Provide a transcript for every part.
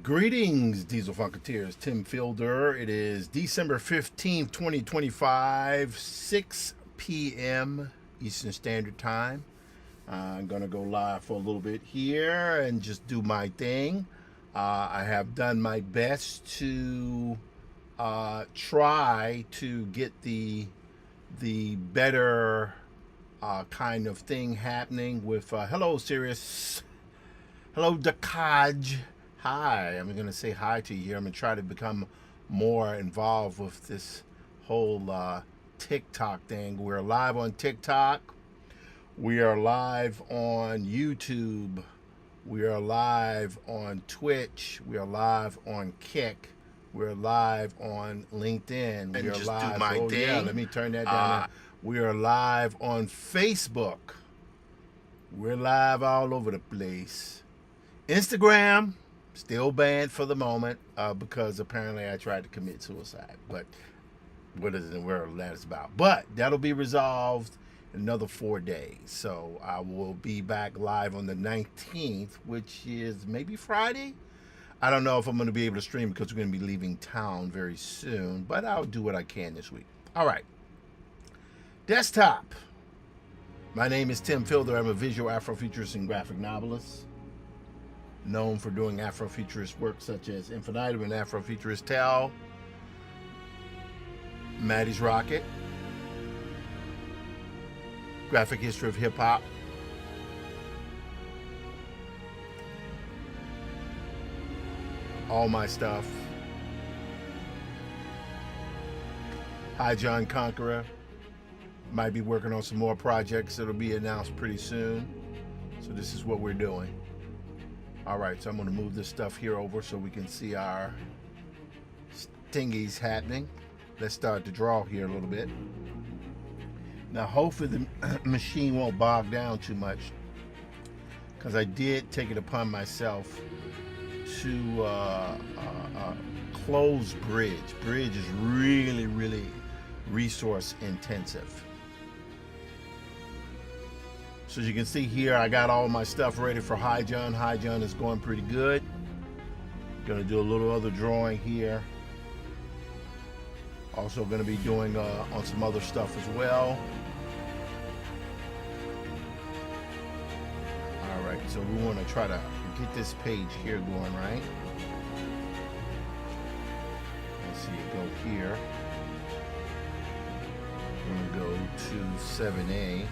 Greetings, Diesel Funketeers. Tim Fielder. It is December 15th, 2025, 6 p.m. Eastern Standard Time. I'm going to go live for a little bit here and just do my thing. I have done my best to try to get the better kind of thing happening with hello, Sirius. Hello, Dakaj. Hi. I'm going to say hi to you here. I'm going to try to become more involved with this whole TikTok thing. We're live on TikTok. We are live on YouTube. We are live on Twitch. We are live on Kick. We're live on LinkedIn. We are just live. do my thing. Yeah, let me turn that down. We are live on Facebook. We're live all over the place. Instagram, still banned for the moment because apparently I tried to commit suicide. But what is it in the world that is about? But that'll be resolved in another 4 days. So I will be back live on the 19th, which is maybe Friday. I don't know if I'm going to be able to stream because we're going to be leaving town very soon. But I'll do what I can this week. All right. Desktop. My name is Tim Fielder. I'm a visual Afrofuturist and graphic novelist, known for doing Afrofuturist work such as Infinitum and Afrofuturist Tale, Maddie's Rocket, Graphic History of Hip Hop, all my stuff, Hi John Conqueror. Might be working on some more projects that'll be announced pretty soon. So this is what we're doing. All right, so I'm going to move this stuff here over so we can see our stingies happening. Let's start to draw here a little bit. Now, hopefully the machine won't bog down too much, because I did take it upon myself to close Bridge. Bridge is really, really resource intensive. So as you can see here, I got all my stuff ready for Hi John. Hi John is going pretty good. Gonna do a little other drawing here. Also gonna be doing on some other stuff as well. All right, so we wanna try to get this page here going, right? Let's see it go here. We're gonna go to 7A.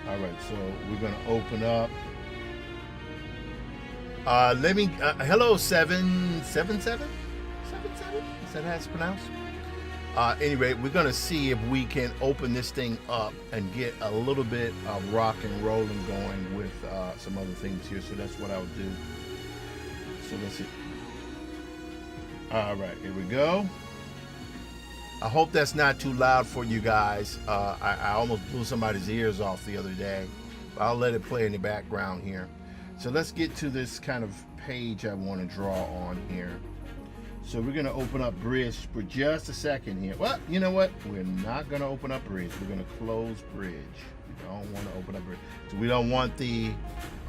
All right, so we're going to open up. Hello, 777? 77? Is that how it's pronounced? Anyway, we're going to see if we can open this thing up and get a little bit of rock and rolling going with some other things here. So that's what I'll do. So let's see. All right, here we go. I hope that's not too loud for you guys. I almost blew somebody's ears off the other day, but I'll let it play in the background here. So let's get to this kind of page I want to draw on here. So we're going to open up Bridge for just a second here. Well, you know what? We're not going to open up Bridge. We're going to close Bridge. We don't want to open up Bridge. So we don't want the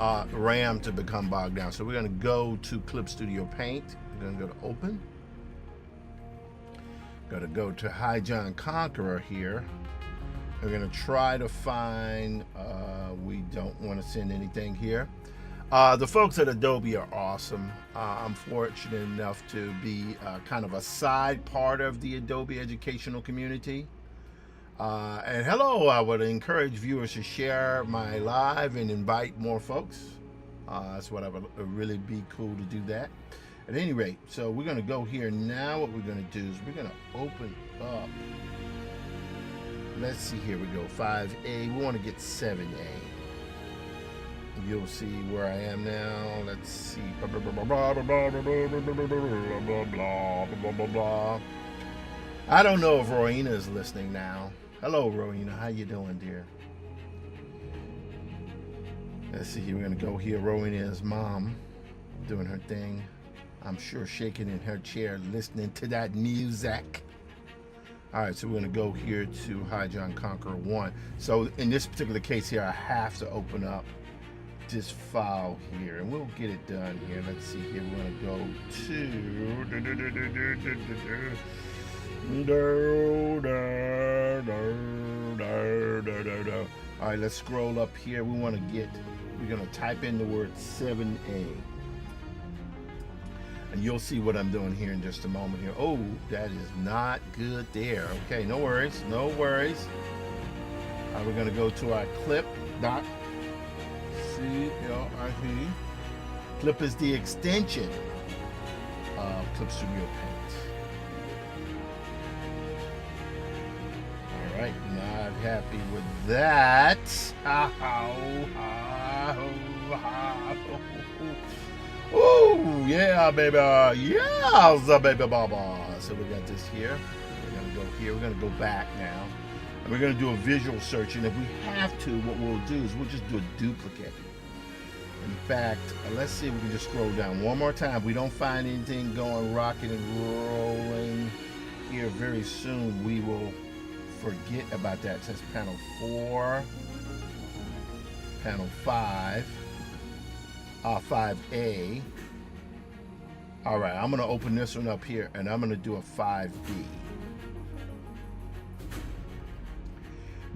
RAM to become bogged down. So we're going to go to Clip Studio Paint. We're going to go to Open. Gonna go to Hi John Conqueror here. We're gonna try to find, we don't want to send anything here. The folks at Adobe are awesome. I'm fortunate enough to be kind of a side part of the Adobe educational community. And hello, I would encourage viewers to share my live and invite more folks. That's what I would really be cool to do that. At any rate, so we're going to go here now. What we're going to do is we're going to open up. Let's see, here we go. 5A. We want to get 7A. You'll see where I am now. Let's see. I don't know if Rowena is listening now. Hello, Rowena. How you doing, dear? Let's see here. We're going to go here. Rowena's mom doing her thing. I'm sure shaking in her chair, listening to that music. All right, so we're going to go here to Hi John Conqueror 1. So in this particular case here, I have to open up this file here, and we'll get it done here. Let's see here. We're gonna go to all right, let's scroll up here. We're gonna type in the word 7A. And you'll see what I'm doing here in just a moment here. Oh, that is not good there. Okay, no worries, no worries. All right, we're gonna go to our clip dot CLIP. Clip is the extension of Clip Studio Paint. All right, not happy with that. Oh yeah, baby, yeah, baby, baba. So we got this here. We're gonna go here. We're gonna go back now, and we're gonna do a visual search. And if we have to, what we'll do is we'll just do a duplicate. In fact, let's see if we can just scroll down one more time. If we don't find anything going rocking and rolling here very soon, we will forget about that. It says panel 4, panel 5. 5A. All right, I'm gonna open this one up here, and I'm gonna do a 5B.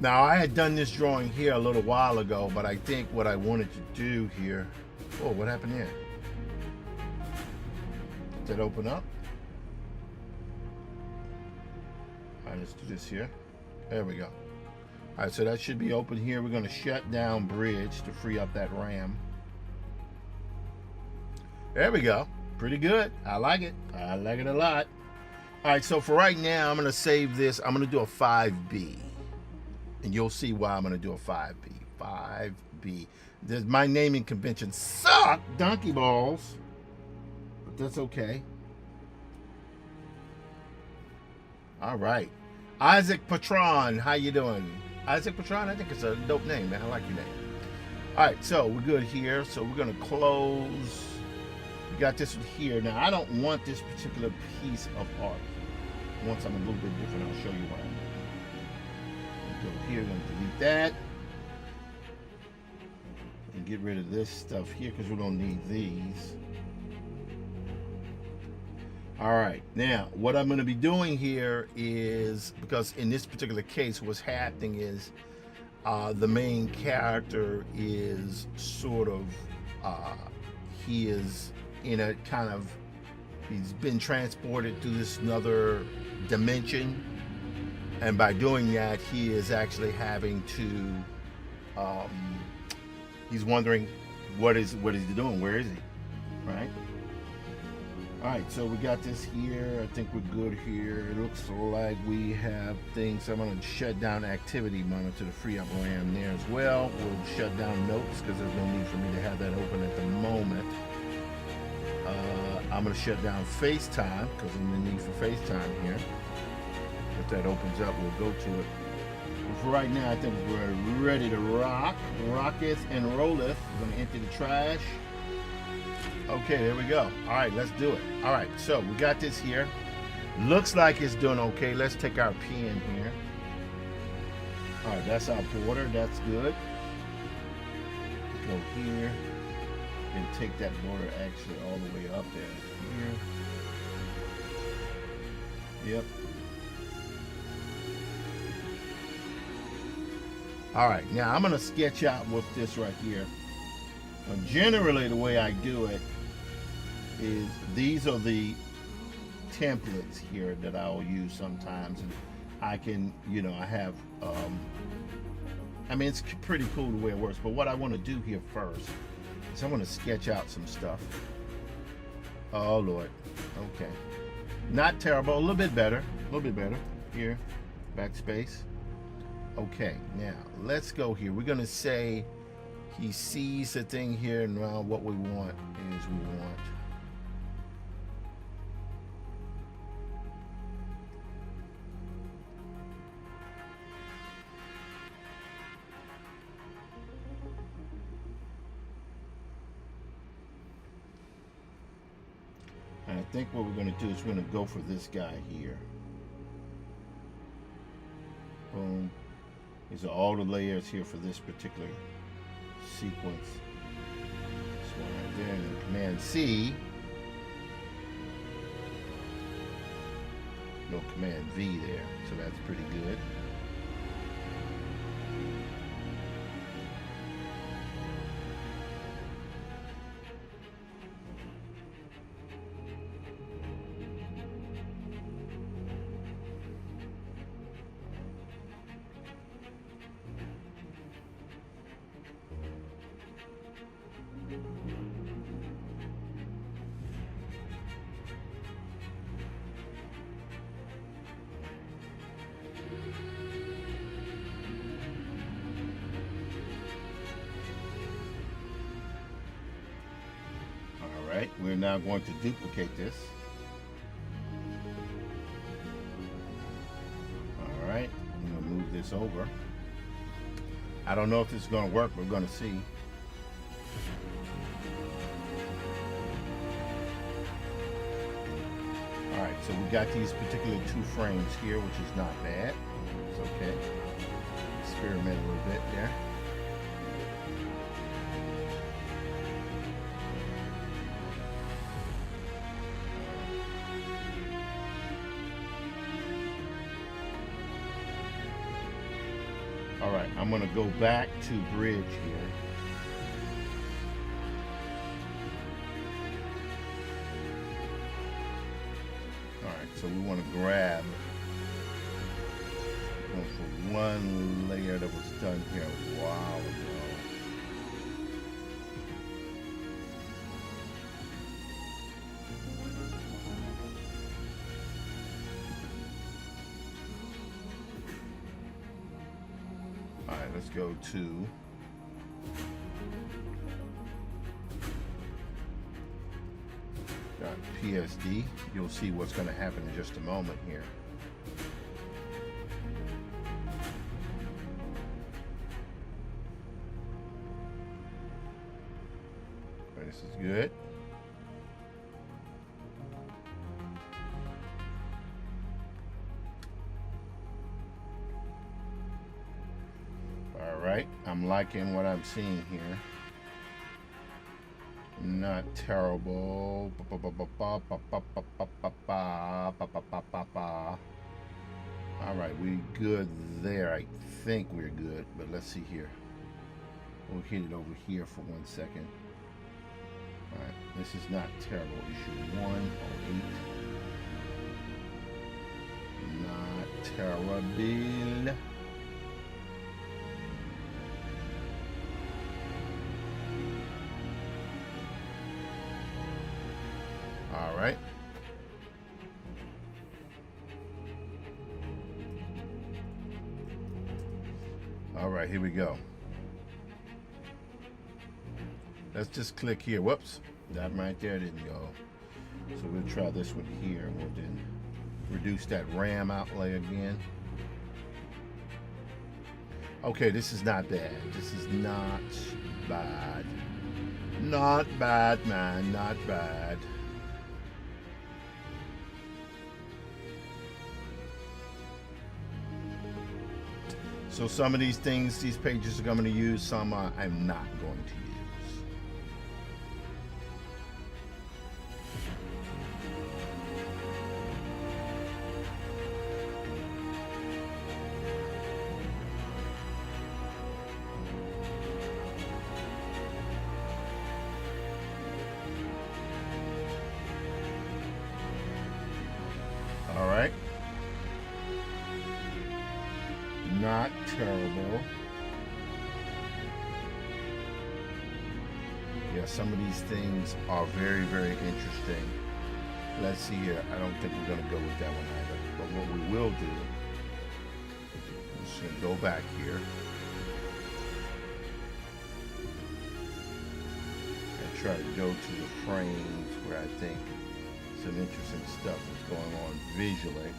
Now, I had done this drawing here a little while ago, but I think what I wanted to do here, oh, what happened there? Did that open up? All right, let's do this here. There we go. All right, so that should be open here. We're gonna shut down bridge to free up that RAM. There we go. Pretty good. I like it. I like it a lot. All right, so for right now, I'm going to save this. I'm going to do a 5B. And you'll see why I'm going to do a 5B. 5B. My naming convention suck, donkey balls. But that's okay. All right. Isaac Patron, how you doing? Isaac Patron, I think it's a dope name, man. I like your name. All right, so we're good here. So we're going to close. We got this one here. Now, I don't want this particular piece of art. I want something a little bit different. I'll show you what I mean. Go here, I'm going to delete that. And get rid of this stuff here because we don't need these. All right, now what I'm going to be doing here is, because in this particular case what's happening is the main character is sort of he is in a kind of, he's been transported to this another dimension, and by doing that he is actually having to he's wondering what is he doing, where is he, right? All right, so we got this here. I think we're good here. It looks like we have things. I'm going to shut down activity monitor to free up RAM there as well. We'll shut down notes because there's no need for me to have that open at the moment. I'm going to shut down FaceTime because I'm in the need for FaceTime here. If that opens up, we'll go to it. But for right now, I think we're ready to rock. Rocketh and rolleth. We're going to empty the trash. Okay, there we go. All right, let's do it. All right, so we got this here. Looks like it's doing okay. Let's take our pen here. All right, that's our border. That's good. Go here and take that border actually all the way up there. Here. Yep. All right, now I'm going to sketch out with this right here. Now, generally, the way I do it is these are the templates here that I'll use sometimes, and I can, you know, I have I mean, it's pretty cool the way it works, but what I want to do here first is I want to sketch out some stuff. Oh Lord. Okay, not terrible, a little bit better here. Backspace. Okay, now let's go here. We're gonna say he sees the thing here, and now what we want is we want and I think what we're going to do is we're going to go for this guy here. Boom. These are all the layers here for this particular sequence. can see, no Command V there, so that's pretty good. Alright, we're now going to duplicate this. Alright, I'm going to move this over. I don't know if this is going to work, we're going to see. Alright, so we got these particular 2 frames here, which is not bad. It's okay. Experiment a little bit there. All right, I'm going to go back to bridge here. All right, so we want to grab for one layer that was done here a while ago. Alright, let's go to PSD. You'll see what's going to happen in just a moment here. This is good. All right, I'm liking what I'm seeing here. Not terrible. All right, we good there. I think we're good, but let's see here. We'll hit it over here for 1 second. All right, this is not terrible. Issue 108. Not terrible. All right. All right, here we go. Let's just click here. Whoops, that right there didn't go. So we'll try this one here, and we'll then reduce that RAM outlay again. Okay, this is not bad. This is not bad. Not bad, man, not bad. So some of these things, these pages are going to use, some I'm not going to use. All right. Not terrible. Yeah, some of these things are very, very interesting. Let's see here. I don't think we're going to go with that one either. But what we will do, I'm just going to go back here and try to go to the frames where I think some interesting stuff is going on visually.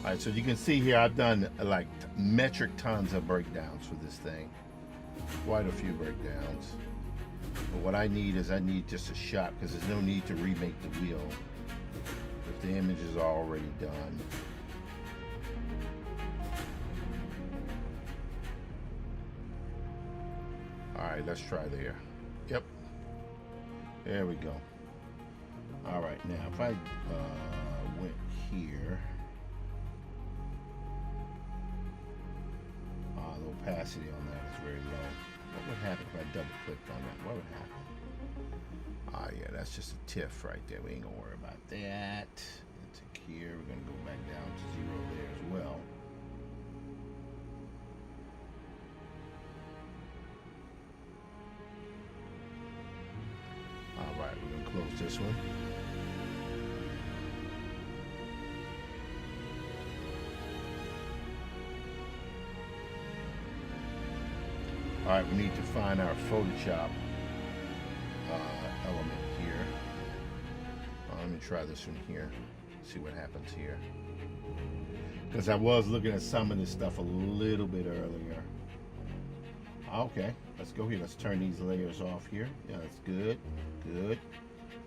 All right, so you can see here I've done like metric tons of breakdowns for this thing. Quite a few breakdowns. But what I need is I need just a shot, because there's no need to remake the wheel if the image is already done. All right, let's try there. Yep. There we go. All right, now if I went here, the opacity on that is very low. What would happen if I double clicked on that? What would happen? Yeah, that's just a tiff right there. We ain't gonna worry about that. It's here. We're gonna go back down to 0 there as well. All right, we're gonna close this one. All right, we need to find our Photoshop element here. Let me try this one here. See what happens here. Because I was looking at some of this stuff a little bit earlier. Okay, let's go here. Let's turn these layers off here. Yeah, that's good. Good.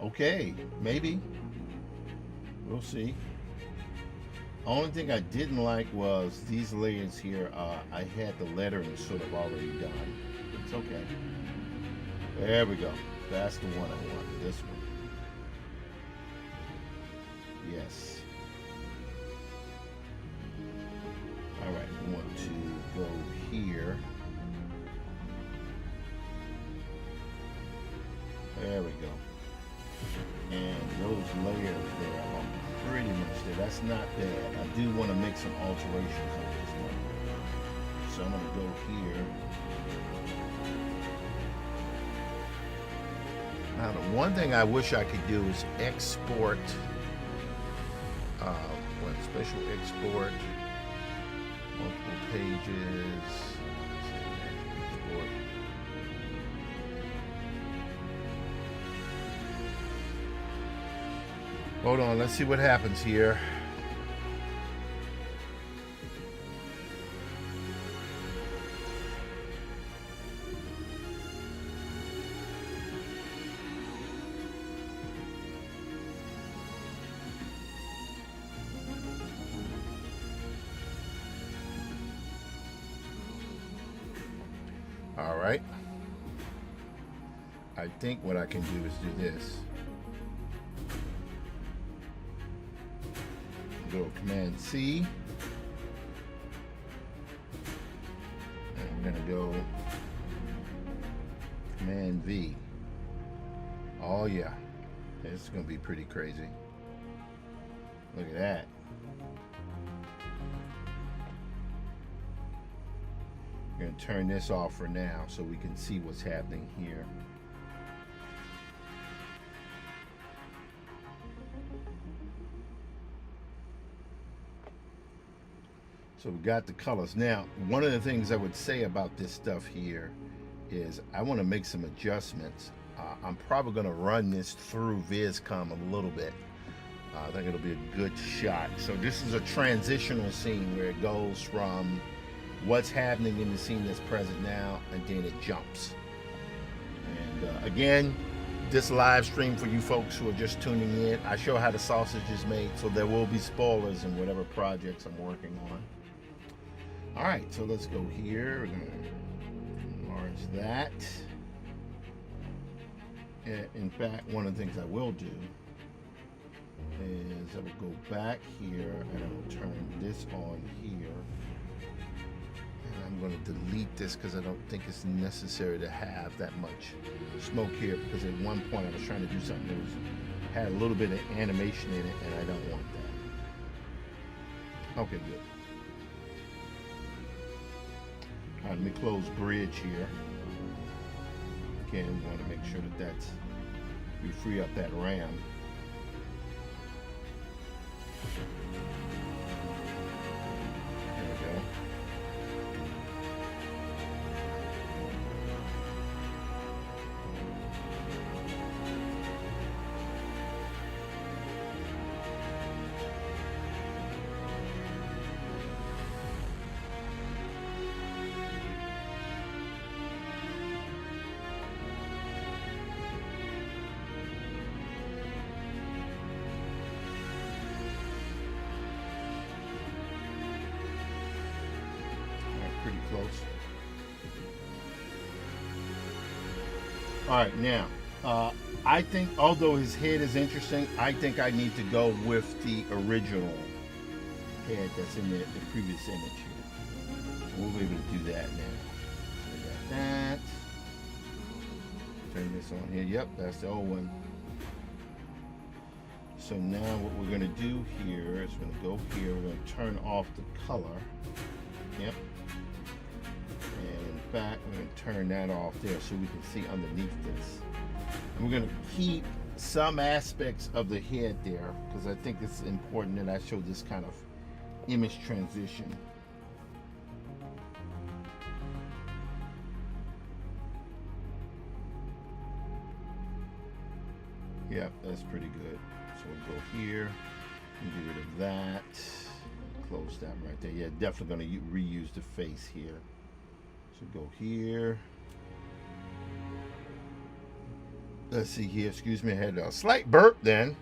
Okay, maybe. We'll see. Only thing I didn't like was these layers here. I had the lettering sort of already done. It's okay. There we go. That's the one I want. This one. Yes. All right. We want to go here. There we go. And those layers there are pretty much there. That's not bad. I do want to make some alterations on this one. So I'm going to go here. Now the one thing I wish I could do is export, special export, multiple pages, export. Hold on, let's see what happens here. All right. I think what I can do is do this. Go Command C. And I'm going to go Command V. Oh yeah. This is going to be pretty crazy. Look at that. I'm going to turn this off for now so we can see what's happening here. So we got the colors. Now, one of the things I would say about this stuff here is I want to make some adjustments. I'm probably going to run this through VizCom a little bit. I think it'll be a good shot. So this is a transitional scene where it goes from what's happening in the scene that's present now, and then it jumps. And again, this live stream for you folks who are just tuning in, I show how the sausage is made, so there will be spoilers in whatever projects I'm working on. All right, so let's go here. We're gonna enlarge that. In fact, one of the things I will do is I will go back here and I will turn this on here. And I'm going to delete this because I don't think it's necessary to have that much smoke here, because at one point I was trying to do something that had a little bit of animation in it, and I don't want that. Okay, good. All right, let me close bridge here. Again, we want to make sure that we free up that RAM. There we go. All right, now, I think although his head is interesting, I think I need to go with the original head that's in the previous image here. So we'll be able to do that now. So we got that. Turn this on here. Yep, that's the old one. So now what we're going to do here is we're going to go here. We're going to turn off the color. Yep. And in fact, we're going to turn that off there so we can see underneath this. And we're going to keep some aspects of the head there because I think it's important that I show this kind of image transition. Yep, that's pretty good. So we'll go here and get rid of that. Close that right there. Yeah, definitely going to reuse the face here. So go here. Let's see here. Excuse me, I had a slight burp then.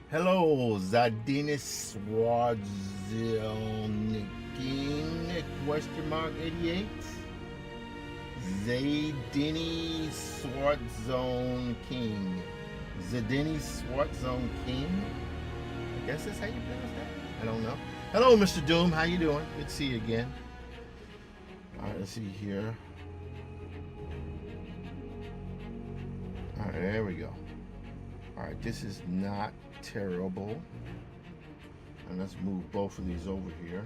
Hello, Zadinis Swarzoniking, question mark 88. Zadini Swartzone King. Zadini Swartzone King. I guess that's how you pronounce that. I don't know. Hello, Mr. Doom. How you doing? Good to see you again. All right, let's see here. All right, there we go. All right, this is not terrible. And let's move both of these over here.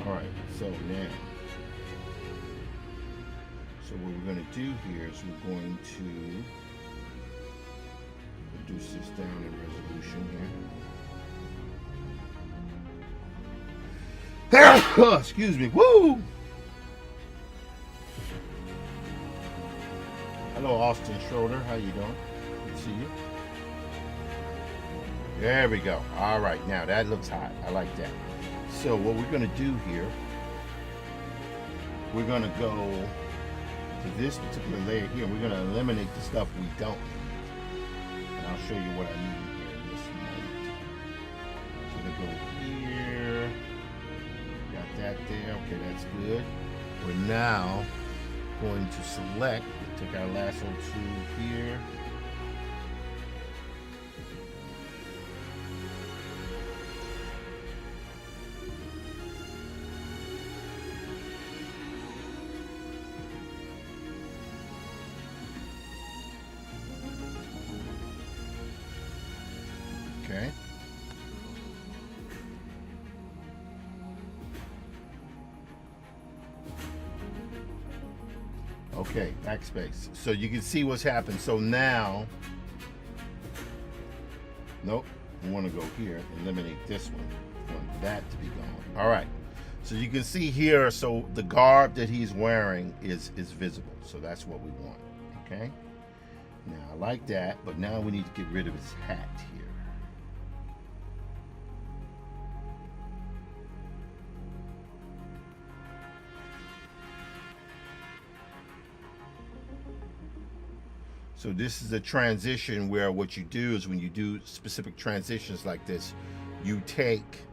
All right, so now, so what we're going to do here is we're going to reduce this down in resolution here. Excuse me. Woo! Hello, Austin Schroeder. How you doing? Good to see you. There we go. All right, now that looks hot. I like that. So what we're going to do here, we're going to go to this particular layer here. We're going to eliminate the stuff we don't need. And I'll show you what I need here in this moment. So to go here, got that there. Okay, that's good. We're now going to select, take our lasso tool here. Okay. Okay, backspace. So you can see what's happened. So now, nope, I want to go here, eliminate this one. I want that to be gone. All right. So you can see here, so the garb that he's wearing is visible. So that's what we want. Okay. Now I like that, but now we need to get rid of his hat here. So this is a transition where what you do is when you do specific transitions like this, you take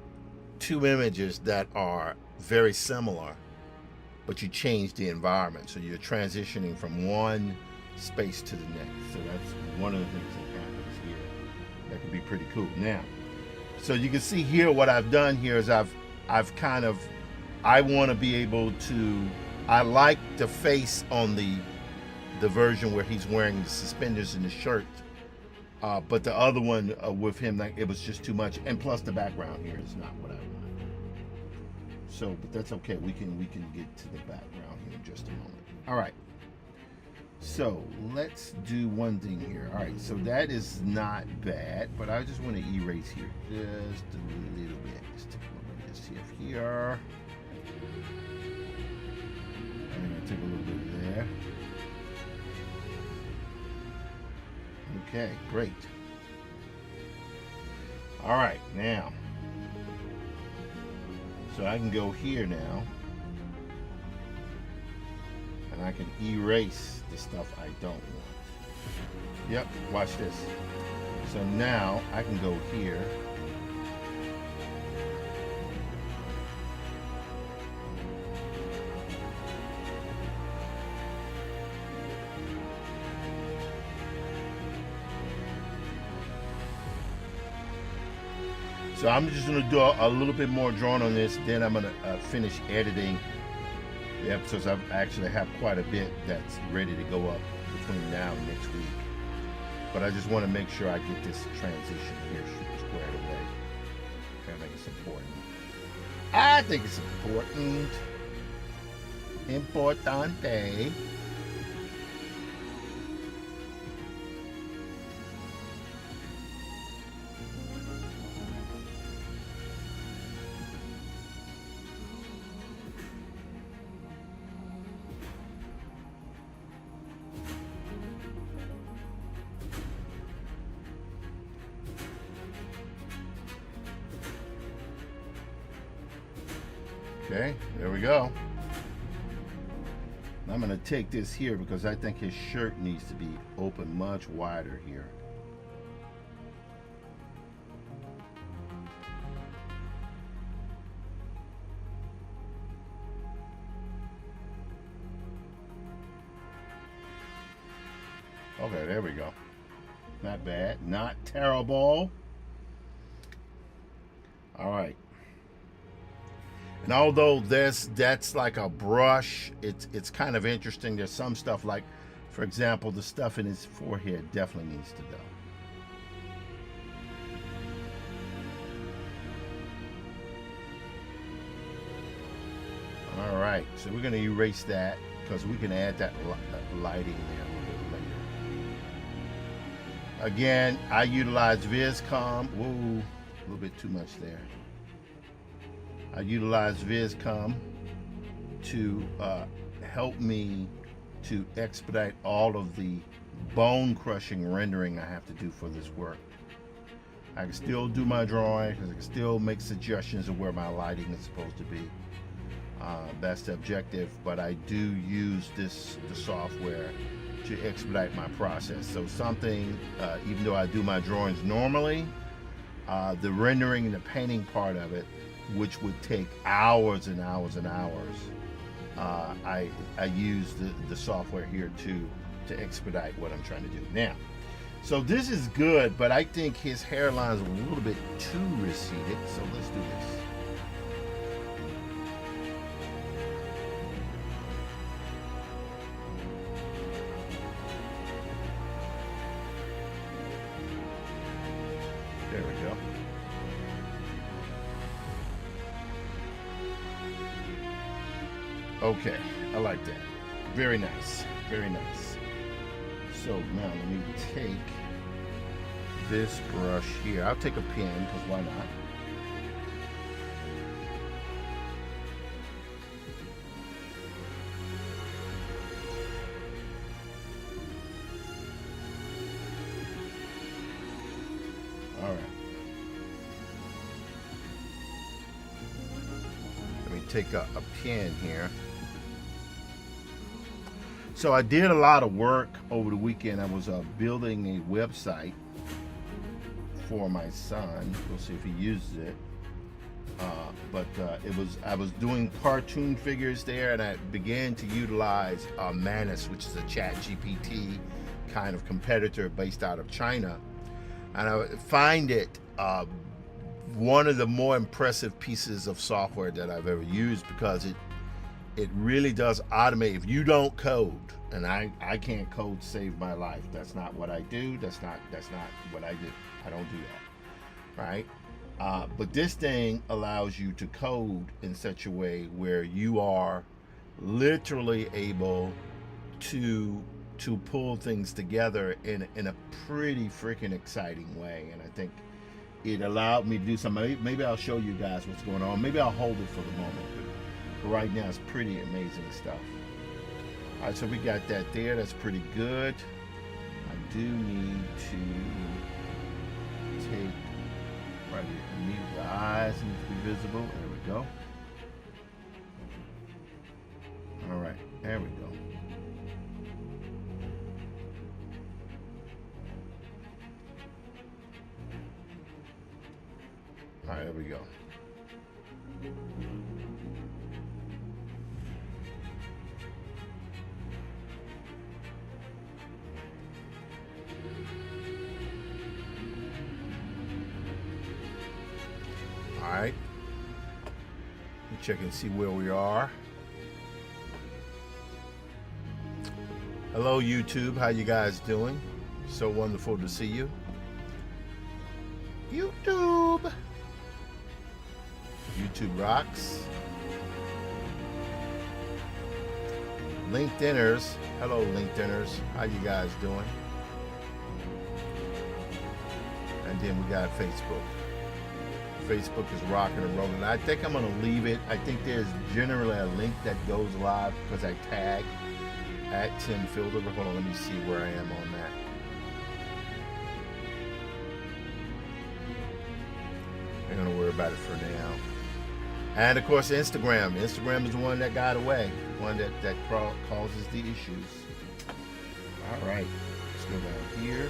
two images that are very similar, but you change the environment. So you're transitioning from one space to the next. So that's one of the things that happens here. That could be pretty cool. Now, so you can see here what I've done here is I've kind of, I want to be able to, I like the face on the version where he's wearing the suspenders and the shirt, but the other one with him, like, it was just too much, and plus the background here is not what I want. So, but that's okay. We can get to the background here in just a moment. All right. So let's do one thing here. All right. So that is not bad, but I just want to erase here just a little bit. Just take a look at this here. I'm gonna take a little bit there. Okay, great. All right, now, so I can go here now, and I can erase the stuff I don't want. Yep, watch this. So now I can go here. So I'm just gonna do a little bit more drawing on this, then I'm gonna finish editing the episodes. I actually have quite a bit that's ready to go up between now and next week. But I just want to make sure I get this transition here squared away. I think it's important. I think it's important. Importante. Okay, there we go. I'm going to take this here because I think his shirt needs to be open much wider here. Okay, there we go. Not bad, not terrible. All right. And although that's like a brush, it's kind of interesting. There's some stuff like, for example, the stuff in his forehead definitely needs to go. All right, so we're going to erase that because we can add that lighting there a little bit later. Again, I utilize VizCom. Whoa, a little bit too much there. I utilize VizCom to help me to expedite all of the bone crushing rendering I have to do for this work. I can still do my drawing, I can still make suggestions of where my lighting is supposed to be. That's the objective, but I do use the software to expedite my process. So something, even though I do my drawings normally, the rendering and the painting part of it, which would take hours and hours and hours, I use the software here to expedite what I'm trying to do. Now, so this is good, but I think his hairline is a little bit too receded, so let's do this. There we go. Okay, I like that. Very nice, very nice. So now let me take this brush here. I'll take a pen, because why not? All right. Let me take a pen here. So I did a lot of work over the weekend. I was building a website for my son. We'll see if he uses it. I was doing cartoon figures there, and I began to utilize Manus, which is a ChatGPT kind of competitor based out of China. And I find it one of the more impressive pieces of software that I've ever used, because it really does automate. If you don't code, and I can't code to save my life. That's not what I do. That's not what I do. I don't do that, right? But this thing allows you to code in such a way where you are literally able to pull things together in a pretty freaking exciting way. And I think it allowed me to do something. Maybe I'll show you guys what's going on. Maybe I'll hold it for the moment. But right now it's pretty amazing stuff. All right, so we got that there. That's pretty good. I do need to take right here. The eyes need to be visible. There we go. All right, there we go. All right, there we go. All right. Let me check and see where we are. Hello, YouTube. How you guys doing? So wonderful to see you. YouTube. YouTube rocks. LinkedIners. Hello, LinkedIners. How you guys doing? And then we got Facebook. Facebook is rocking and rolling. I think I'm going to leave it. I think there's generally a link that goes live because I tag at Tim Fielder. Hold on, let me see where I am on that. I'm going to worry about it for now. And of course, Instagram. Instagram is the one that got away, one that causes the issues. All right, let's go down here.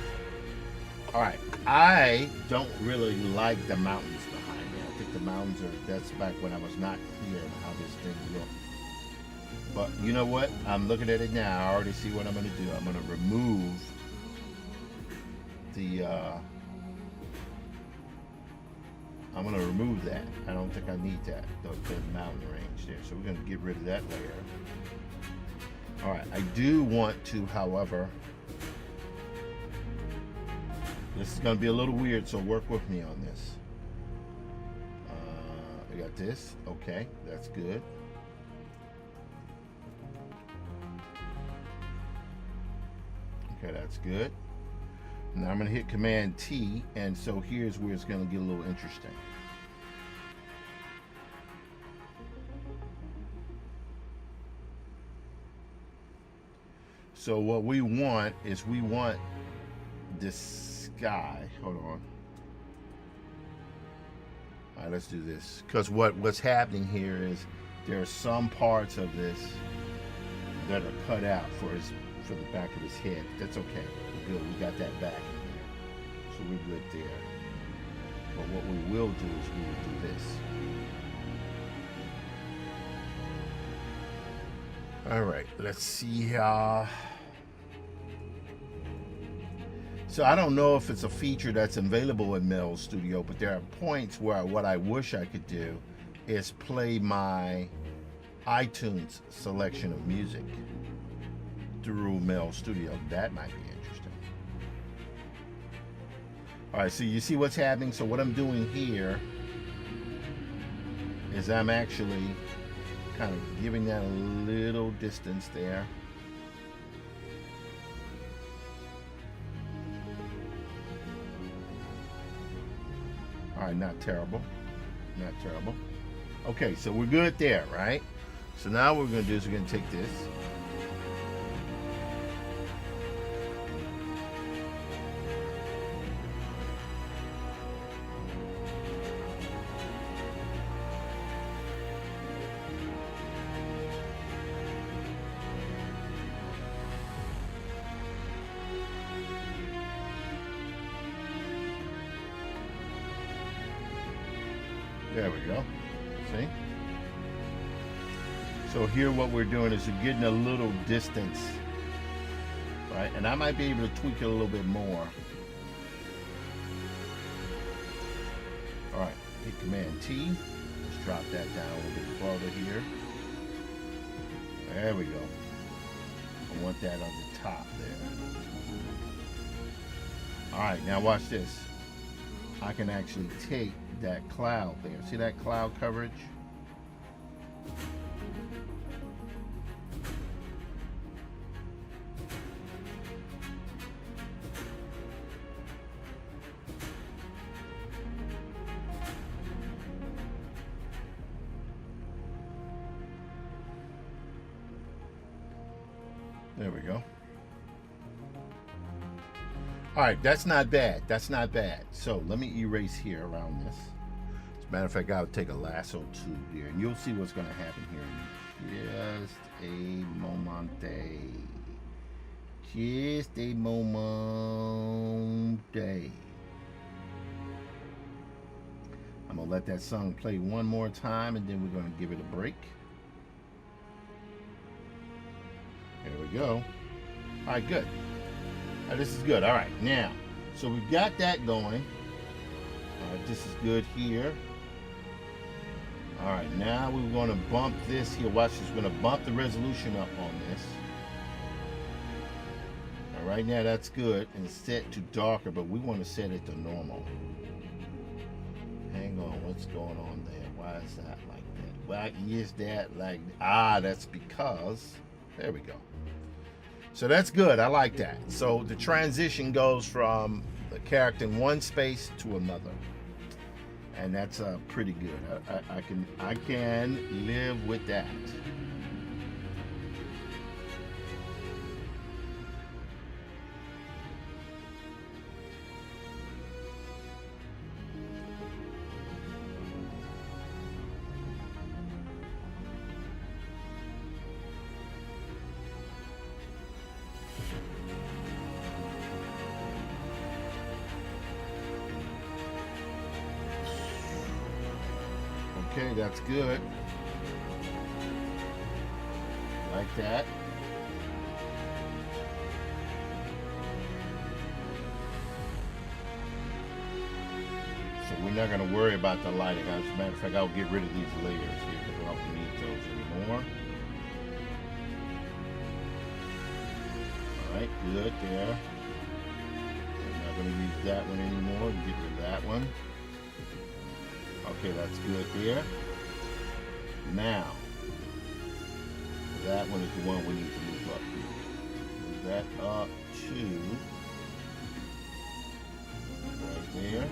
All right, I don't really like the mountains behind me. I think the mountains that's back when I was not clear on how this thing looked. But you know what? I'm looking at it now. I already see what I'm going to do. I'm going to remove the, I'm going to remove that. I don't think I need that, the mountain range there. So we're going to get rid of that layer. All right, I do want to, however, this is going to be a little weird, so work with me on this. I got this. Okay, that's good. Okay, that's good. Now I'm going to hit Command T, and so here's where it's going to get a little interesting. So what we want is we want this sky. Hold on. All right, let's do this. Because what's happening here is there are some parts of this that are cut out for the back of his head. That's okay. We're good. We got that back in there. So we're good there. But what we will do is we will do this. All right, let's see. So I don't know if it's a feature that's available in Mel Studio, but there are points where what I wish I could do is play my iTunes selection of music through Mel Studio. That might be interesting. All right, so you see what's happening? So what I'm doing here is I'm actually kind of giving that a little distance there. All right, not terrible. Not terrible. Okay, so we're good there, right? So now what we're going to do is we're going to take this. There we go. See? So here what we're doing is we're getting a little distance, right? And I might be able to tweak it a little bit more. All right, hit Command T. Let's drop that down a little bit farther here. There we go. I want that on the top there. All right, now watch this. I can actually take that cloud there. See that cloud coverage? There we go. All right, that's not bad. That's not bad. So let me erase here around this. As a matter of fact, I'll take a lasso tube here, and you'll see what's going to happen here in just a momente. Just a momente. I'm I'm gonna let that song play one more time and then we're gonna give it a break. There we go. All right, good. All right, this is good. All right, now, so we've got that going. All right, this is good here. All right, now we're gonna bump this here. Watch this, we're gonna bump the resolution up on this. All right, now that's good and set to darker, but we wanna set it to normal. Hang on, what's going on there? Why is that like that? Why is that like, that's because, there we go. So that's good, I like that. So the transition goes from the character in one space to another. And that's pretty good. I can live with that. Okay, that's good. Like that. So we're not going to worry about the lighting. As a matter of fact, I'll get rid of these layers here because I don't need those anymore. All right, good there. I'm not going to use that one anymore. Get rid of that one. Okay, that's good there. Now, that one is the one we need to move up here. Move that up to right there.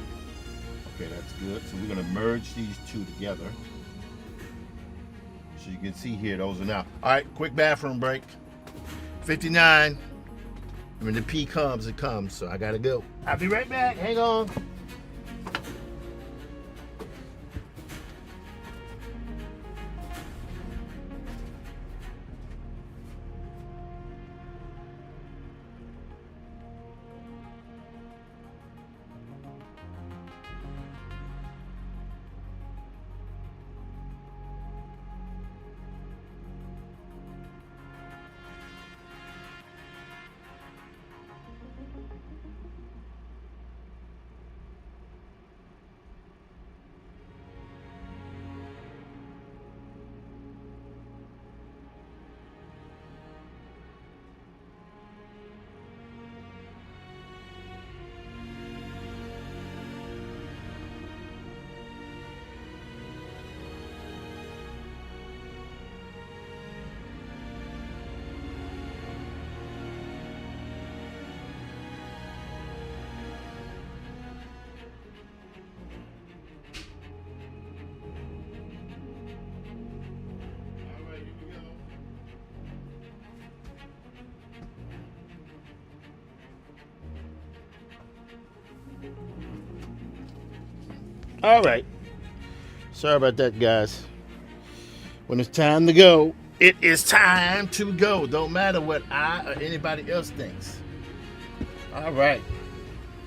Okay, that's good. So we're going to merge these two together. So you can see here, those are now. All right, quick bathroom break. 59. When the P comes, it comes. So I got to go. I'll be right back. Hang on. All right. Sorry about that, guys. When it's time to go, it is time to go. Don't matter what I or anybody else thinks. All right.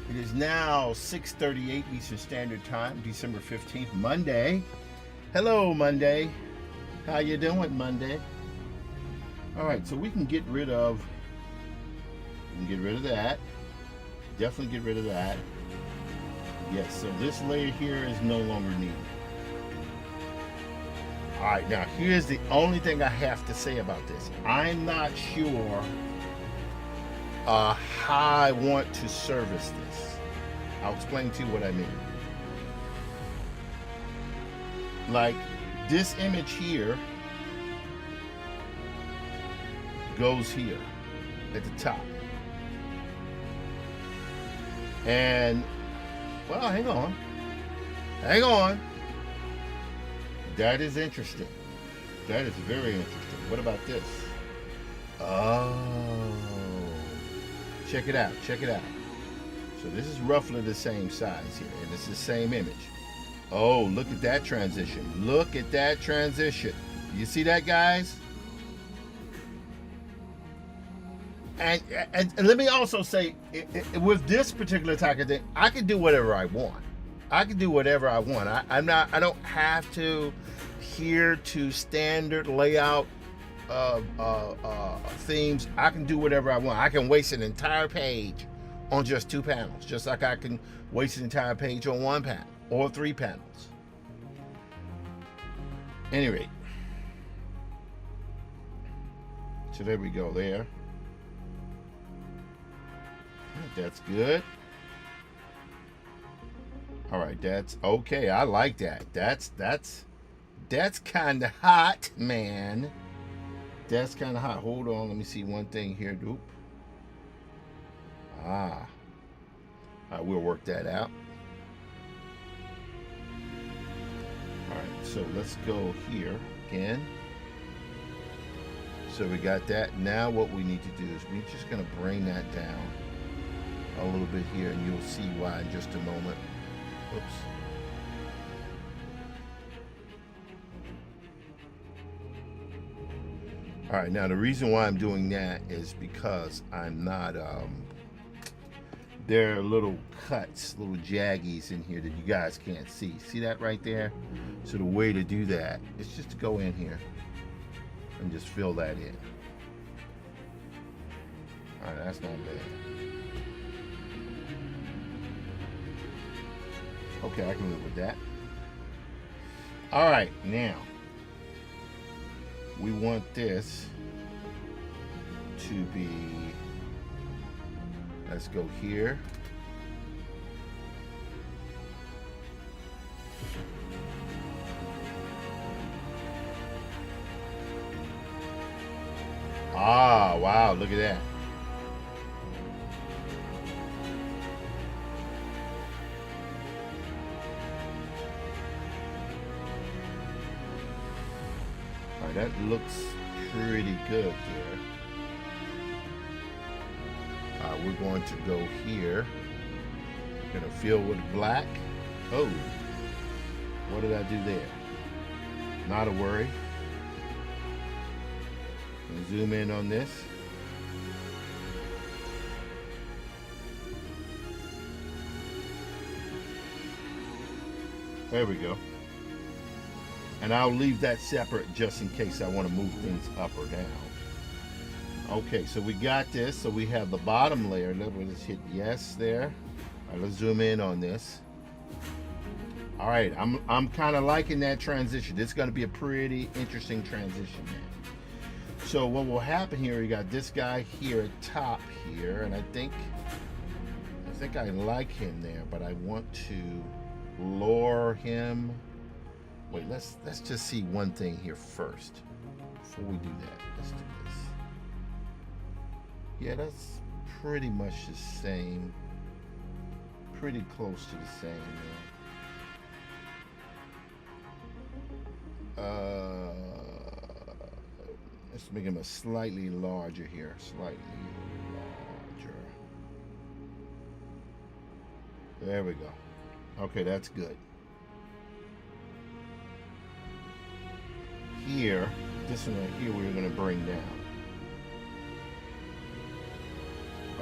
It is now 6:38 Eastern Standard Time, December 15th, Monday. Hello, Monday. How you doing, Monday? All right, so we can get rid of that. Definitely get rid of that. Yes, so this layer here is no longer needed. All right, now here's the only thing I have to say about this. I'm not sure how I want to service this. I'll explain to you what I mean. Like this image here goes here at the top. And well, hang on. That is interesting. That is very interesting. What about this? Oh, check it out. So this is roughly the same size here, and it's the same image. Oh, look at that transition. You see that, guys? And let me also say, with this particular type of thing, I can do whatever I want. I can do whatever I want. I don't have to adhere to standard layout themes. I can do whatever I want. I can waste an entire page on just 2 panels, just like I can waste an entire page on 1 panel or 3 panels. Any rate, so there we go there. That's good. All right, that's okay. I like that. That's kind of hot, man. That's kind of hot. Hold on, let me see one thing here. Oop. All right, we'll work that out. All right, so let's go here again. So we got that. Now what we need to do is we're just going to bring that down a little bit here, and you'll see why in just a moment. Oops. All right, now the reason why I'm doing that is because I'm not, there are little cuts, little jaggies in here that you guys can't see. See that right there? So the way to do that is just to go in here and just fill that in. All right, that's not bad. Okay, I can live with that. All right, now we want this to be, let's go here. Ah, wow, look at that. All right, that looks pretty good there. We're going to go here. Gonna fill with black. Oh, what did I do there? Not a worry. Zoom in on this. There we go. And I'll leave that separate just in case I want to move things up or down. Okay, so we got this. So we have the bottom layer. Let's hit yes there. All right, let's zoom in on this. All right, I'm kind of liking that transition. This is going to be a pretty interesting transition, man. So what will happen here, you got this guy here at top here, and I think I like him there, but I want to lower him. Wait, let's just see one thing here first. Before we do that, let's do this. Yeah, that's pretty much the same. Pretty close to the same, man. Let's make him a slightly larger here. Slightly larger. There we go. Okay, that's good. Here, this one right here we're going to bring down.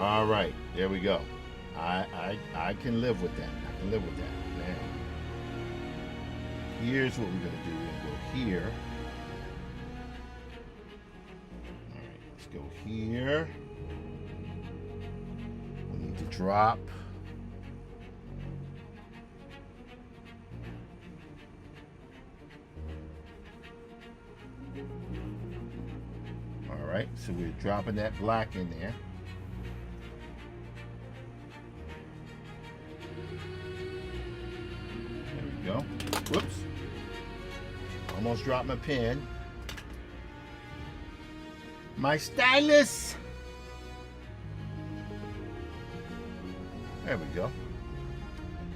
All right, there we go. I can live with that. I can live with that. Now, here's what we're going to do. We're going to go here. Go here. We need to drop. All right, so we're dropping that black in there. There we go. Whoops. Almost dropped my pen. My stylus. There we go.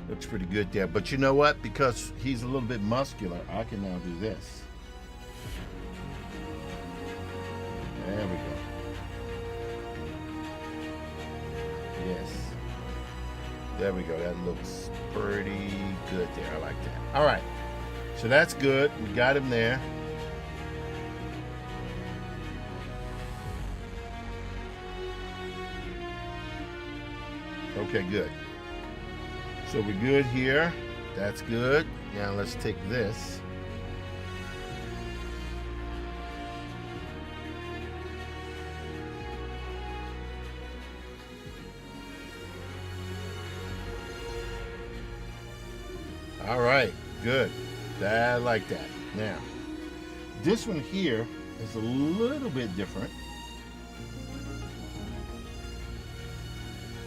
Looks pretty good there. But you know what? Because he's a little bit muscular, I can now do this. There we go. Yes. There we go. That looks pretty good there. I like that. All right. So that's good. We got him there. Okay, good. So we're good here. That's good. Now let's take this. All right, good. I like that. Now, this one here is a little bit different,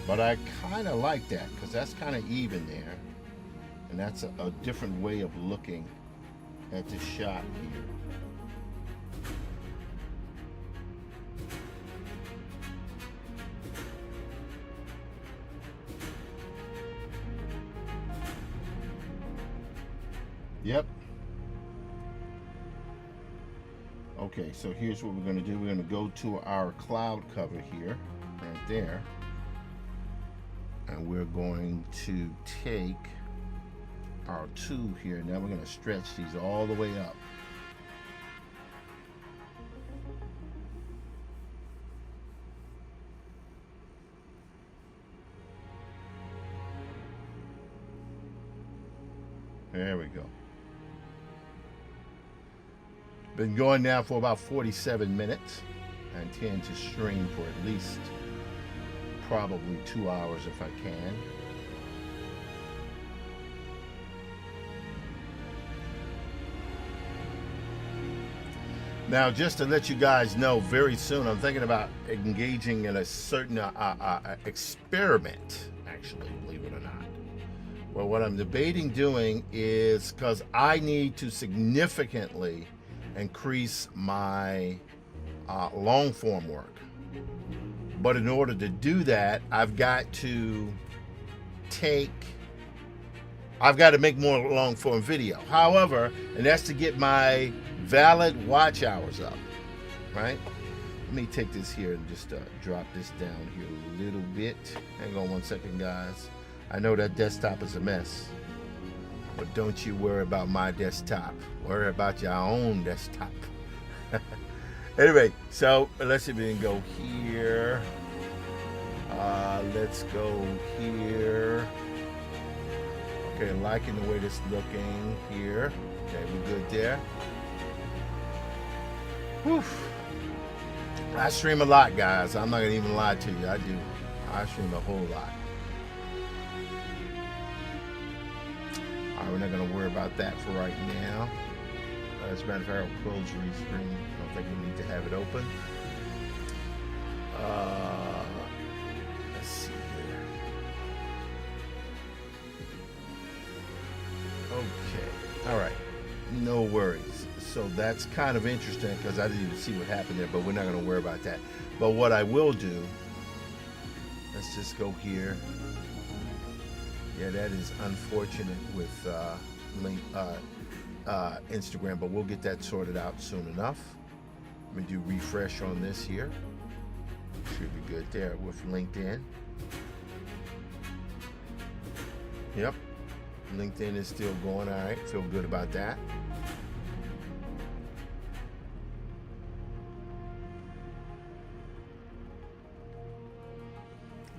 but I kind of like that because that's kind of even there, and that's a different way of looking at the shot here. Yep. Okay, so here's what we're going to do. We're going to go to our cloud cover here, right there. And we're going to take our tube here. Now we're going to stretch these all the way up. There we go. Been going now for about 47 minutes. I intend to stream for at least probably 2 hours if I can. Now, just to let you guys know, very soon I'm thinking about engaging in a certain experiment, actually, believe it or not. Well, what I'm debating doing is, because I need to significantly increase my long form work. But in order to do that, I've got to make more long form video. However, and that's to get my valid watch hours up, right? Let me take this here and just drop this down here a little bit. Hang on one second, guys. I know that desktop is a mess, but don't you worry about my desktop. Worry about your own desktop. Anyway, so let's see if we can go here. Let's go here. Okay, liking the way this is looking here. Okay, we're good there. Whew. I stream a lot, guys. I'm not gonna even lie to you. I do. I stream a whole lot. All right, we're not gonna worry about that for right now. As a matter of fact, I'll close Restream. I don't think we need to have it open. Let's see here. Okay. All right. No worries. So that's kind of interesting because I didn't even see what happened there, but we're not going to worry about that. But what I will do, let's just go here. Yeah, that is unfortunate with Instagram, but we'll get that sorted out soon enough. Let me do refresh on this here. Should be good there with LinkedIn. Yep, LinkedIn is still going all right. Feel good about that.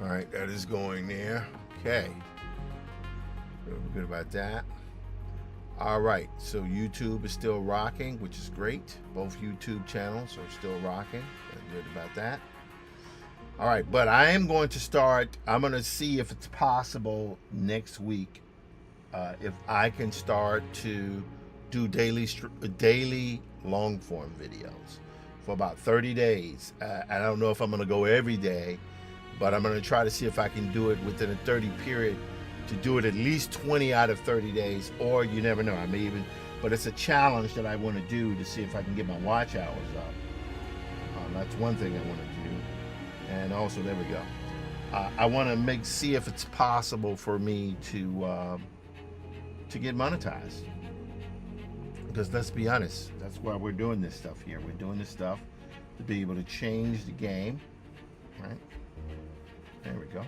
All right, that is going there. Okay, feel good about that. All right, so YouTube is still rocking, which is great. Both YouTube channels are still rocking. Feel good about that. All right, but I am going to start. I'm going to see if it's possible next week, if I can start to do daily long form videos for about 30 days. I don't know if I'm going to go every day, but I'm going to try to see if I can do it within a 30 period, to do it at least 20 out of 30 days, or you never know, I may even, but it's a challenge that I want to do to see if I can get my watch hours up. That's one thing I want to do. And also, there we go. I want to see if it's possible for me to get monetized. Because let's be honest, that's why we're doing this stuff here. We're doing this stuff to be able to change the game, right? There we go.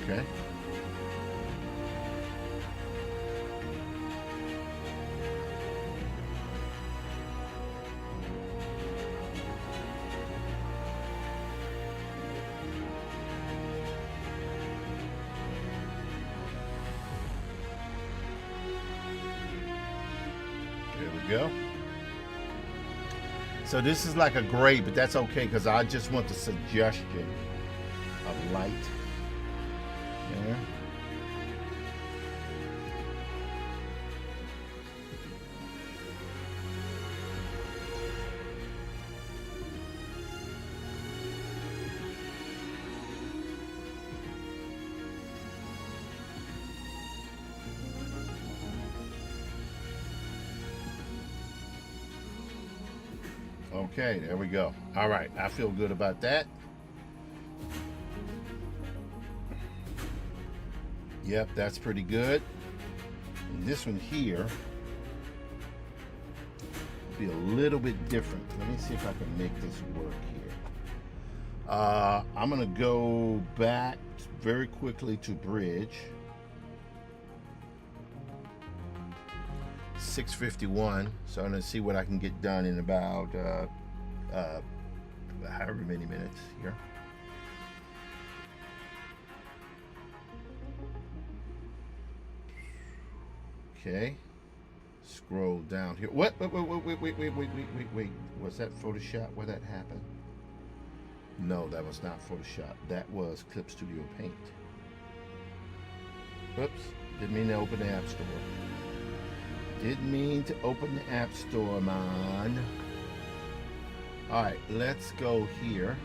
Okay. There we go. So this is like a gray, but that's okay because I just want the suggestion of light there. Okay, there we go. All right, I feel good about that. Yep, that's pretty good. And this one here will be a little bit different. Let me see if I can make this work here. I'm gonna go back very quickly to bridge. 6:51, so I'm gonna see what I can get done in about however many minutes here. Okay, scroll down here. What? Wait. Was that Photoshop where that happened? No, that was not Photoshop. That was Clip Studio Paint. Oops, didn't mean to open the App Store. Didn't mean to open the App Store, man. All right, let's go here.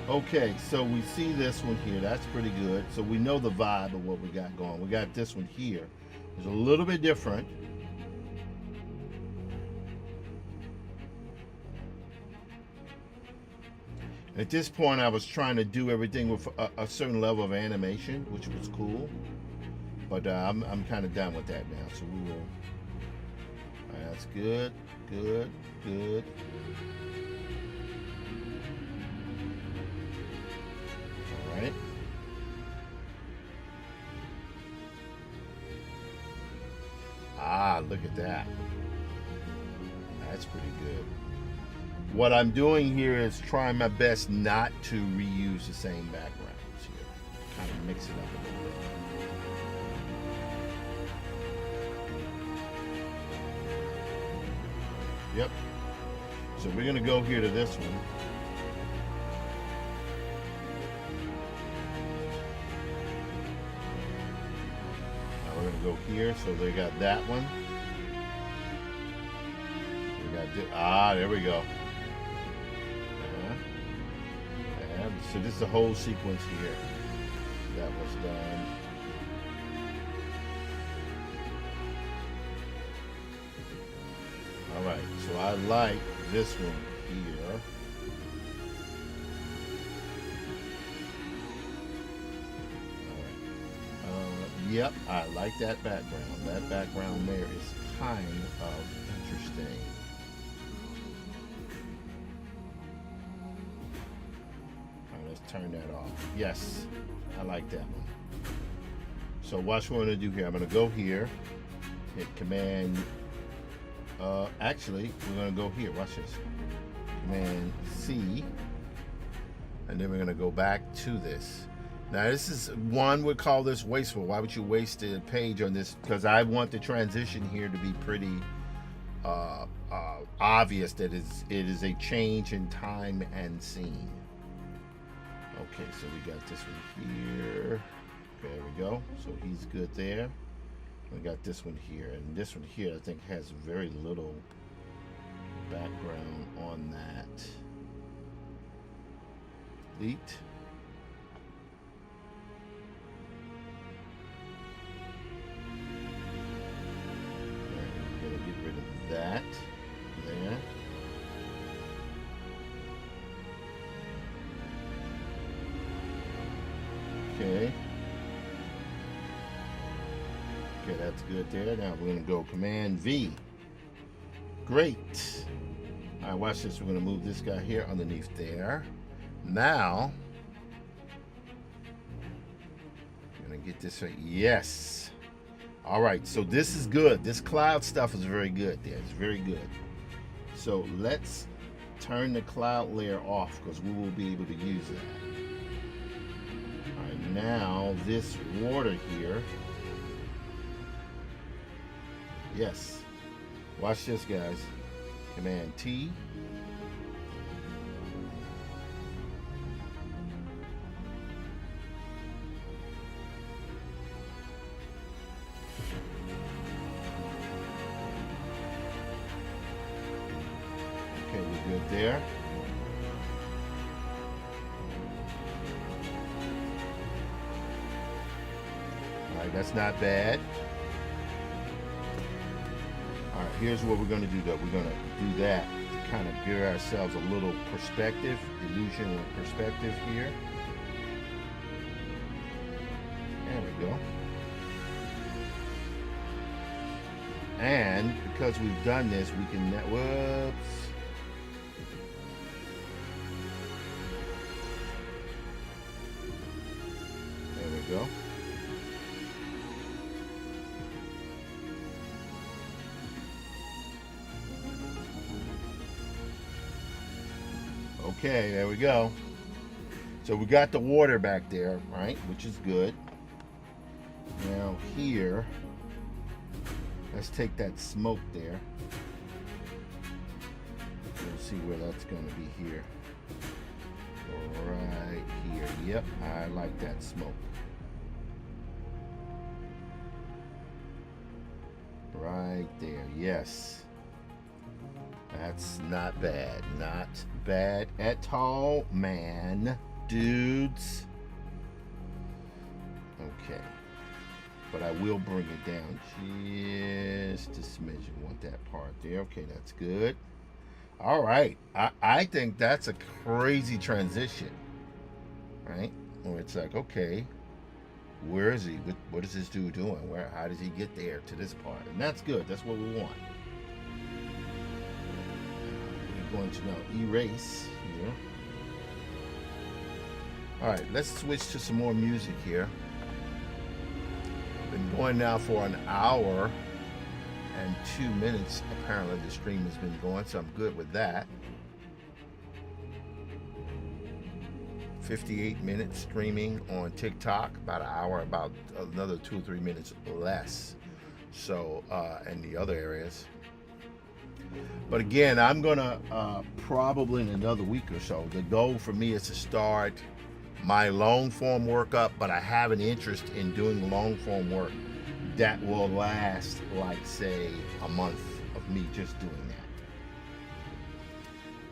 Okay, so we see this one here. That's pretty good. So we know the vibe of what we got going. We got this one here. It's a little bit different. At this point, I was trying to do everything with a certain level of animation, which was cool. But I'm kind of done with that now, so we will. All right, that's good. All right. Ah, look at that. That's pretty good. What I'm doing here is trying my best not to reuse the same backgrounds here. Kind of mix it up a little bit. Yep. So we're gonna go here to this one. Now we're gonna go here. So they got that one. We got there we go. So this is the whole sequence here. That was done. All right, so I like this one here. All right. Yep, I like that background. That background there is kind of interesting. All right, let's turn that off. Yes, I like that one. So watch what I'm going to do here. I'm going to go here, hit Command. Actually, we're going to go here. Watch this. Command C. And then we're going to go back to this. Now, this is, one would call this wasteful. Why would you waste a page on this? Because I want the transition here to be pretty obvious that it is a change in time and scene. Okay, so we got this one here. Okay, there we go. So he's good there. We got this one here, and this one here I think has very little background on that. Delete. We're gonna get rid of that there. Okay. Okay, that's good there. Now we're going to go Command V. Great. All right, watch this. We're going to move this guy here underneath there. Now, I'm gonna get this right. Yes. All right, so this is good. This cloud stuff is very good there. It's very good. So let's turn the cloud layer off because we will be able to use that. All right, now this water here. Yes. Watch this, guys. Command T. Okay, we're good there. All right, that's not bad. All right, here's what we're going to do though. We're going to do that to kind of give ourselves a little perspective, illusion of perspective here. There we go. And because we've done this, we can, whoops. There we go. Okay, there we go. So we got the water back there, right? Which is good. Now here, let's take that smoke there. We'll see where that's going to be here. Right here. Yep, I like that smoke. Right there, yes. That's not bad. Not bad at all, man. Dudes. Okay. But I will bring it down just a smidgen. Want that part there. Okay, that's good. All right. I think that's a crazy transition. Right? Where it's like, okay, where is he? What is this dude doing? How does he get there to this part? And that's good. That's what we want. We're going to now erase here. All right, let's switch to some more music here. Been going now for an hour and 2 minutes. Apparently the stream has been going, so I'm good with that. 58 minutes streaming on TikTok, about an hour, about another 2 or 3 minutes less. So, in the other areas. But again, I'm gonna probably in another week or so, the goal for me is to start my long form work up, but I have an interest in doing long form work that will last, like, say, a month of me just doing that.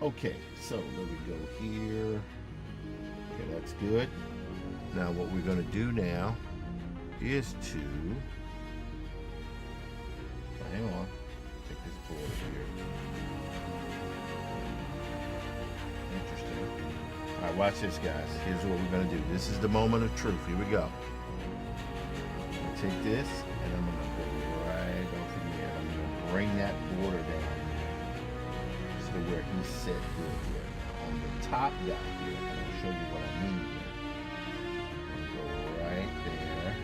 Okay, so let me go here. Okay, that's good. Now what we're going to do now is to, hang on, take this board here. Interesting. All right, watch this, guys. Here's what we're going to do. This is the moment of truth. Here we go. Take this, and I'm going to go right off in here. I'm going to bring that border down to where he's set good here. Now, on the top guy here, and I'll show you what I mean here. Go right there.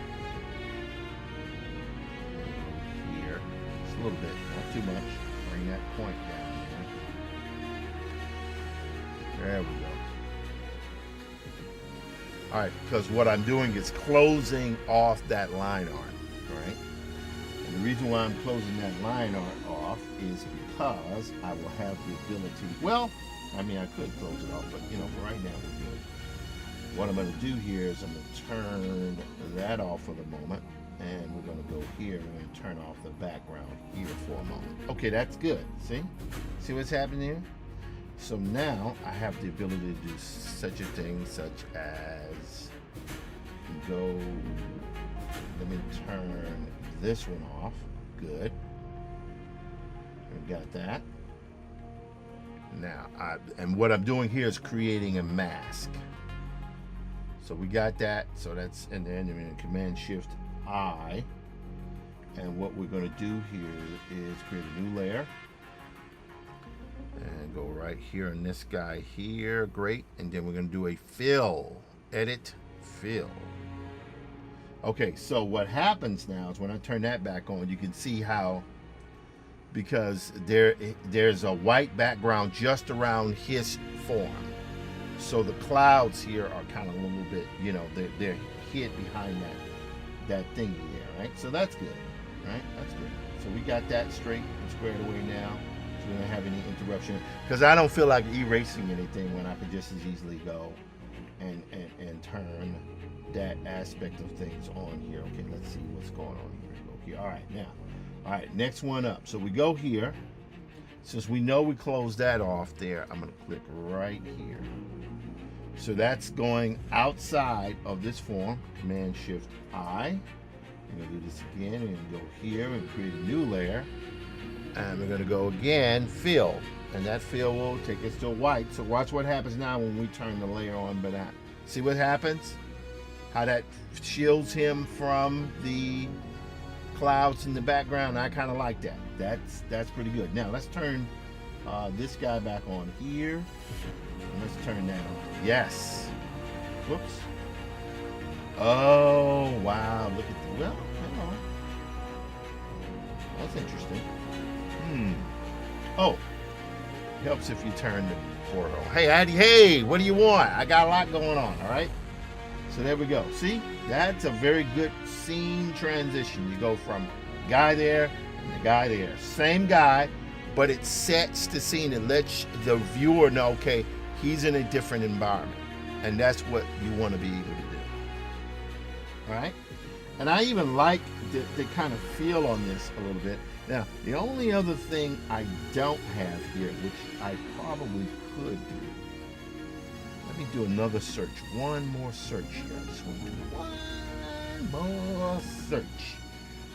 Go here. Just a little bit, not too much. Bring that point down there. There we go. All right, because what I'm doing is closing off that line art, right? And the reason why I'm closing that line art off is because I will have the ability, well, I mean, I could close it off, but, you know, for right now, we're good. What I'm going to do here is I'm going to turn that off for the moment, and we're going to go here and turn off the background here for a moment. Okay, that's good. See? See what's happening here? So now I have the ability to do such a thing such as go, let me turn this one off. Good. We got that. Now, and what I'm doing here is creating a mask. So we got that. So that's, and then I'm going to Command Shift I. And what we're going to do here is create a new layer. And go right here on this guy here. Great. And then we're going to do a fill. Edit, fill. Okay, so what happens now is when I turn that back on, you can see how, because there's a white background just around his form. So the clouds here are kind of a little bit, you know, they're hid behind that thingy there, right? So that's good, right? That's good. So we got that straight and squared away now. So we don't have any interruption. Because I don't feel like erasing anything when I could just as easily go and turn that aspect of things on here. Okay, let's see what's going on here. Go here. All right, now. All right, next one up. So we go here. Since we know we closed that off there, I'm going to click right here. So that's going outside of this form. Command Shift I. We're going to do this again and go here and create a new layer. And we're going to go again, fill. And that fill will take us to white. So watch what happens now when we turn the layer on. But see what happens? How that shields him from the clouds in the background. I kind of like that. That's pretty good. Now let's turn this guy back on here. And let's turn that on. Yes. Whoops. Oh, wow. Look at the, well, hello. That's interesting. Oh, helps if you turn the portal. Hey, Addy, hey, what do you want? I got a lot going on, all right? So there we go. See, that's a very good scene transition. You go from guy there and the guy there. Same guy, but it sets the scene and lets the viewer know, okay, he's in a different environment. And that's what you want to be able to do. All right? And I even like the kind of feel on this a little bit. Now, the only other thing I don't have here, which I probably could do, let me do another search. One more search here. I just want to do one more search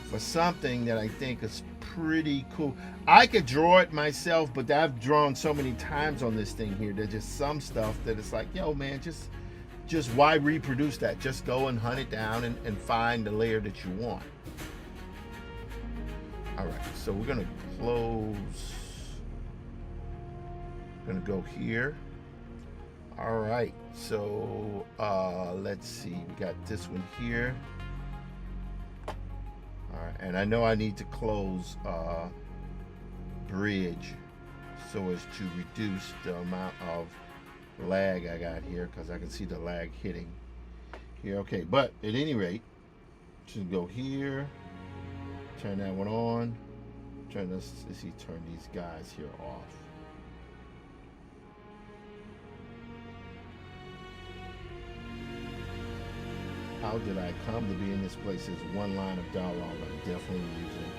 for something that I think is pretty cool. I could draw it myself, but I've drawn so many times on this thing here. There's just some stuff that it's like, yo, man, just why reproduce that? Just go and hunt it down and find the layer that you want. All right, so we're gonna close. Gonna go here. All right, so let's see. We got this one here. All right, and I know I need to close bridge so as to reduce the amount of lag I got here, because I can see the lag hitting here. Okay, but at any rate, just go here, turn that one on, turn this, turn these guys here off. How did I come to be in this place? Is one line of dialogue I'm definitely using.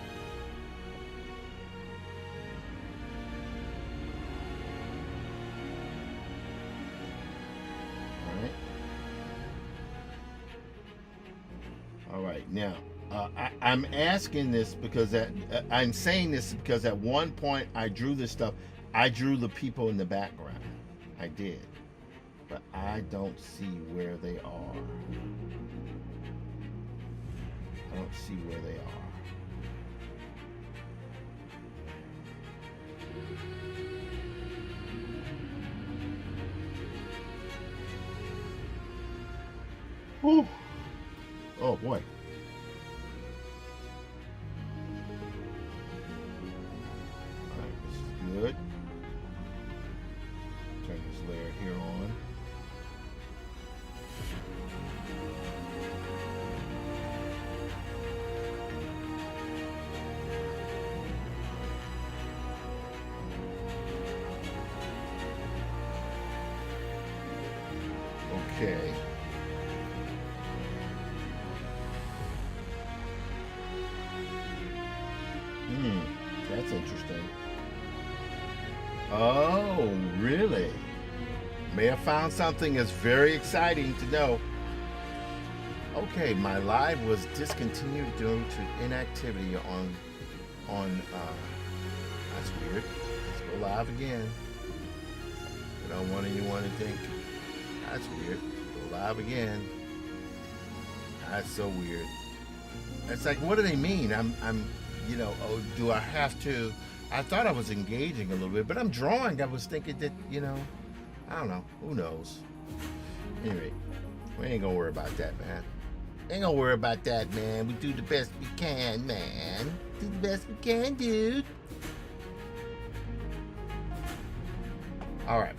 All right, now I'm asking this because I'm saying this because at one point I drew this stuff. I drew the people in the background. I did, but I don't see where they are. I don't see where they are. Whew. Oh boy. Alright, this is good. Turn this layer here on. Okay. That's interesting. Oh, really? May have found something that's very exciting to know. Okay, my live was discontinued due to inactivity on that's weird. Let's go live again. I don't want anyone to think that's weird. Go live again. That's so weird. It's like, what do they mean? I'm you know, oh, do I have to I thought I was engaging a little bit, but I'm drawing. I was thinking that, I don't know. Who knows? Anyway, we ain't gonna worry about that, man. Ain't gonna worry about that, man. We do the best we can, man. Do the best we can, dude. All right.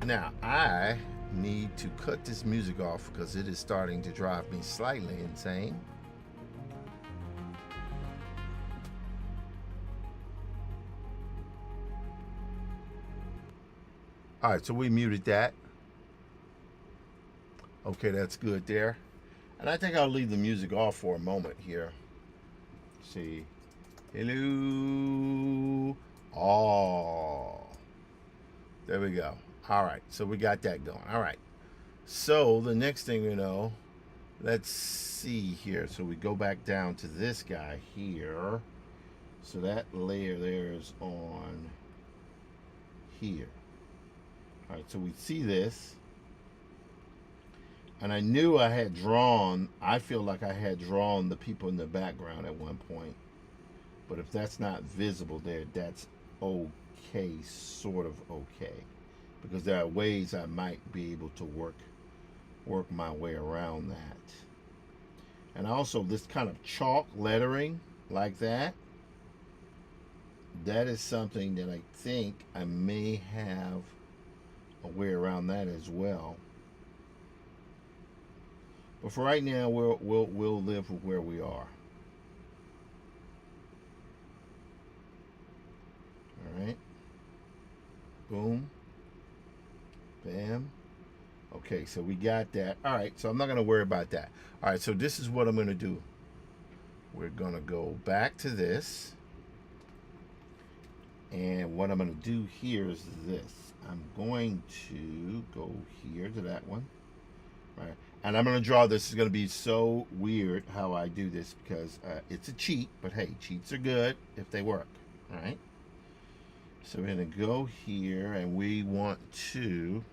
Now, I need to cut this music off because it is starting to drive me slightly insane. All right, so we muted that. Okay, that's good there. And I think I'll leave the music off for a moment here. See. Hello. Oh. There we go. All right, so we got that going. All right. So the next thing let's see here. So we go back down to this guy here. So that layer there is on here. All right, so we see this. And I knew I feel like I had drawn the people in the background at one point. But if that's not visible there, that's okay, sort of okay. Because there are ways I might be able to work my way around that. And also this kind of chalk lettering like that is something that I think I may have a way around that as well. But for right now, we'll live with where we are. All right. Boom. Bam. Okay, so we got that. All right, so I'm not going to worry about that. All right, so this is what I'm going to do. We're going to go back to this. And what I'm going to do here is this. I'm going to go here to that one. Right. And I'm going to draw this. It's going to be so weird how I do this because it's a cheat. But hey, cheats are good if they work. All right. So we're going to go here and we want to,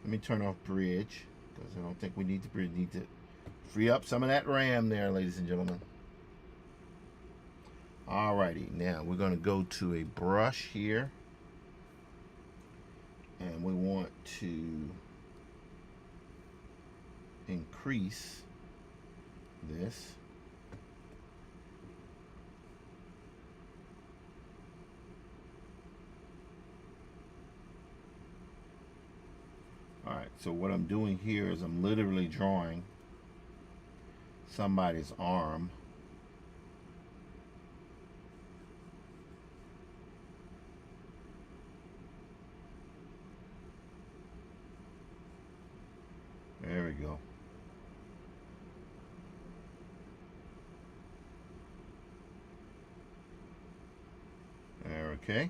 let me turn off bridge because I don't think we need the bridge. Need to free up some of that RAM there, ladies and gentlemen. Alrighty, now we're going to go to a brush here and we want to increase this. Alright, so what I'm doing here is I'm literally drawing somebody's arm. There we go. Okay.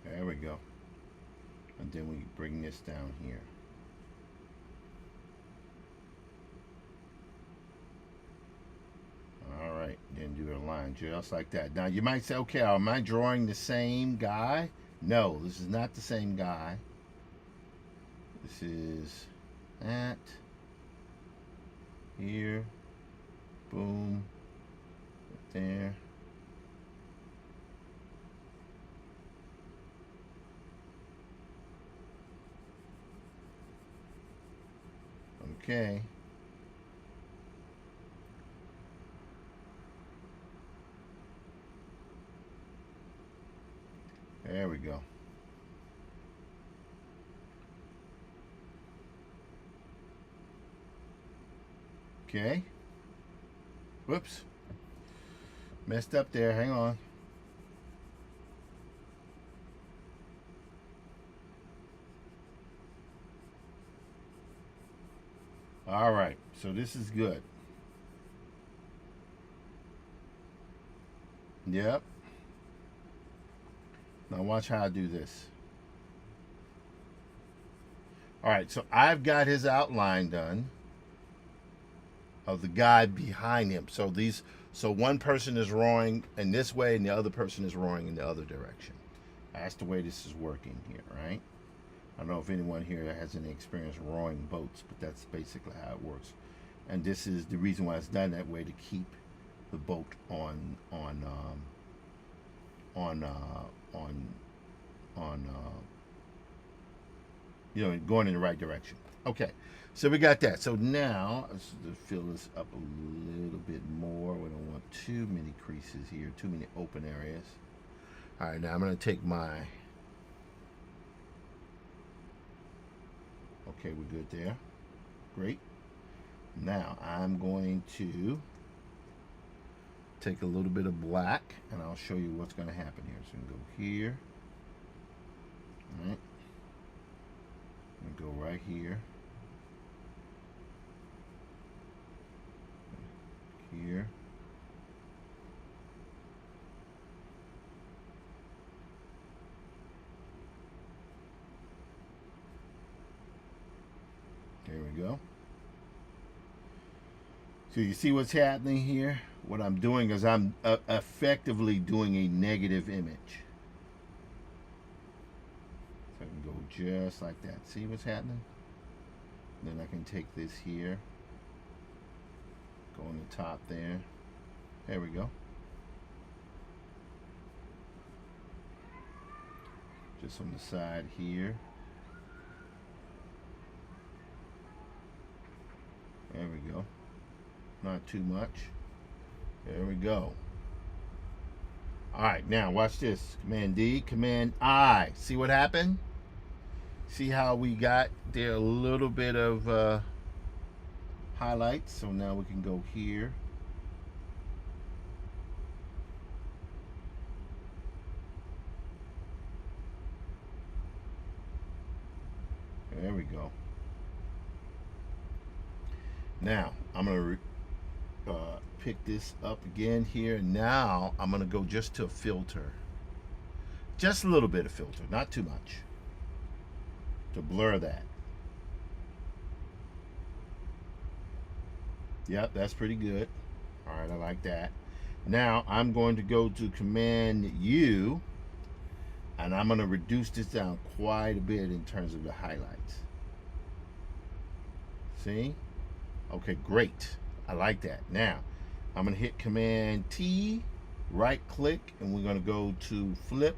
There we go. And then we bring this down here. All right, then do a line just like that. Now you might say, okay, am I drawing the same guy? No, this is not the same guy. This is that. Here. Boom. There. Okay. There we go. Okay. Whoops. Messed up there. Hang on. All right. So this is good. Yep. Now watch how I do this. All right, so I've got his outline done of the guy behind him. So one person is rowing in this way and the other person is rowing in the other direction. That's the way this is working here, right? I don't know if anyone here has any experience rowing boats, but that's basically how it works. And this is the reason why it's done that way, to keep the boat on going in the right direction. Okay, so we got that. So now let's fill this up a little bit more. We don't want too many creases here, too many open areas. All right, now I'm going to take my. Okay, we're good there. Great. Now I'm going to take a little bit of black, and I'll show you what's going to happen here. So I'm going to go here. All right. I'm going to go right here. Here. There we go. So you see what's happening here? What I'm doing is I'm effectively doing a negative image. So I can go just like that. See what's happening? Then I can take this here, go on the top there. There we go. Just on the side here. There we go. Not too much. There we go. All right, now watch this. Command D, Command I. See what happened? See how we got there a little bit of highlights. So now we can go here. There we go. Now I'm going to pick this up again here. Now I'm going to go just to a filter. Just a little bit of filter, not too much, to blur that. Yep, that's pretty good. All right, I like that. Now I'm going to go to Command U, and I'm going to reduce this down quite a bit in terms of the highlights. See? Okay, great. I like that. Now, I'm going to hit Command T, right click, and we're going to go to flip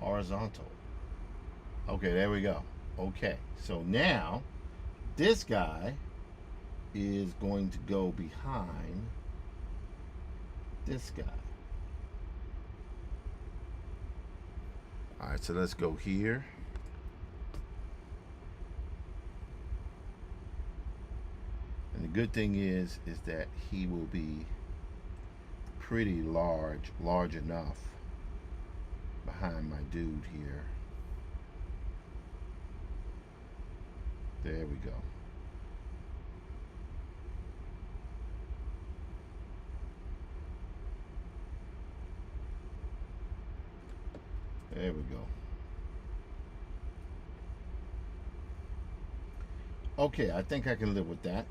horizontal. Okay, there we go. Okay, so now this guy is going to go behind this guy. All right, so let's go here. And the good thing is that he will be pretty large enough behind my dude here. There we go. There we go. Okay, I think I can live with that.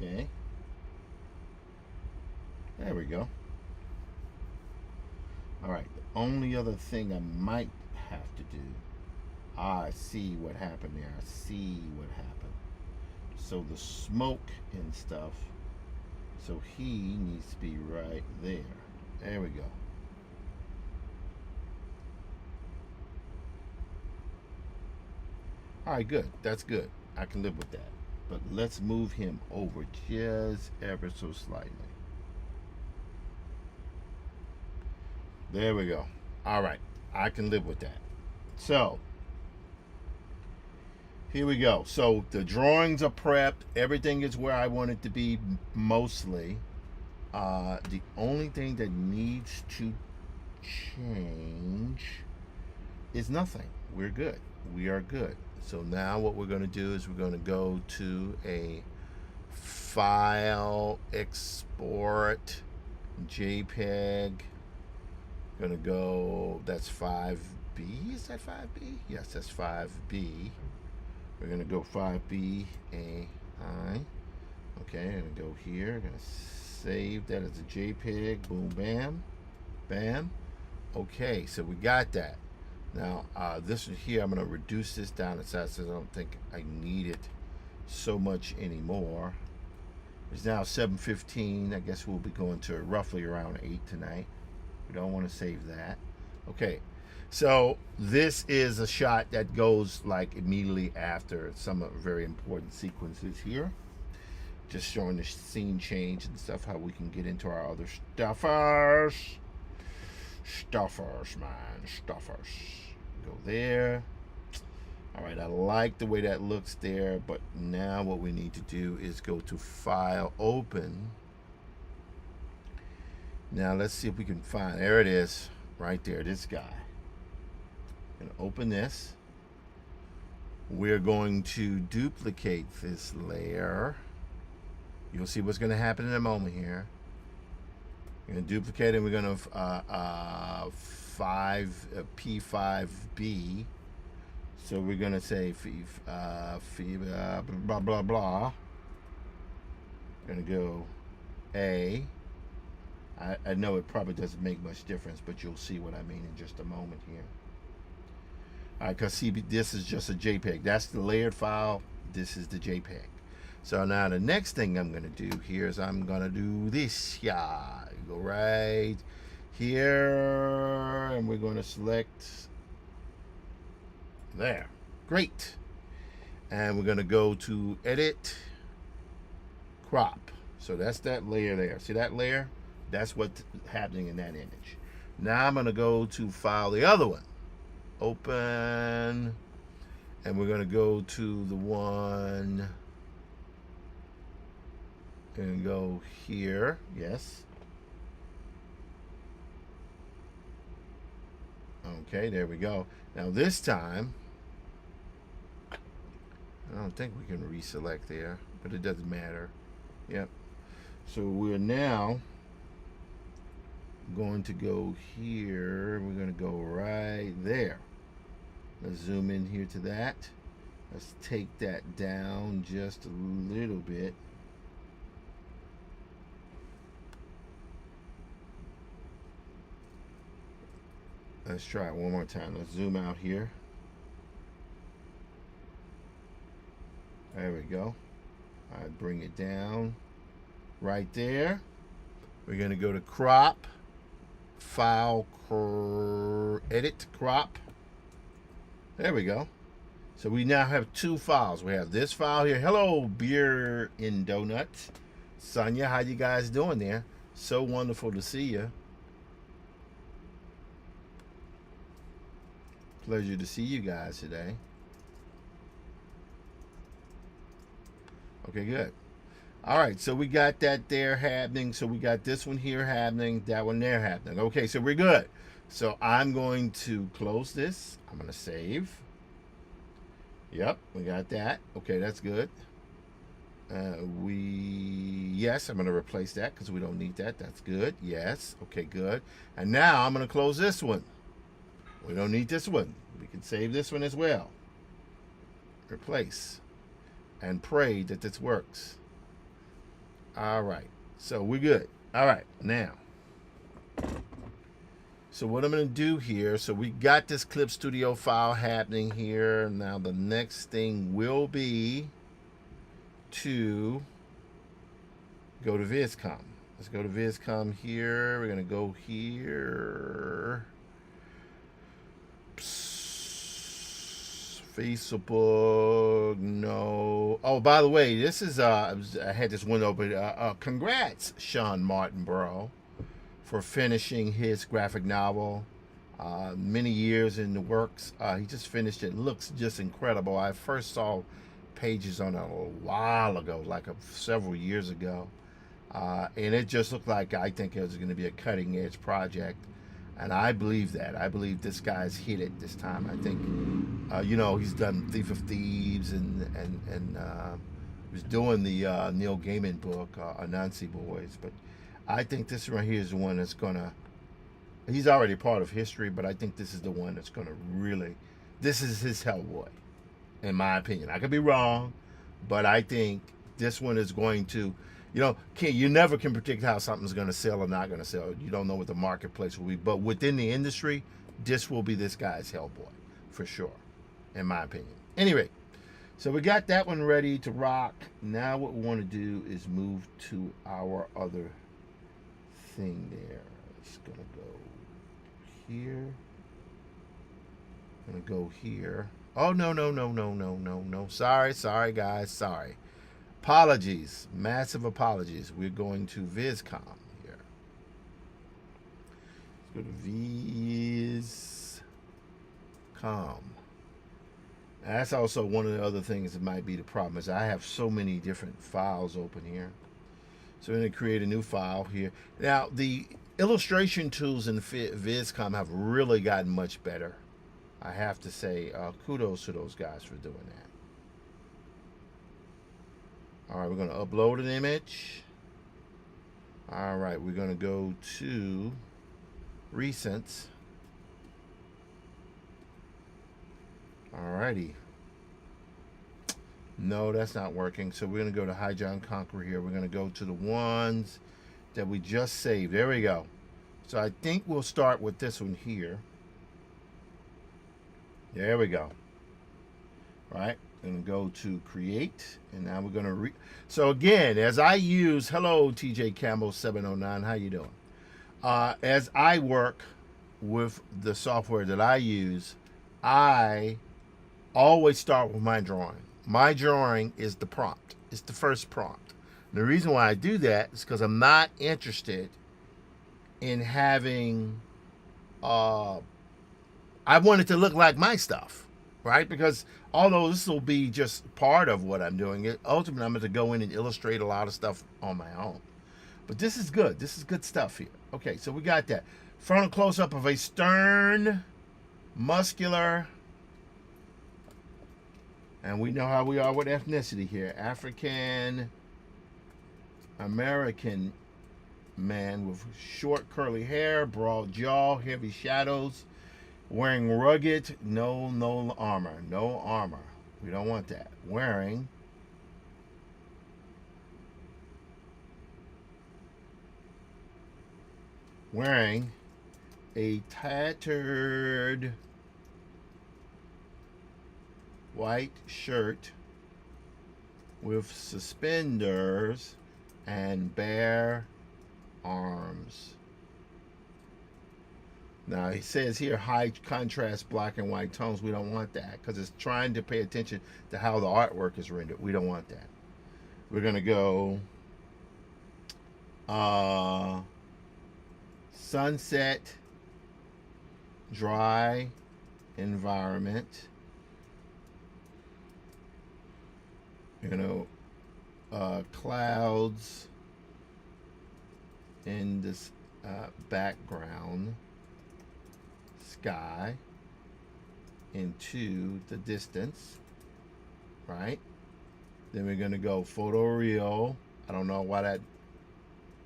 Okay. There we go. All right, the only other thing I might have to do, I see what happened there. I see what happened. So the smoke and stuff, so he needs to be right there. There we go. All right, good. That's good. I can live with that. But let's move him over just ever so slightly. There we go. All right, I can live with that. So here we go. So the drawings are prepped. Everything is where I want it to be mostly. The only thing that needs to change is nothing. We're good. We are good. So now what we're going to do is we're going to go to a file, export, JPEG. Going to go, that's 5B. Is that 5B? Yes, that's 5B. We're going to go 5B, Hi. Okay, I'm gonna go here. I'm gonna save that as a JPEG. Boom, bam, bam. Okay, so we got that. Now this one here, I'm gonna reduce this down to size. I don't think I need it so much anymore. It's now 7:15. I guess we'll be going to roughly around 8 tonight. We don't want to save that. Okay, so this is a shot that goes like immediately after some very important sequences here. Just showing the scene change and stuff, how we can get into our other stuffers. Stuffers, man, stuffers. Go there. All right, I like the way that looks there, but now what we need to do is go to File, Open. Now let's see if we can find, there it is, right there, this guy. I'm gonna open this. We're going to duplicate this layer. You'll see what's gonna happen in a moment here. We're gonna duplicate it, we're gonna P5B. So we're gonna say blah blah blah. We're gonna go A. I know it probably doesn't make much difference, but you'll see what I mean in just a moment here. All right, because see, this is just a JPEG. That's the layered file. This is the JPEG. So now the next thing I'm gonna do here is I'm gonna do this. Yeah, go right here, and we're gonna select there. Great. And we're gonna go to Edit, Crop. So that's that layer there. See that layer? That's what's happening in that image. Now I'm gonna go to File, the other one. Open, and we're gonna go to the one and go here. Yes. Okay, there we go. Now this time, I don't think we can reselect there, but it doesn't matter. Yep. So we're now going to go here. We're going to go right there. Let's zoom in here to that. Let's take that down just a little bit. Let's try it one more time. Let's zoom out here. There we go. I bring it down right there. We're going to go to Crop, File, Edit, Crop. There we go. So we now have two files. We have this file here. Hello, Beer in Donuts. Sonia, how you guys doing there? So wonderful to see you. Pleasure to see you guys today. Okay, good. All right, so we got that there happening. So we got this one here happening, that one there happening. Okay, so we're good. So I'm going to close this. I'm going to save. Yep, we got that. Okay, that's good. Yes, I'm going to replace that because we don't need that. That's good. Yes. Okay, good. And now I'm going to close this one. We don't need this one. We can save this one as well. Replace. And pray that this works. All right. So we're good. All right. Now. So what I'm going to do here, so we got this Clip Studio file happening here. Now the next thing will be to go to VizCom. Let's go to VizCom here. We're going to go here. Facebook, no. Oh, by the way, this is I had this one open. Congrats, Sean Martinborough, for finishing his graphic novel. Many years in the works. He just finished it. Looks just incredible. I first saw pages on it a while ago, like several years ago, and it just looked like, I think it was going to be a cutting edge project. And I believe that. I believe this guy's hit it this time. I think, you know, he's done Thief of Thieves and was doing the Neil Gaiman book, Anansi Boys. But I think this right here is the one that's gonna. He's already part of history, but I think this is the one that's gonna really. This is his Hellboy, in my opinion. I could be wrong, but I think This one is going to, you never can predict how something's going to sell or not going to sell. You don't know what the marketplace will be. But within the industry, this will be this guy's Hellboy, for sure, in my opinion. Anyway, so we got that one ready to rock. Now what we want to do is move to our other thing there. It's going to go here. Going to go here. Oh, no. Sorry, guys. Sorry. Apologies. Massive apologies. We're going to VizCom here. Let's go to VizCom. That's also one of the other things that might be the problem is I have so many different files open here. So I'm going to create a new file here. Now, the illustration tools in VizCom have really gotten much better. I have to say kudos to those guys for doing that. All right, we're going to upload an image. All right, we're going to go to recents. All righty. No, that's not working. So we're going to go to High John Conqueror here. We're going to go to the ones that we just saved. There we go. So I think we'll start with this one here. There we go. Right. And go to create. And now we're going to so again, as I use, hello TJ Campbell 709. How you doing? As I work with the software that I use, I always start with my drawing. My drawing is the prompt. It's the first prompt. And the reason why I do that is because I'm not interested in having I want it to look like my stuff, right? Because although this will be just part of what I'm doing, ultimately I'm going to go in and illustrate a lot of stuff on my own. But this is good. This is good stuff here. Okay, so we got that. Frontal close-up of a stern, muscular, and we know how we are with ethnicity here. African American man with short curly hair, broad jaw, heavy shadows, wearing rugged, no armor. No armor. We don't want that. Wearing a tattered white shirt with suspenders and bare arms. Now he says here high contrast black and white tones. We don't want that because it's trying to pay attention to how the artwork is rendered. We don't want that. We're gonna go sunset, dry environment. Clouds in this background, sky into the distance, right? Then we're going to go photoreal. I don't know why that,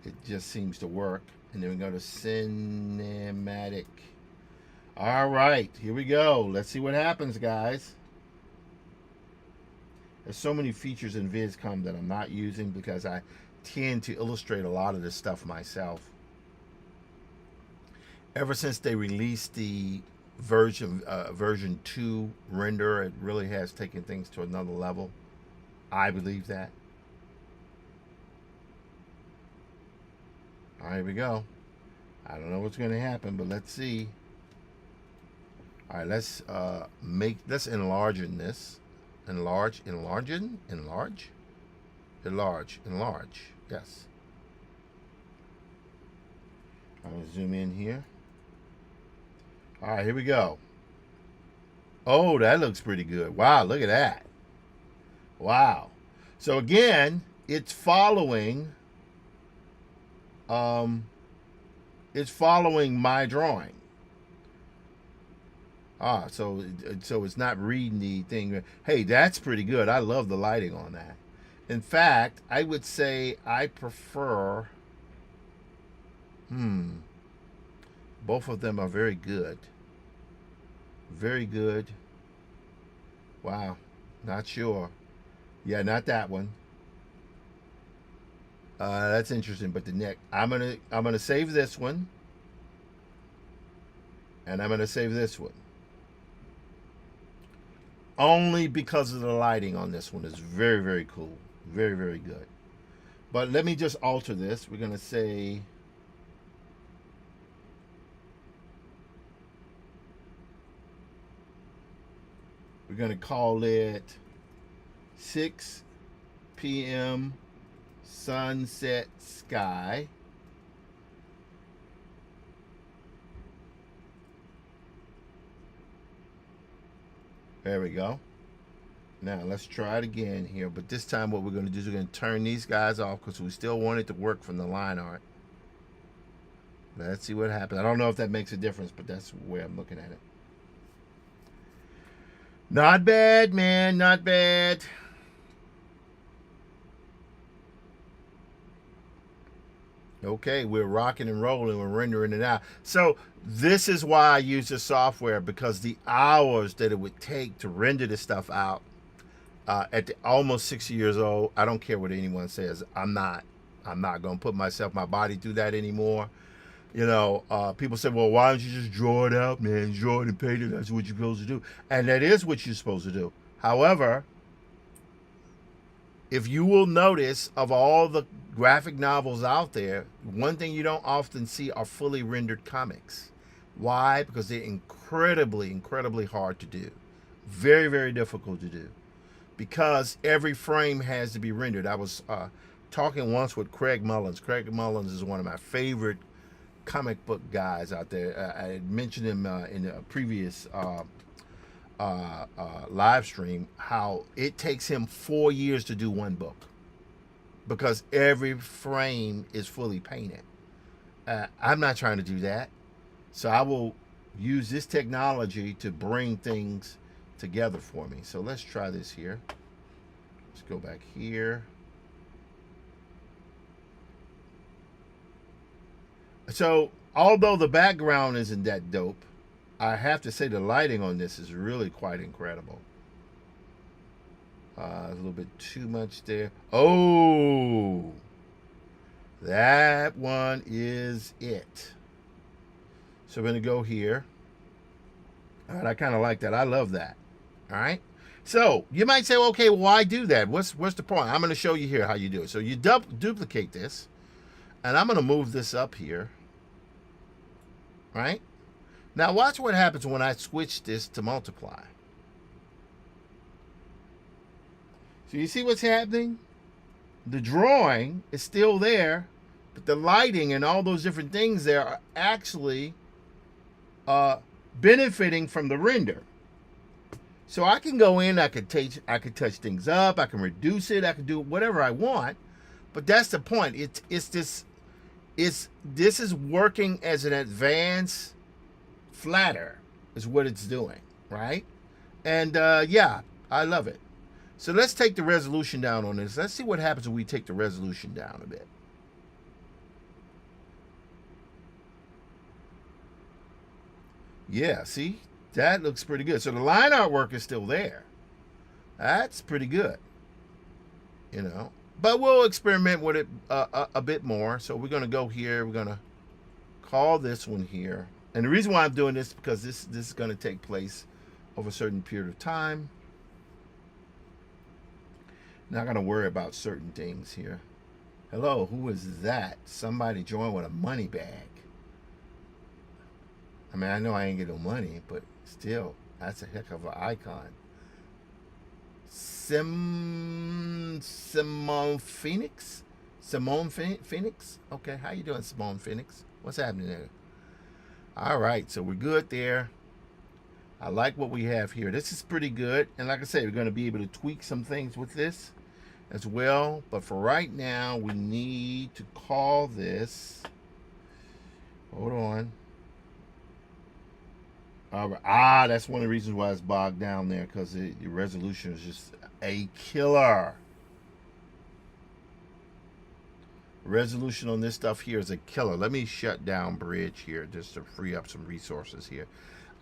it just seems to work. And then we go to cinematic. All right, here we go. Let's see what happens, guys. There's so many features in VizCom that I'm not using because I tend to illustrate a lot of this stuff myself. Ever since they released the version 2 render, it really has taken things to another level. I believe that. All right, here we go. I don't know what's going to happen, but let's see. All right, let's enlarge in this. Enlarge. Yes. I'm going to zoom in here. All right, here we go. Oh, that looks pretty good. Wow, look at that. Wow. So again, it's following my drawing. So it's not reading the thing. Hey, that's pretty good. I love the lighting on that. In fact, I would say I prefer, both of them are very good. Very good. Wow. Not sure. Yeah, not that one. That's interesting. But the neck, I'm gonna save this one, and I'm gonna save this one. Only because of the lighting on this one is very, very cool, very, very good. But let me just alter this. We're gonna say we're gonna call it 6 p.m. sunset sky. There we go. Now let's try it again here, but this time what we're going to do is we're going to turn these guys off because we still want it to work from the line art. Let's see what happens. I don't know if that makes a difference, but that's the way I'm looking at it. Not bad, man, not bad. Okay, we're rocking and rolling, we're rendering it out. So this is why I use the software, because the hours that it would take to render this stuff out at almost 60 years old, I don't care what anyone says. I'm not going to put my body through that anymore. You know, people say, well, why don't you just draw it out, man? Draw it and paint it. That's what you're supposed to do. And that is what you're supposed to do. However, if you will notice, of all the graphic novels out there, one thing you don't often see are fully rendered comics. Why? Because they're incredibly, incredibly hard to do. Very, very difficult to do. Because every frame has to be rendered. I was talking once with Craig Mullins. Craig Mullins is one of my favorite comic book guys out there. I had mentioned him in a previous live stream, how it takes him 4 years to do one book because every frame is fully painted. I'm not trying to do that, so I will use this technology to bring things together for me. So let's try this here. Let's go back here. So although the background isn't that dope, I have to say the lighting on this is really quite incredible. A little bit too much there. Oh, that one is it. So we're going to go here. All right, I kind of like that. I love that. All right. So you might say, okay, why do that? What's the point? I'm going to show you here how you do it. So you duplicate this, and I'm going to move this up here. Right? Now watch what happens when I switch this to multiply. So you see what's happening? The drawing is still there, but the lighting and all those different things there are actually benefiting from the render. So I can go in, I could touch things up, I can reduce it, I can do whatever I want, but that's the point. This is working as an advanced flatter is what it's doing, right? And yeah, I love it. So let's take the resolution down on this. Let's see what happens when we take the resolution down a bit. Yeah, see? That looks pretty good. So the line artwork is still there. That's pretty good. You know. But we'll experiment with it a bit more. So we're going to go here. We're going to call this one here. And the reason why I'm doing this is because this is going to take place over a certain period of time. Not going to worry about certain things here. Hello, who is that? Somebody joined with a money bag. I mean, I know I ain't get no money, but still, that's a heck of an icon. Simone Phoenix? Simone Phoenix? Okay, how you doing, Simone Phoenix? What's happening there? All right, so we're good there. I like what we have here. This is pretty good. And like I said, we're going to be able to tweak some things with this as well. But for right now, we need to call this. Hold on. All right. That's one of the reasons why it's bogged down there, because the resolution is just a killer. Resolution on this stuff here is a killer. Let me shut down Bridge here just to free up some resources here.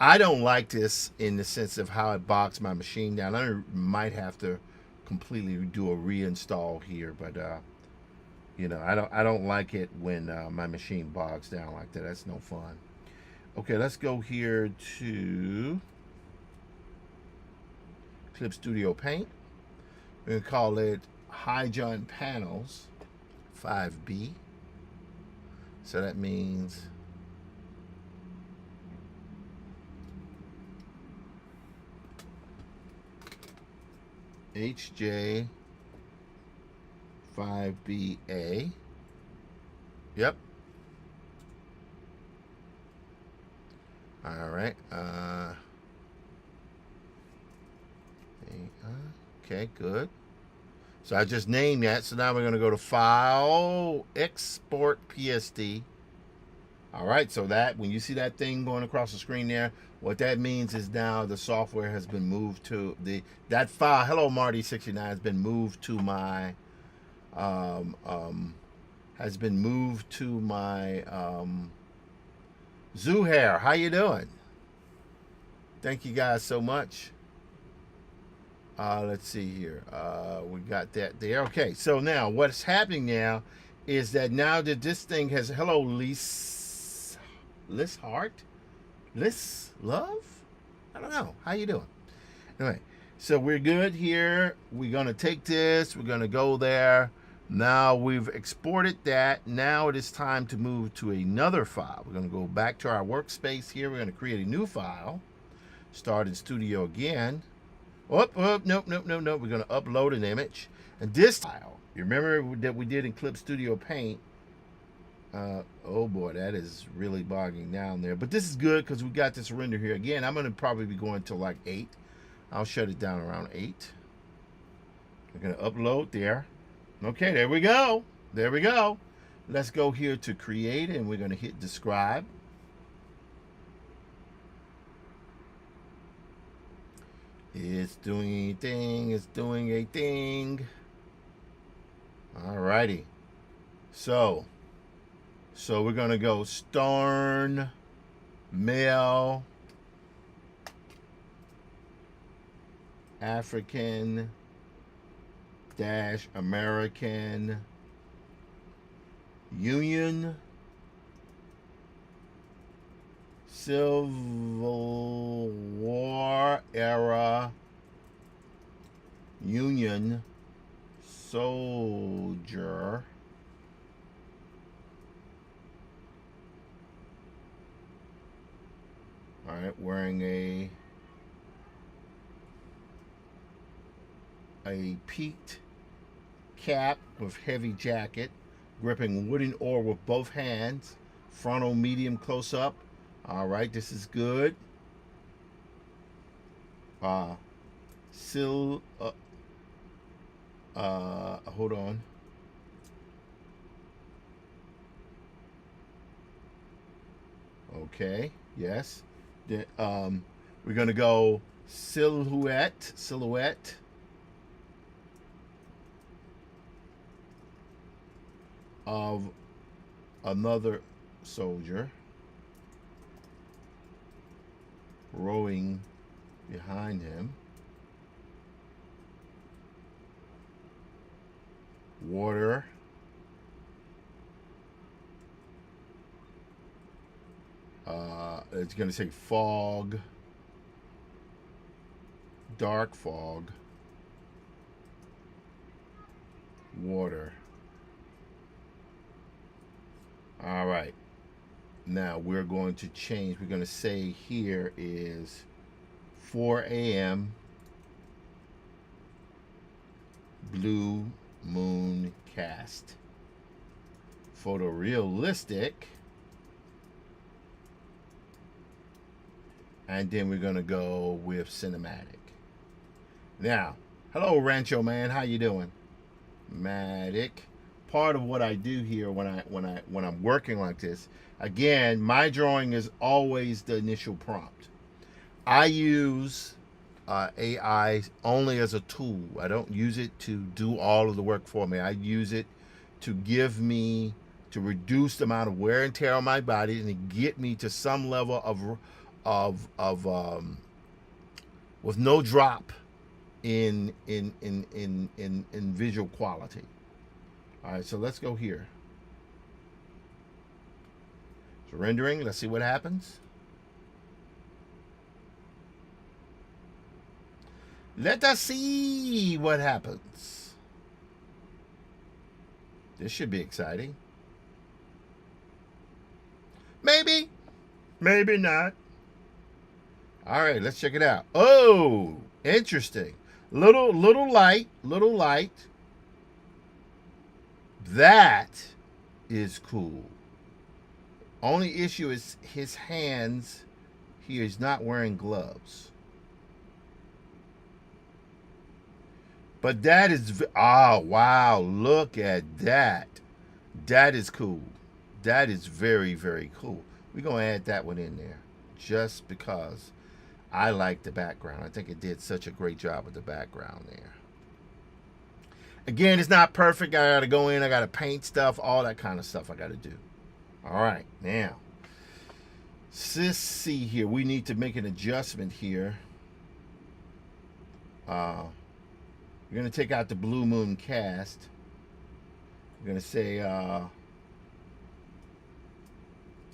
I don't like this in the sense of how it bogs my machine down. I might have to completely do a reinstall here, but You know, I don't like it when my machine bogs down like that. That's no fun. Okay, let's go here to Clip Studio Paint. We're gonna call it High-Joint Panels 5B. So that means HJ 5BA. Yep. All right. Okay, good. So I just named that. So now we're going to go to File, Export PSD. All right. So that when you see that thing going across the screen there, what that means is now the software has been moved to that file. Hello, Marty69 has been moved to my Zuhair. How you doing? Thank you guys so much. Let's see here. We got that there. Okay, so now what's happening now is that now that this thing has hello Liz Hart, Liz Love. I don't know. How you doing? Anyway, so we're good here. We're gonna take this. We're gonna go there. Now we've exported that. Now it is time to move to another file. We're gonna go back to our workspace here. We're gonna create a new file. Start in Studio again. Nope. We're going to upload an image. And this file, you remember that we did in Clip Studio Paint. Oh boy, that is really bogging down there. But this is good because we got this render here. Again, I'm going to probably be going to like 8. I'll shut it down around 8. We're going to upload there. Okay, there we go. There we go. Let's go here to create and we're going to hit describe. It's doing a thing. It's doing a thing. Alrighty. So we're gonna go Stern, male, African, - American, Union, Civil War era, Union soldier, all right, wearing a peaked cap with heavy jacket, gripping wooden oar with both hands, frontal medium close up. All right, this is good. Hold on. Okay, yes. We're gonna go silhouette of another soldier rowing behind him. Water. It's going to say fog. Dark fog. Water. All right. Now we're going to change. We're going to say here is 4 a.m. Blue moon cast. Photorealistic. And then we're going to go with cinematic. Now, hello Rancho Man, how you doing? Matic. Part of what I do here when I'm working like this, again, my drawing is always the initial prompt. I use AI only as a tool. I don't use it to do all of the work for me. I use it to reduce the amount of wear and tear on my body and to get me to some level of with no drop in visual quality. All right, so let's go here. So rendering, let's see what happens. Let us see what happens. This should be exciting. Maybe. Maybe not. All right, let's check it out. Oh, interesting. Little light. That is cool. Only issue is his hands. He is not wearing gloves. But that is, oh, wow, look at that. That is cool. That is very, very cool. We're going to add that one in there just because I like the background. I think it did such a great job with the background there. Again, it's not perfect. I got to go in. I got to paint stuff, all that kind of stuff I got to do. All right, now, let's see here. We need to make an adjustment here. We're going to take out the Blue Moon cast. We're going to say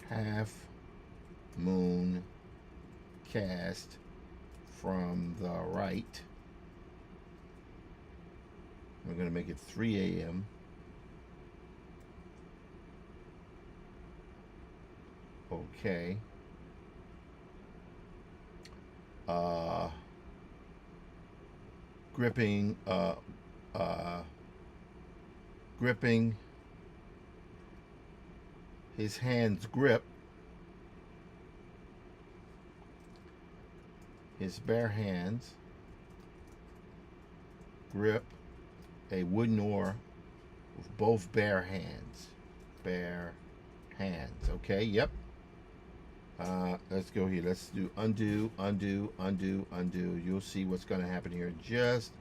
half moon cast from the right. We're going to make it 3 a.m. Okay. Gripping his hands grip his bare hands grip a wooden oar with both bare hands. Okay, yep. Let's go here. Let's do undo. You'll see what's going to happen here. Just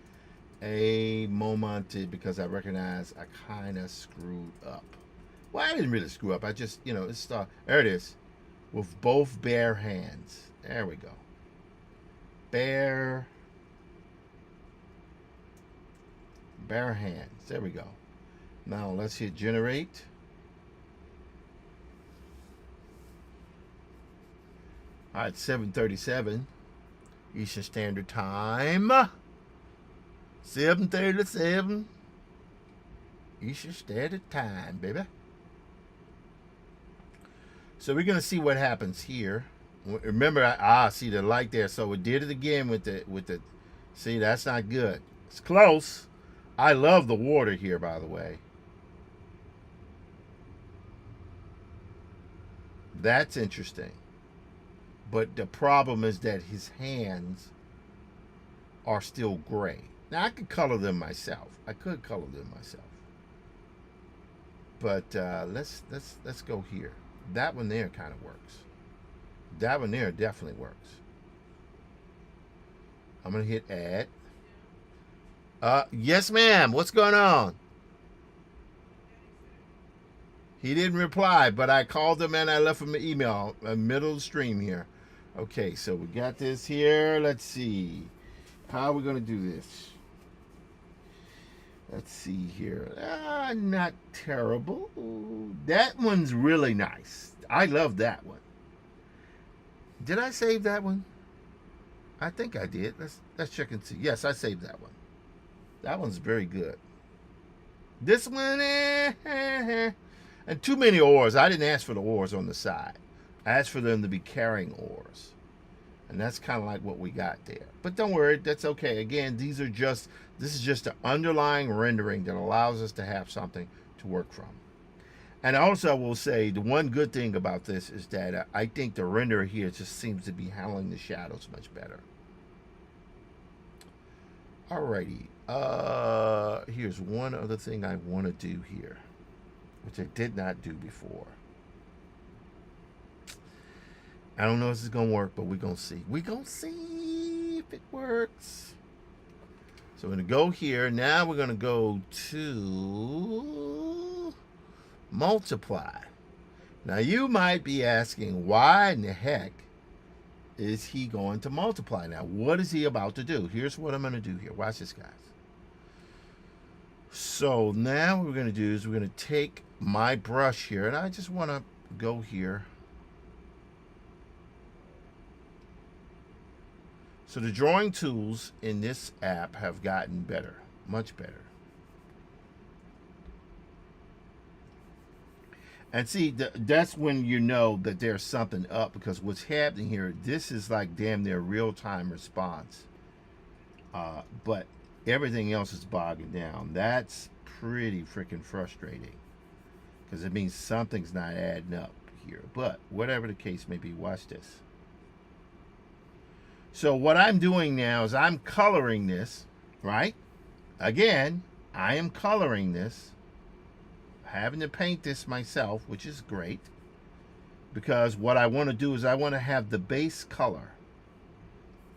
a moment, because I recognize I kind of screwed up. Well, I didn't really screw up. I just, it's there it is. With both bare hands. There we go. Bare hands. There we go. Now let's hit generate. All right, 7:37 Eastern Standard Time. 7:37 Eastern Standard Time, baby. So we're gonna see what happens here. Remember, see the light there. So we did it again with the. See, that's not good. It's close. I love the water here, by the way. That's interesting. But the problem is that his hands are still gray. Now I could color them myself. But let's go here. That one there kind of works. That one there definitely works. I'm gonna hit add. Yes, ma'am. What's going on? He didn't reply, but I called him and I left him an email in the middle of the stream here. Okay, so we got this here. Let's see. How are we going to do this? Let's see here. Not terrible. That one's really nice. I love that one. Did I save that one? I think I did. Let's check and see. Yes, I saved that one. That one's very good. This one, and too many oars. I didn't ask for the oars on the side. I asked for them to be carrying oars. And that's kind of like what we got there. But don't worry, that's okay. Again, this is just an underlying rendering that allows us to have something to work from. And also I will say the one good thing about this is that I think the renderer here just seems to be handling the shadows much better. Alrighty. Here's one other thing I want to do here, which I did not do before. I don't know if this is going to work, but we're going to see. We're going to see if it works. So we're going to go here. Now we're going to go to multiply. Now you might be asking, why in the heck is he going to multiply? Now, what is he about to do? Here's what I'm going to do here. Watch this, guys. So now what we're going to do is we're going to take my brush here, and I just want to go here. So the drawing tools in this app have gotten better, much better. And see, that's when you know that there's something up, because what's happening here, this is like damn near real-time response. But everything else is bogging down. That's pretty freaking frustrating, because it means something's not adding up here. But whatever the case may be, watch this. So what I'm doing now is I'm coloring this, right? Again, I am coloring this, having to paint this myself, which is great, because what I want to do is I want to have the base color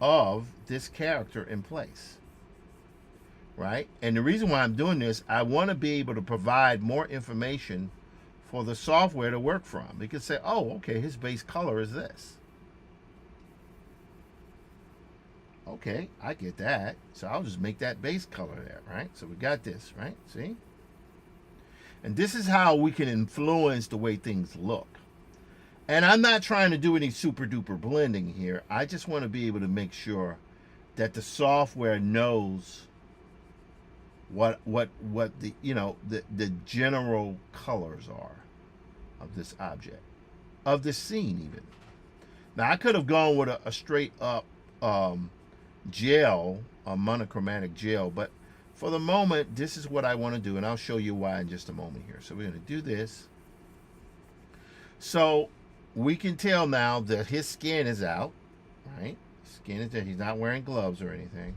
of this character in place, right? And the reason why I'm doing this, I want to be able to provide more information for the software to work from. It could say, oh, okay, his base color is this. Okay, I get that. So I'll just make that base color there, right? So we got this, right? See? And this is how we can influence the way things look. And I'm not trying to do any super duper blending here. I just want to be able to make sure that the software knows what the, you know, the general colors are of this object, of this scene even. Now I could have gone with a straight up gel, a monochromatic gel, but for the moment this is what I want to do, and I'll show you why in just a moment here. So we're going to do this. So we can tell now that his skin is out, right? Skin is there. He's not wearing gloves or anything.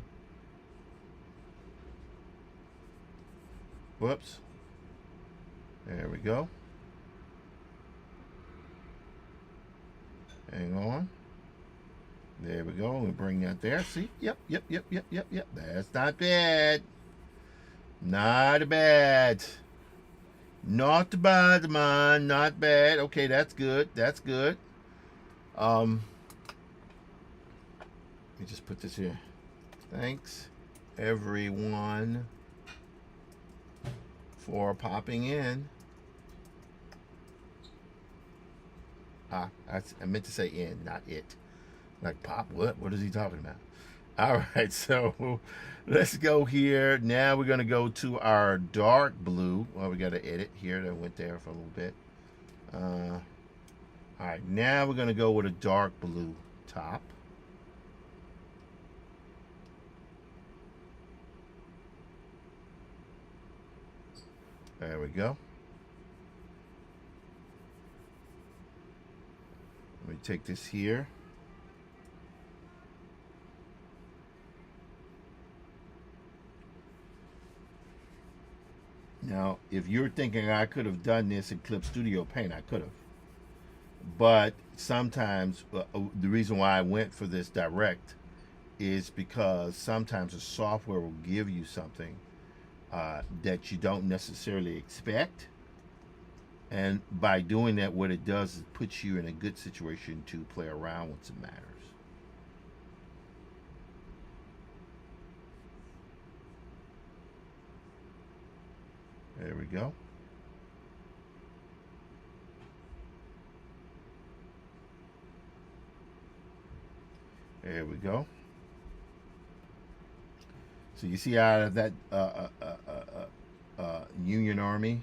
Whoops. There we go. Hang on. There we go. We bring that there. See? Yep. That's not bad. Not bad. Not bad, man. Not bad. Okay, that's good. That's good. Let me just put this here. Thanks, everyone, for popping in. I meant to say in, not it. Like pop, what? What is he talking about? All right, so let's go here. Now we're going to go to our dark blue. Well, we got to edit here. That went there for a little bit. All right, now we're going to go with a dark blue top. There we go. Let me take this here. Now, if you're thinking I could have done this in Clip Studio Paint, I could have. But sometimes the reason why I went for this direct is because sometimes the software will give you something that you don't necessarily expect. And by doing that, what it does is it puts you in a good situation to play around with some matters. There we go. There we go. So you see out of that Union Army.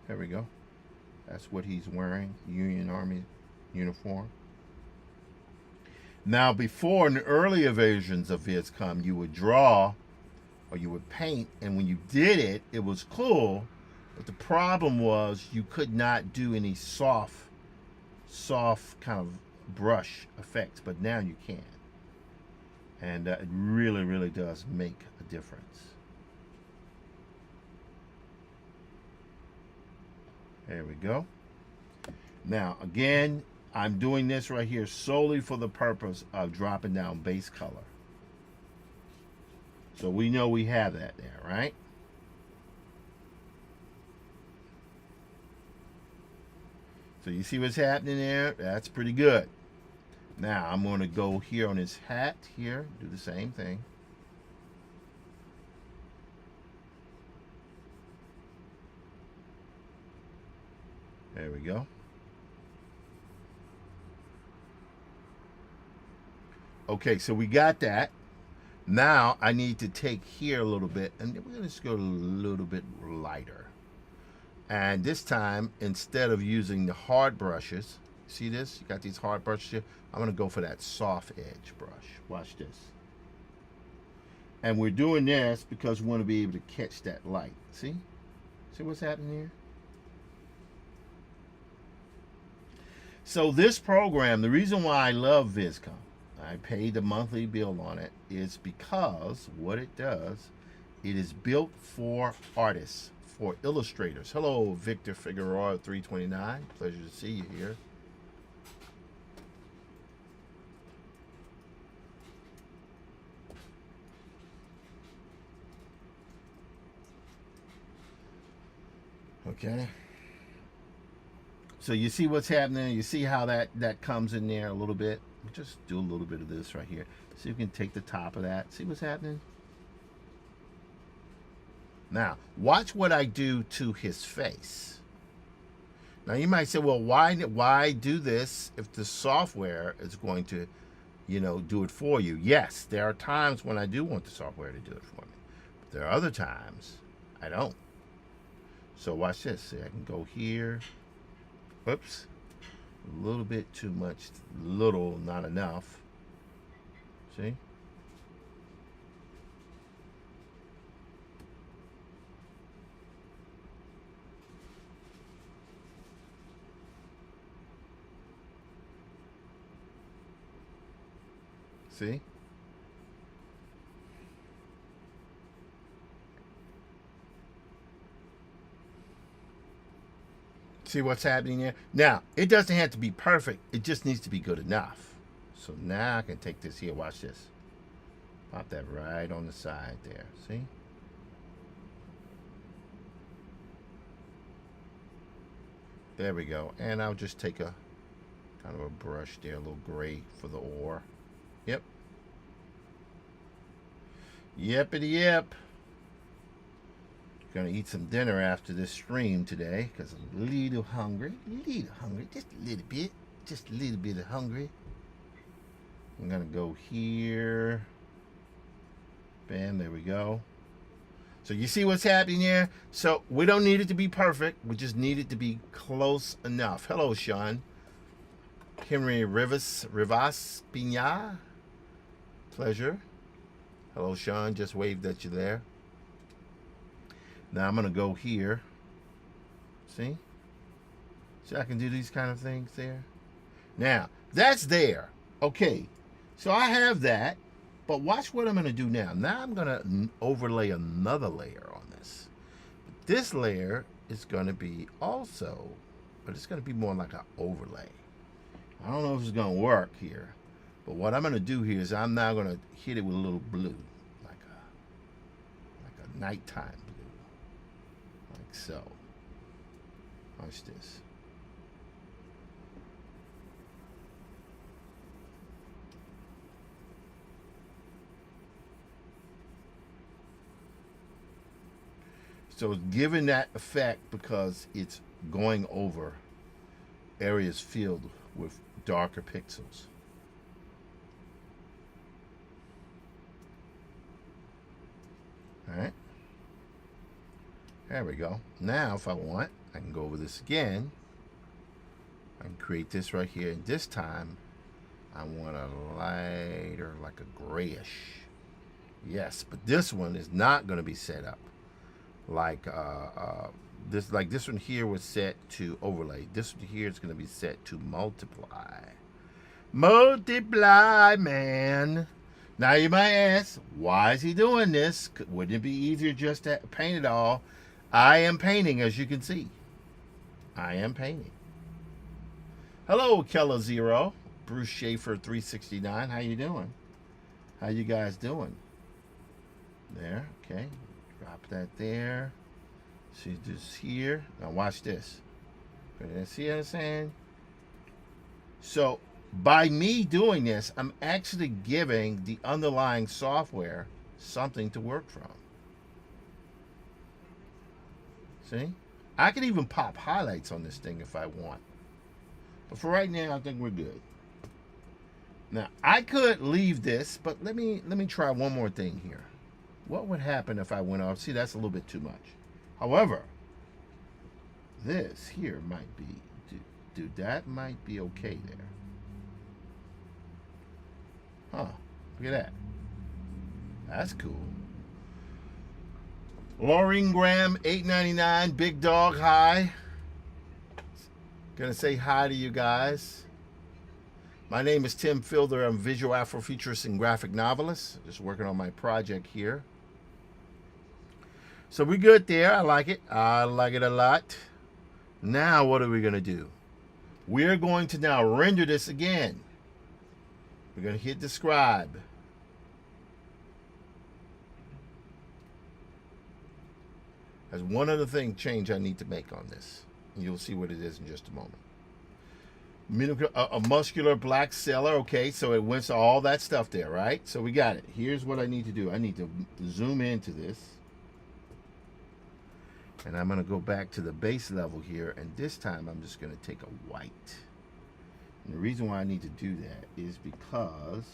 There we go. That's what he's wearing, Union Army uniform. Now, before, in the earlier versions of VizCom, you would draw or you would paint, and when you did it, it was cool, but the problem was you could not do any soft kind of brush effects, but now you can. And it really, really does make a difference. There we go. Now, again, I'm doing this right here solely for the purpose of dropping down base color. So we know we have that there, right? So you see what's happening there? That's pretty good. Now I'm going to go here on his hat here, do the same thing. There we go. Okay, so we got that. Now I need to take here a little bit, and we're going to just go a little bit lighter. And this time, instead of using the hard brushes, see this? You got these hard brushes here. I'm going to go for that soft edge brush. Watch this. And we're doing this because we want to be able to catch that light. See? See what's happening here? So this program, the reason why I love VizCom, I pay the monthly bill on it, is because what it does, it is built for artists, for illustrators. Hello, Victor Figueroa 329. Pleasure to see you here. Okay. So you see what's happening. You see how that comes in there a little bit. Just do a little bit of this right here. So you can take the top of that. See what's happening? Now, watch what I do to his face. Now, you might say, well, why do this if the software is going to, do it for you? Yes, there are times when I do want the software to do it for me. But there are other times I don't. So watch this. See, I can go here. Whoops. A little bit too much. Little, not enough. See? See? See what's happening here? Now, it doesn't have to be perfect. It just needs to be good enough. So now I can take this here. Watch this. Pop that right on the side there. See? There we go. And I'll just take a kind of a brush there, a little gray for the ore. Yep. Yepity yep. Gonna eat some dinner after this stream today because I'm a little hungry. Just a little bit of hungry. I'm gonna go here. Bam, there we go. So you see what's happening here? So we don't need it to be perfect. We just need it to be close enough. Hello, Sean. Henry Rivas Pina. Pleasure. Hello, Sean. Just waved at you there. Now I'm going to go here. See? So I can do these kind of things there. Now, that's there. Okay. So I have that. But watch what I'm going to do now. Now I'm going to overlay another layer on this. But this layer is going to be also, but it's going to be more like an overlay. I don't know if it's going to work here. But what I'm going to do here is I'm now going to hit it with a little blue. Like a nighttime blue. Like so. Watch this. So it's giving that effect because it's going over areas filled with darker pixels. All right. There we go. Now, if I want, I can go over this again. I can create this right here. And this time, I want a lighter, like a grayish. Yes, but this one is not going to be set up like this one here was set to overlay. This one here is going to be set to multiply. Multiply, man. Now you might ask, why is he doing this? Wouldn't it be easier just to paint it all? I am painting, as you can see. I am painting. Hello, Kella Zero. Bruce Schaefer 369. How you doing? How you guys doing? There, okay. Drop that there. See this here. Now watch this. See what I'm saying? So by me doing this, I'm actually giving the underlying software something to work from. See? I can even pop highlights on this thing if I want. But for right now, I think we're good. Now, I could leave this, but let me try one more thing here. What would happen if I went off? See, that's a little bit too much. However, this here might be, dude, that might be okay there. Huh, look at that. That's cool. Laureen Graham, $8.99. Big Dog, hi. Gonna say hi to you guys. My name is Tim Fielder. I'm a visual Afrofuturist and graphic novelist. Just working on my project here. So we're good there. I like it. I like it a lot. Now what are we gonna do? We're going to now render this again. We're gonna hit describe. There's one other thing change I need to make on this. And you'll see what it is in just a moment. A muscular black seller. Okay, so it went to all that stuff there, right? So we got it. Here's what I need to do. I need to zoom into this. And I'm going to go back to the base level here. And this time I'm just going to take a white. And the reason why I need to do that is because...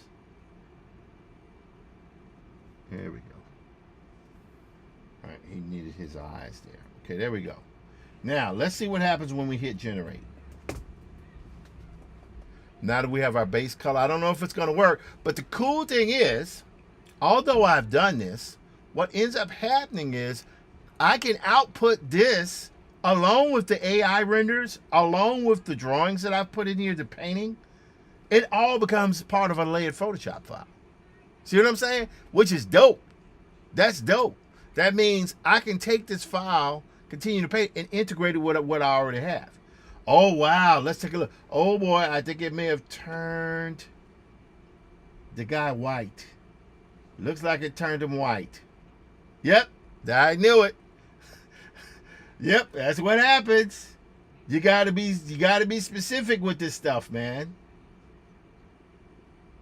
There we go. All right, he needed his eyes there. Okay, there we go. Now, let's see what happens when we hit generate. Now that we have our base color, I don't know if it's going to work, but the cool thing is, although I've done this, what ends up happening is I can output this along with the AI renders, along with the drawings that I've put in here, the painting. It all becomes part of a layered Photoshop file. See what I'm saying? Which is dope. That's dope. That means I can take this file, continue to paint, and integrate it with what I already have. Oh, wow. Let's take a look. Oh, boy. I think it may have turned the guy white. Looks like it turned him white. Yep. I knew it. Yep. That's what happens. You gotta be specific with this stuff, man.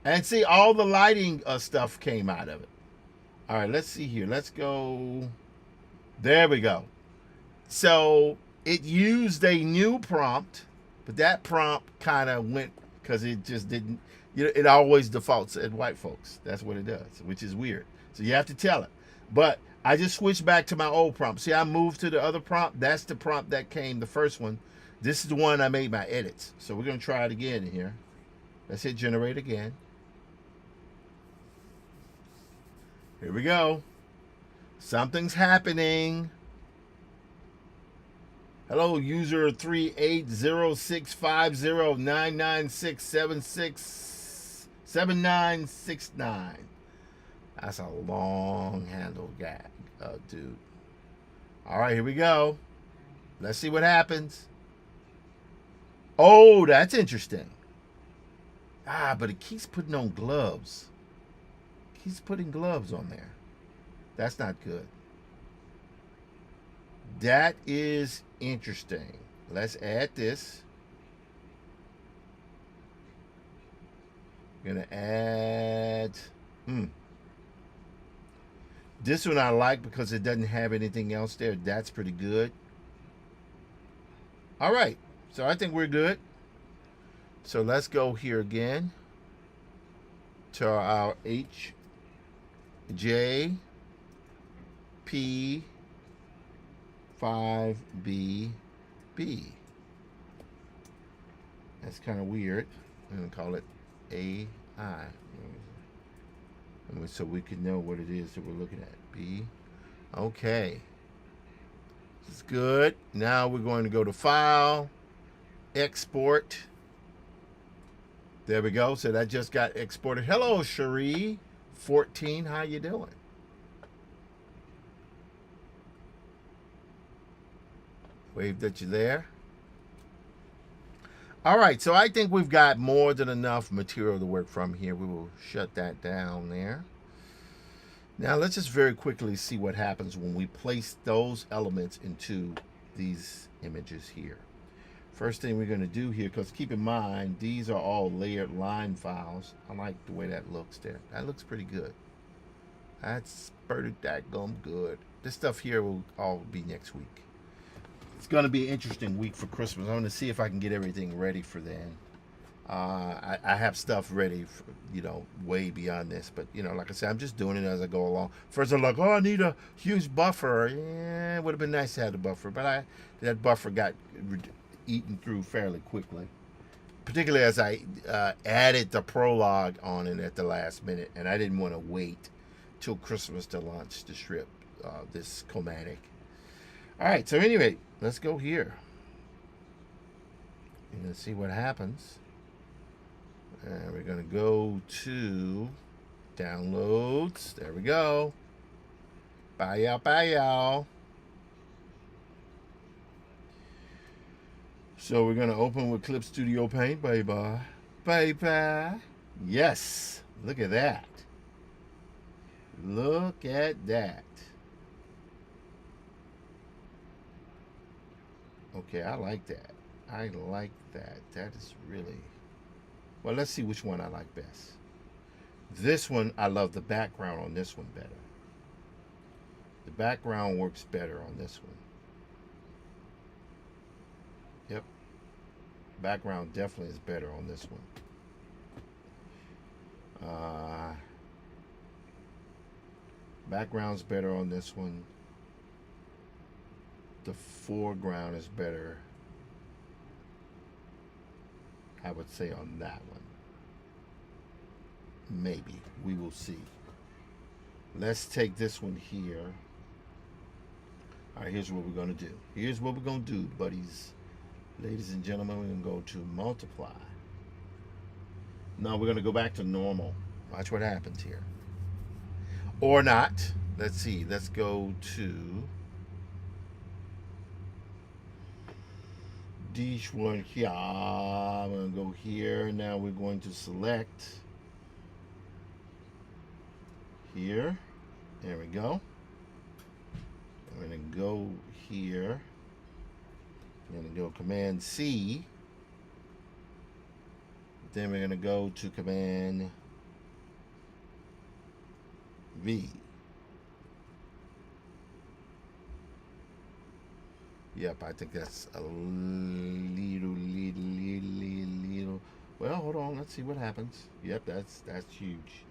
And see, all the lighting stuff came out of it. All right, let's see here. Let's go. There we go. So it used a new prompt, but that prompt kind of went because it just didn't. You know, it always defaults at white folks. That's what it does, which is weird. So you have to tell it. But I just switched back to my old prompt. See, I moved to the other prompt. That's the prompt that came, the first one. This is the one I made my edits. So we're going to try it again here. Let's hit generate again. Here we go. Something's happening. Hello, user 380650996767969. That's a long handle gag, dude. All right, here we go. Let's see what happens. Oh, that's interesting. But it keeps putting on gloves. He's putting gloves on there. That's not good. That is interesting. Let's add this. I'm gonna add this one I like because it doesn't have anything else there. That's pretty good. All right, so I think we're good. So let's go here again to our HJP5BB. That's kind of weird. I'm going to call it AI. So we can know what it is that we're looking at. B. Okay. This is good. Now we're going to go to File, Export. There we go. So that just got exported. Hello, Cherie. 14, how you doing? Wave that you're there. All right, so I think we've got more than enough material to work from here. We will shut that down there. Now let's just very quickly see what happens when we place those elements into these images here. First thing we're going to do here, because keep in mind, these are all layered line files. I like the way that looks there. That looks pretty good. That's pretty dadgum good. This stuff here will all be next week. It's going to be an interesting week for Christmas. I'm going to see if I can get everything ready for then. I have stuff ready, for, way beyond this. But, like I said, I'm just doing it as I go along. First, I'm like, I need a huge buffer. Yeah, it would have been nice to have the buffer. But that buffer got eaten through fairly quickly. Particularly as I added the prologue on it at the last minute. And I didn't want to wait till Christmas to launch the strip, this Comatic. All right, so anyway, let's go here. You're going to see what happens. And we're going to go to downloads. There we go. Bye, y'all. Bye, y'all. So we're going to open with Clip Studio Paint. Bye-bye. Bye-bye. Yes. Look at that. Look at that. Okay, I like that. I like that. That is really... Well, let's see which one I like best. This one, I love the background on this one better. The background works better on this one. Yep. Background definitely is better on this one. Background's better on this one. The foreground is better, I would say, on that one. Maybe. We will see. Let's take this one here. All right, here's what we're going to do. Here's what we're going to do, buddies. Ladies and gentlemen, we're going to go to multiply. Now we're going to go back to normal. Watch what happens here. Or not. Let's see. Let's go to... this one here. I'm going to go here. Now we're going to select here. There we go. I'm going to go here. I'm going to go Command C. Then we're going to go to Command V. Yep, I think that's a little. Well, hold on. Let's see what happens. Yep, that's huge.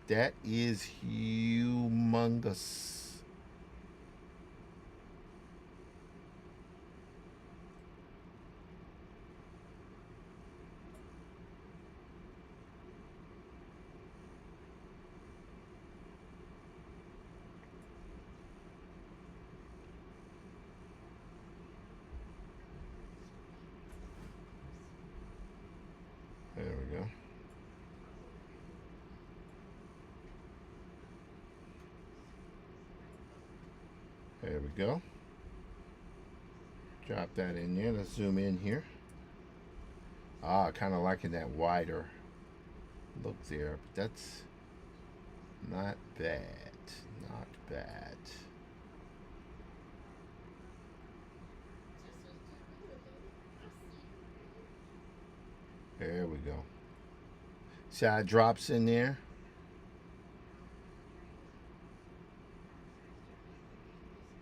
That is humongous. There we go. There we go. Drop that in there. Let's zoom in here. Kind of liking that wider look there. But that's not bad. Not bad. There we go. See how it drops in there?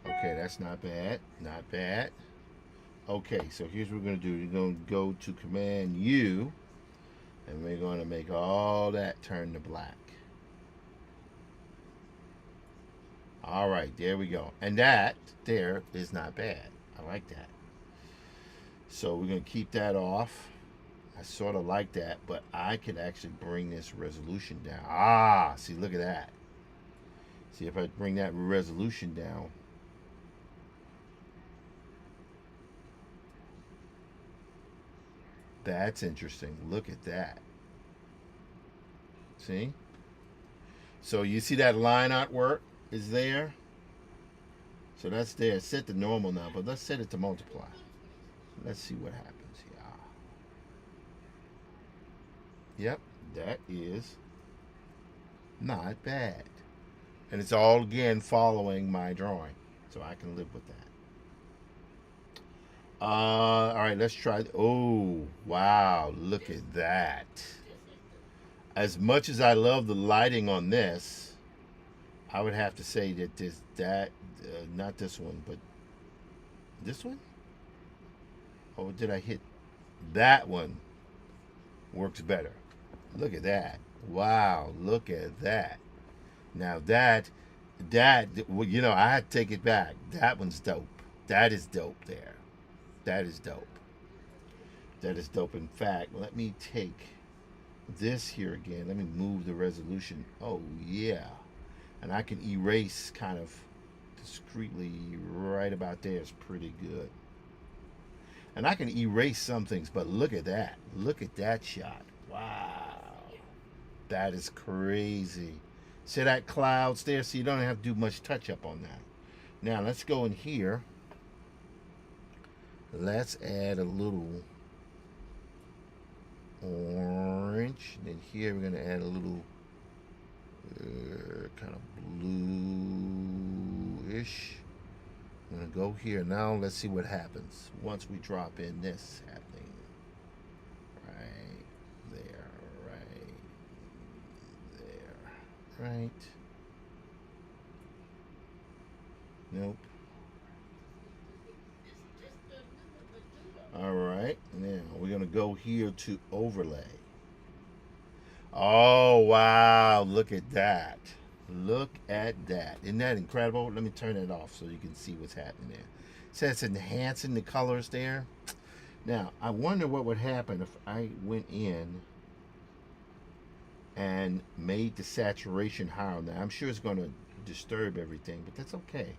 Okay, that's not bad. Not bad. Okay, so here's what we're going to do. We're going to go to Command U, and we're going to make all that turn to black. All right, there we go. And that there is not bad. I like that. So we're going to keep that off. I sort of like that, but I could actually bring this resolution down. See, look at that. See, if I bring that resolution down. That's interesting. Look at that. See? So you see that line artwork is there? So that's there. Set to normal now, but let's set it to multiply. Let's see what happens. Yep, that is not bad. And it's all, again, following my drawing. So I can live with that. All right, let's try. Oh, wow, look at that. As much as I love the lighting on this, I would have to say that not this one, but this one? Oh, did I hit that one? Works better. Look at that. Wow, look at that. Now well, you know, I had to take it back. That one's dope. That is dope there. That is dope. That is dope. In fact, let me take this here again. Let me move the resolution. Oh, yeah. And I can erase kind of discreetly right about there. It's pretty good. And I can erase some things, but look at that. Look at that shot. Wow. That is crazy. See that clouds there? So you don't have to do much touch up on that. Now let's go in here. Let's add a little orange. Then here we're going to add a little kind of bluish. I'm going to go here. Now let's see what happens once we drop in this happening. Right there, right there, right. Nope. All right, now we're going to go here to overlay. Oh, wow, look at that. Look at that. Isn't that incredible? Let me turn it off so you can see what's happening there. It says enhancing the colors there. Now, I wonder what would happen if I went in and made the saturation higher. Now, I'm sure it's going to disturb everything, but that's okay.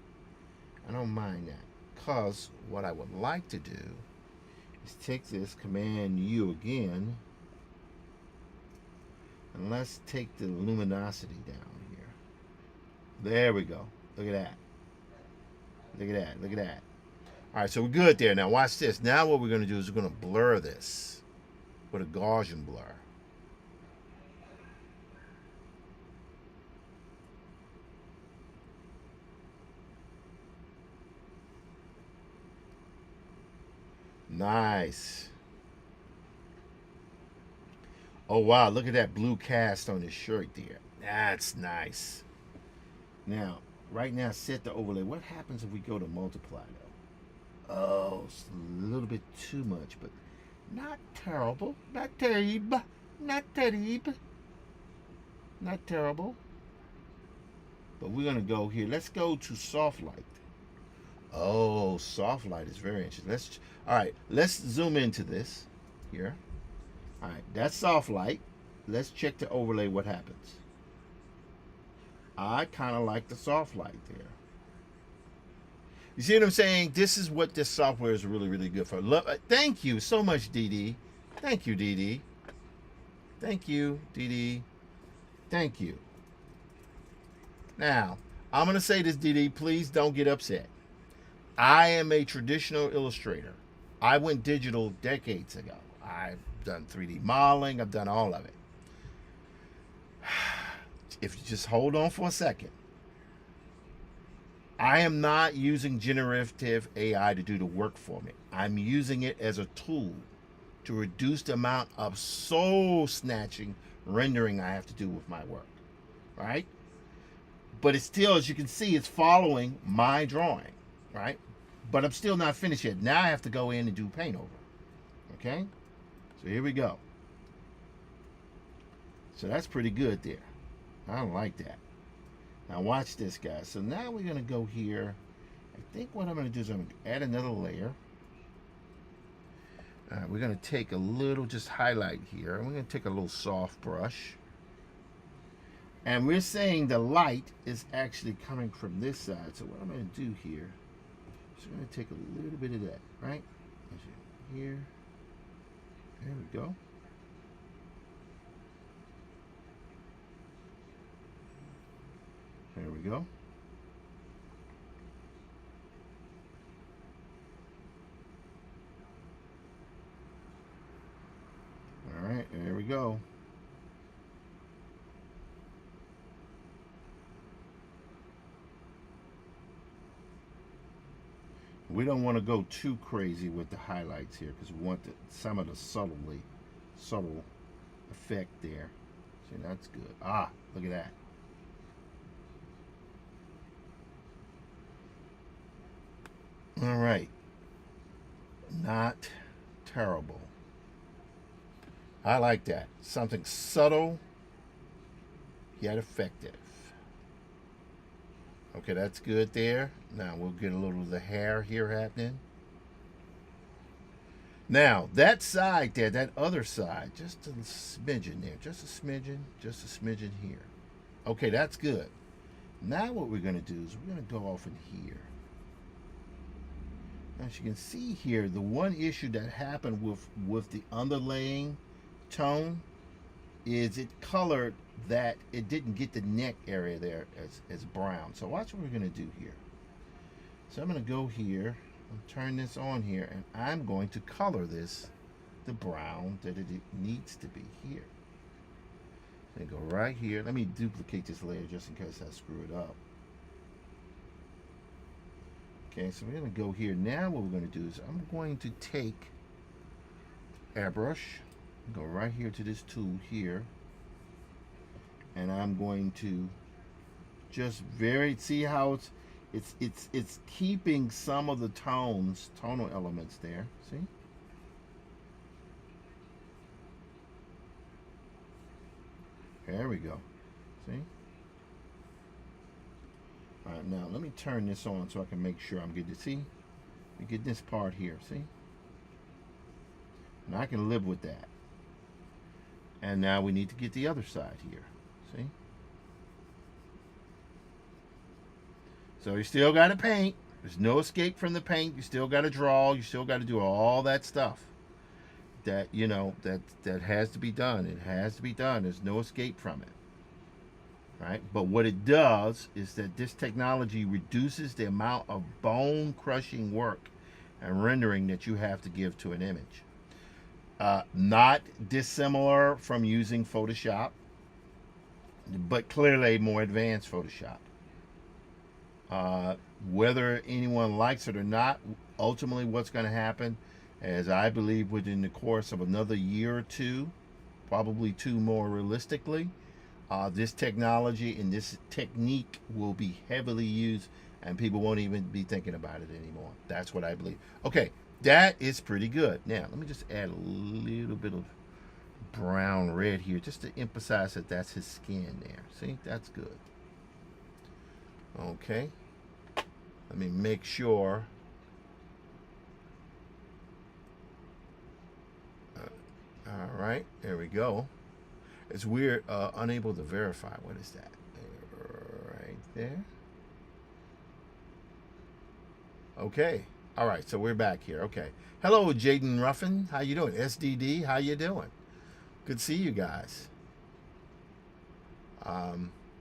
I don't mind that. Because what I would like to do is take this Command U again, and let's take the luminosity down here. There we go. Look at that. Look at that. Look at that. All right, so we're good there. Now watch this. Now what we're going to do is we're going to blur this with a Gaussian blur. Nice. Oh, wow. Look at that blue cast on his shirt there. That's nice. Now, right now, set the overlay. What happens if we go to multiply, though? Oh, it's a little bit too much, but not terrible. Not terrible. Not terrible. Not terrible. But we're going to go here. Let's go to soft light. Oh, soft light is very interesting. All right, let's zoom into this here. All right, that's soft light. Let's check the overlay. What happens? I kind of like the soft light there. You see what I'm saying? This is what this software is really, really good for. Thank you so much, DD. Thank you, DD. Thank you, DD. Thank you. Now, I'm going to say this, DD. Please don't get upset. I am a traditional illustrator. I went digital decades ago. I've done 3D modeling. I've done all of it. If you just hold on for a second, I am not using generative AI to do the work for me. I'm using it as a tool to reduce the amount of soul snatching rendering I have to do with my work, right? But it's still, as you can see, it's following my drawing, right? But I'm still not finished yet. Now I have to go in and do paint over, okay? So here we go. So that's pretty good there. I don't like that. Now watch this, guys. So now we're going to go here. I think what I'm going to do is I'm going to add another layer. We're going to take a little just highlight here. And we're going to take a little soft brush. And we're saying the light is actually coming from this side. So what I'm going to do here is I'm going to take a little bit of that, right? Here. There we go. There we go. All right, there we go. We don't want to go too crazy with the highlights here because we want some of the subtle effect there. See, that's good. Ah, look at that. All right. Not terrible. I like that. Something subtle yet effective. Okay, that's good there. Now we'll get a little of the hair here happening. Now, that side there, that other side, just a smidgen there. Just a smidgen here. Okay, that's good. Now what we're going to do is we're going to go off in here. As you can see here, the one issue that happened with the underlaying tone is it colored that it didn't get the neck area there as brown. So watch what we're going to do here. So I'm going to go here and turn this on here, and I'm going to color this the brown that it needs to be here. And go right here. Let me duplicate this layer just in case I screw it up. Okay, so we're going to go here. Now what we're going to do is I'm going to take airbrush, go right here to this tool here, and I'm going to just see how it's keeping some of the tonal elements there. See? There we go. See? All right, now let me turn this on so I can make sure I'm getting to see. We get this part here, see? And I can live with that. And now we need to get the other side here, see? So you still got to paint. There's no escape from the paint. You still got to draw. You still got to do all that stuff that, you know, that has to be done. It has to be done. There's no escape from it. Right? But what it does is that this technology reduces the amount of bone-crushing work and rendering that you have to give to an image. Not dissimilar from using Photoshop, but clearly more advanced Photoshop. Whether anyone likes it or not, ultimately what's going to happen, as I believe within the course of another year or two, probably two more realistically, this technology and this technique will be heavily used and people won't even be thinking about it anymore. That's what I believe. Okay, that is pretty good. Now, let me just add a little bit of brown red here just to emphasize that that's his skin there. See, that's good. Okay, let me make sure. All right, there we go. It's weird, unable to verify. What is that? Right there. Okay. All right, so we're back here. Okay. Hello, Jaden Ruffin. How you doing? SDD, how you doing? Good to see you guys.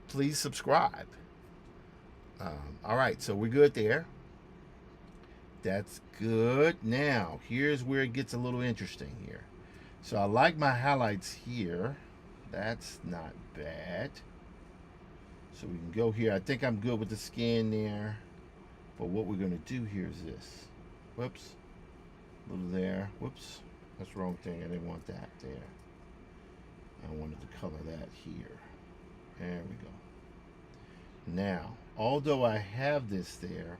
Please subscribe. All right, so we're good there. That's good. Now, here's where it gets a little interesting here. So I like my highlights here. That's not bad. So we can go here. I think I'm good with the skin there. But what we're going to do here is this. Whoops. A little there. Whoops. That's the wrong thing. I didn't want that there. I wanted to color that here. There we go. Now, although I have this there,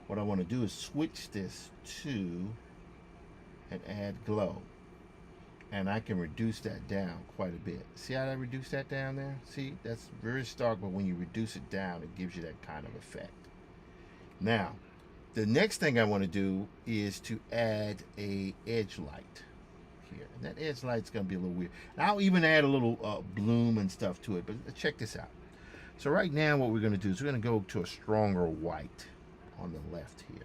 what I want to do is switch this to and add glow. And I can reduce that down quite a bit. See how I reduce that down there? See, that's very stark, but when you reduce it down, it gives you that kind of effect. Now, the next thing I want to do is to add a edge light here. And that edge light's going to be a little weird. And I'll even add a little bloom and stuff to it, but check this out. So right now what we're going to do is we're going to go to a stronger white on the left here.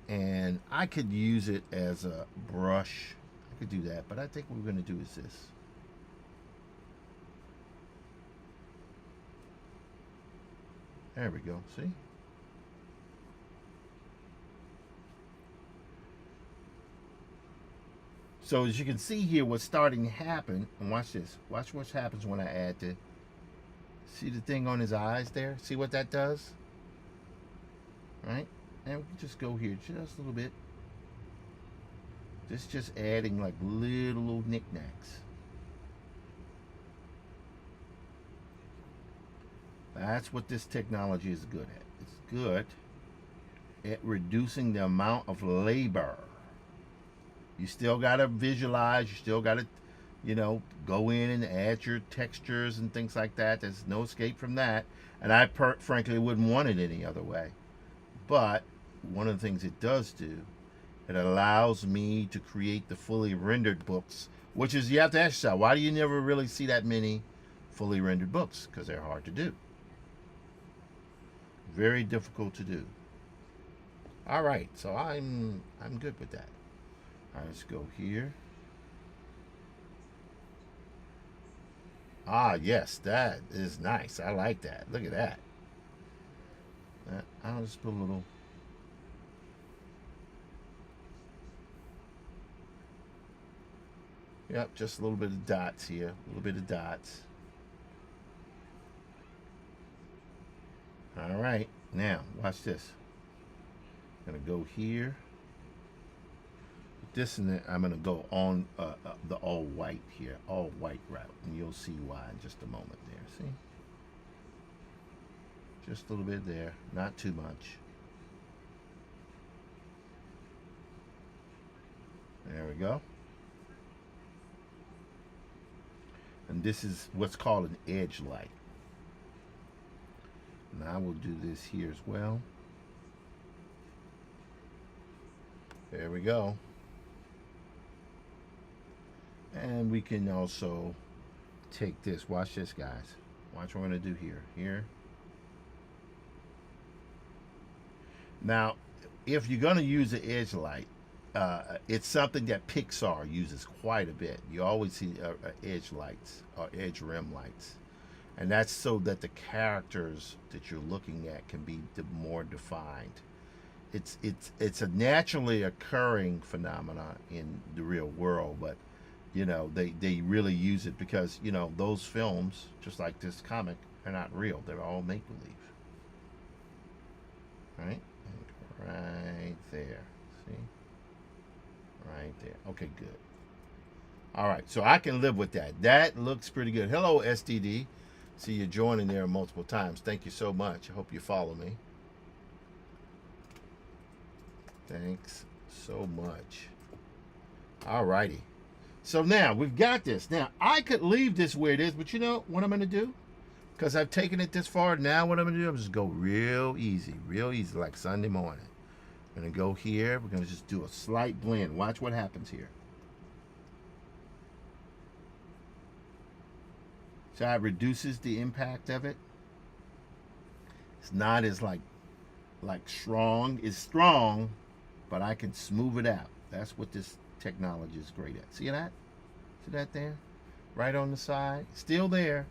And I could use it as a brush. I could do that, but I think what we're going to do is this. There we go, see? So as you can see here, what's starting to happen, and watch this. Watch what happens when I add the, see the thing on his eyes there? See what that does? Right? And we can just go here just a little bit. Just adding like little knickknacks. That's what this technology is good at. It's good at reducing the amount of labor. You still got to visualize. You still got to, go in and add your textures and things like that. There's no escape from that. And I frankly wouldn't want it any other way. But one of the things it does do, it allows me to create the fully rendered books, which is, you have to ask yourself, why do you never really see that many fully rendered books? Because they're hard to do. Very difficult to do. All right, so I'm good with that. All right, let's go here. Ah, yes, that is nice. I like that. Look at that. I'll just put a little. Yep, just a little bit of dots here. A little bit of dots. All right, now watch this. I'm gonna go here. This and then I'm gonna go on the all white here, all white route, and you'll see why in just a moment there. See, just a little bit there, not too much. There we go. And this is what's called an edge light. Now we'll do this here as well. There we go. And we can also take this. Watch this, guys. Watch what I'm going to do here. Here. Now, if you're going to use the edge light, it's something that Pixar uses quite a bit. You always see edge lights or edge rim lights. And that's so that the characters that you're looking at can be more defined. It's a naturally occurring phenomenon in the real world, but they really use it because those films, just like this comic, are not real. They're all make believe. Right there. See? Right there. Okay, good. All right, so I can live with that. That looks pretty good. Hello, STD. See you joining there multiple times. Thank you so much. I hope you follow me. Thanks so much. All righty. So now we've got this. Now I could leave this where it is, but you know what I'm going to do? Because I've taken it this far. Now what I'm going to do, I'm just go real easy, like Sunday morning. I'm going to go here. We're going to just do a slight blend. Watch what happens here. So it reduces the impact of it. It's not as like strong. It's strong, but I can smooth it out. That's what this technology is great at. See that? See that there? Right on the side. Still there,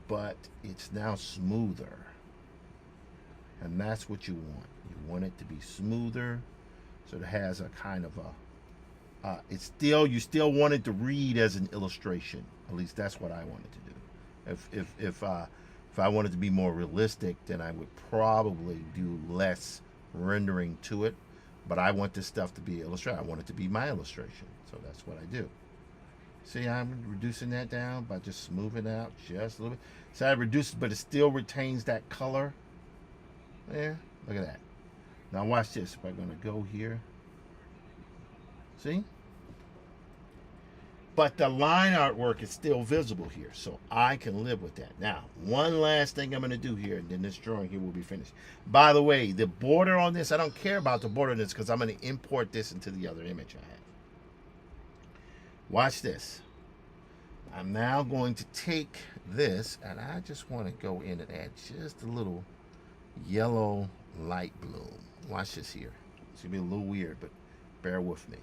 but it's now smoother. And that's what you want. You want it to be smoother, so it has a kind of a you still want it to read as an illustration. At least that's what I wanted to do. If I wanted to be more realistic, then I would probably do less rendering to it. But I want this stuff to be illustrated. I want it to be my illustration. So that's what I do. See, I'm reducing that down by just smoothing out just a little bit. So I reduce it, but it still retains that color. There. Look at that. Now watch this. If I'm going to go here. See? But the line artwork is still visible here, so I can live with that. Now, one last thing I'm going to do here, and then this drawing here will be finished. By the way, the border on this, I don't care about the border on this because I'm going to import this into the other image I have. Watch this. I'm now going to take this, and I just want to go in and add just a little yellow light bloom. Watch this here. It's going to be a little weird, but bear with me.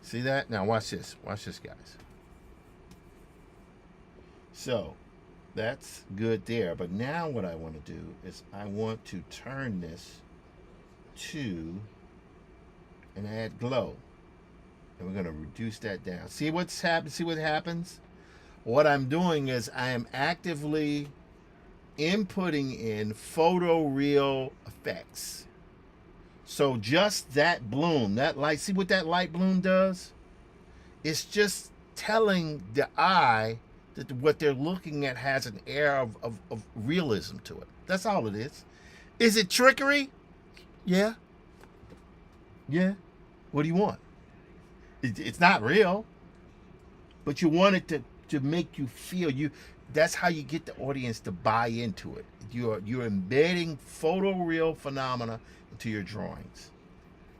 See that? Now watch this. Watch this, guys. So that's good there. But now what I want to do is I want to turn this to and add glow. And we're going to reduce that down. See what's happened? See what happens? What I'm doing is I am actively inputting in photoreal effects. So just that bloom, that light, see what that light bloom does? It's just telling the eye that what they're looking at has an air of realism to it. That's all it is. Is it trickery? Yeah. Yeah. What do you want? It's not real, but you want it to make you feel you. That's how you get the audience to buy into it. You're embedding photoreal phenomena into your drawings.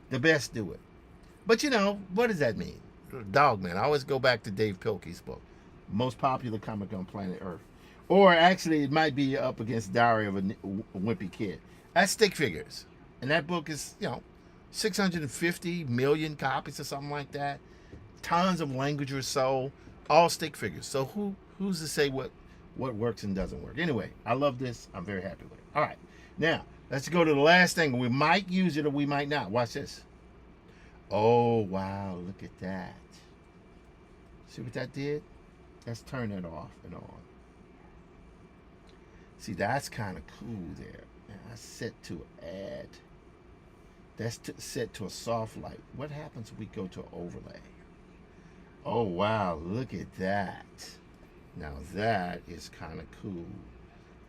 The best do it. But what does that mean? Dogman. I always go back to Dave Pilkey's book, most popular comic on planet Earth. Or actually, it might be up against Diary of a Wimpy Kid. That's stick figures. And that book is, 650 million copies or something like that. Tons of language or so. All stick figures. So who's to say what works and doesn't work? Anyway, I love this. I'm very happy with it. All right. Now, let's go to the last thing. We might use it or we might not. Watch this. Oh, wow. Look at that. See what that did? Let's turn that off and on. See, that's kind of cool there. Now, that's set to add. That's set to a soft light. What happens if we go to overlay? Oh, wow. Look at that. Now, that is kind of cool.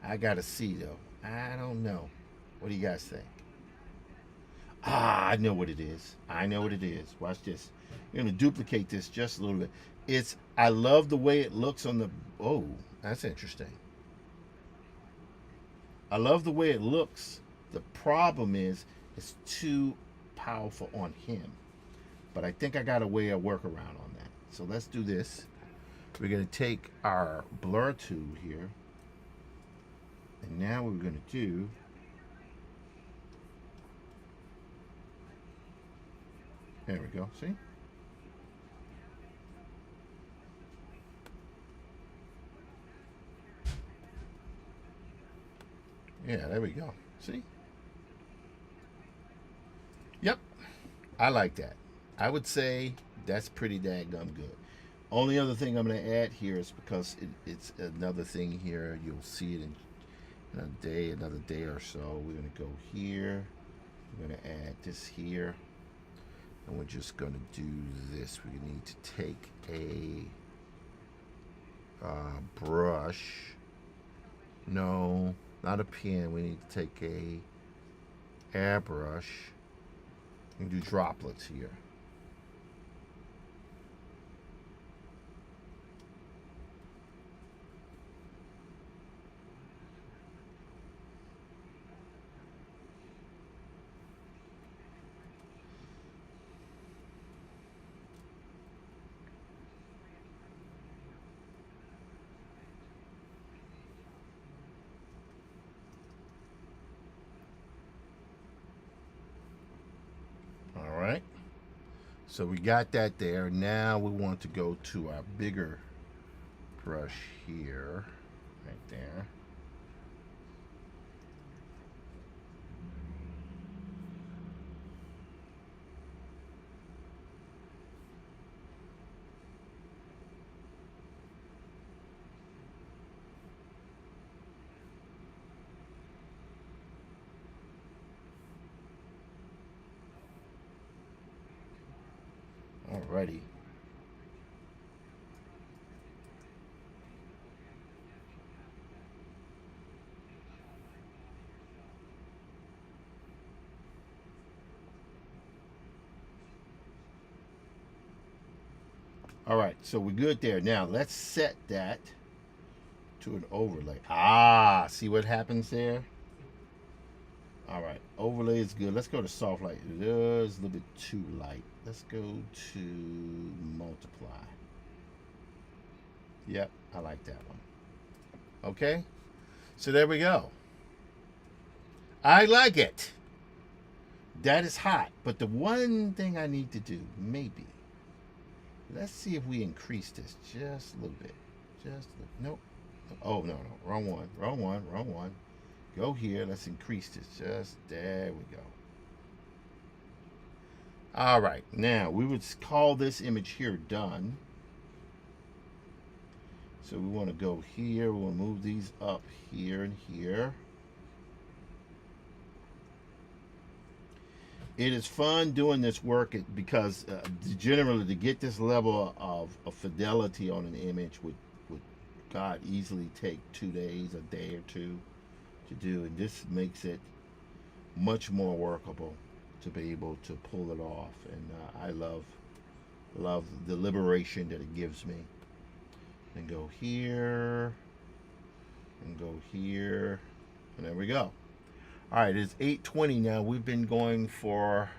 I got to see, though. I don't know. What do you guys think? I know what it is. I know what it is. Watch this. We're going to duplicate this just a little bit. I love the way it looks on the... Oh, that's interesting. I love the way it looks. The problem is it's too powerful on him. But I think I got a way of workaround on that. So let's do this. We're going to take our blur tool here. And now what we're going to do... There we go. See? Yeah, there we go. See? Yep. I like that. I would say that's pretty daggum good. Only other thing I'm going to add here is because it's another thing here. You'll see it in another day or so. We're going to go here. We're going to add this here. And we're just going to do this. We need to take a brush. No, not a pen. We need to take a airbrush and do droplets here. So we got that there. Now we want to go to our bigger brush here, right there. Alrighty. All right, so we're good there. Now let's set that to an overlay. See what happens there? All right, overlay is good. Let's go to soft light. It is a little bit too light. Let's go to multiply. Yep, I like that one. Okay, so there we go. I like it. That is hot. But the one thing I need to do, maybe, let's see if we increase this just a little bit. Nope. Oh, no. Wrong one. Go here. Let's increase this. There we go. All right. Now, we would call this image here done. So we want to go here. We'll move these up here and here. It is fun doing this work because generally to get this level of fidelity on an image with God, easily take 2 days, a day or two to do, and this makes it much more workable to be able to pull it off. And I love the liberation that it gives me. And go here, and go here, and there we go. All right, it's 8:20 now. We've been going for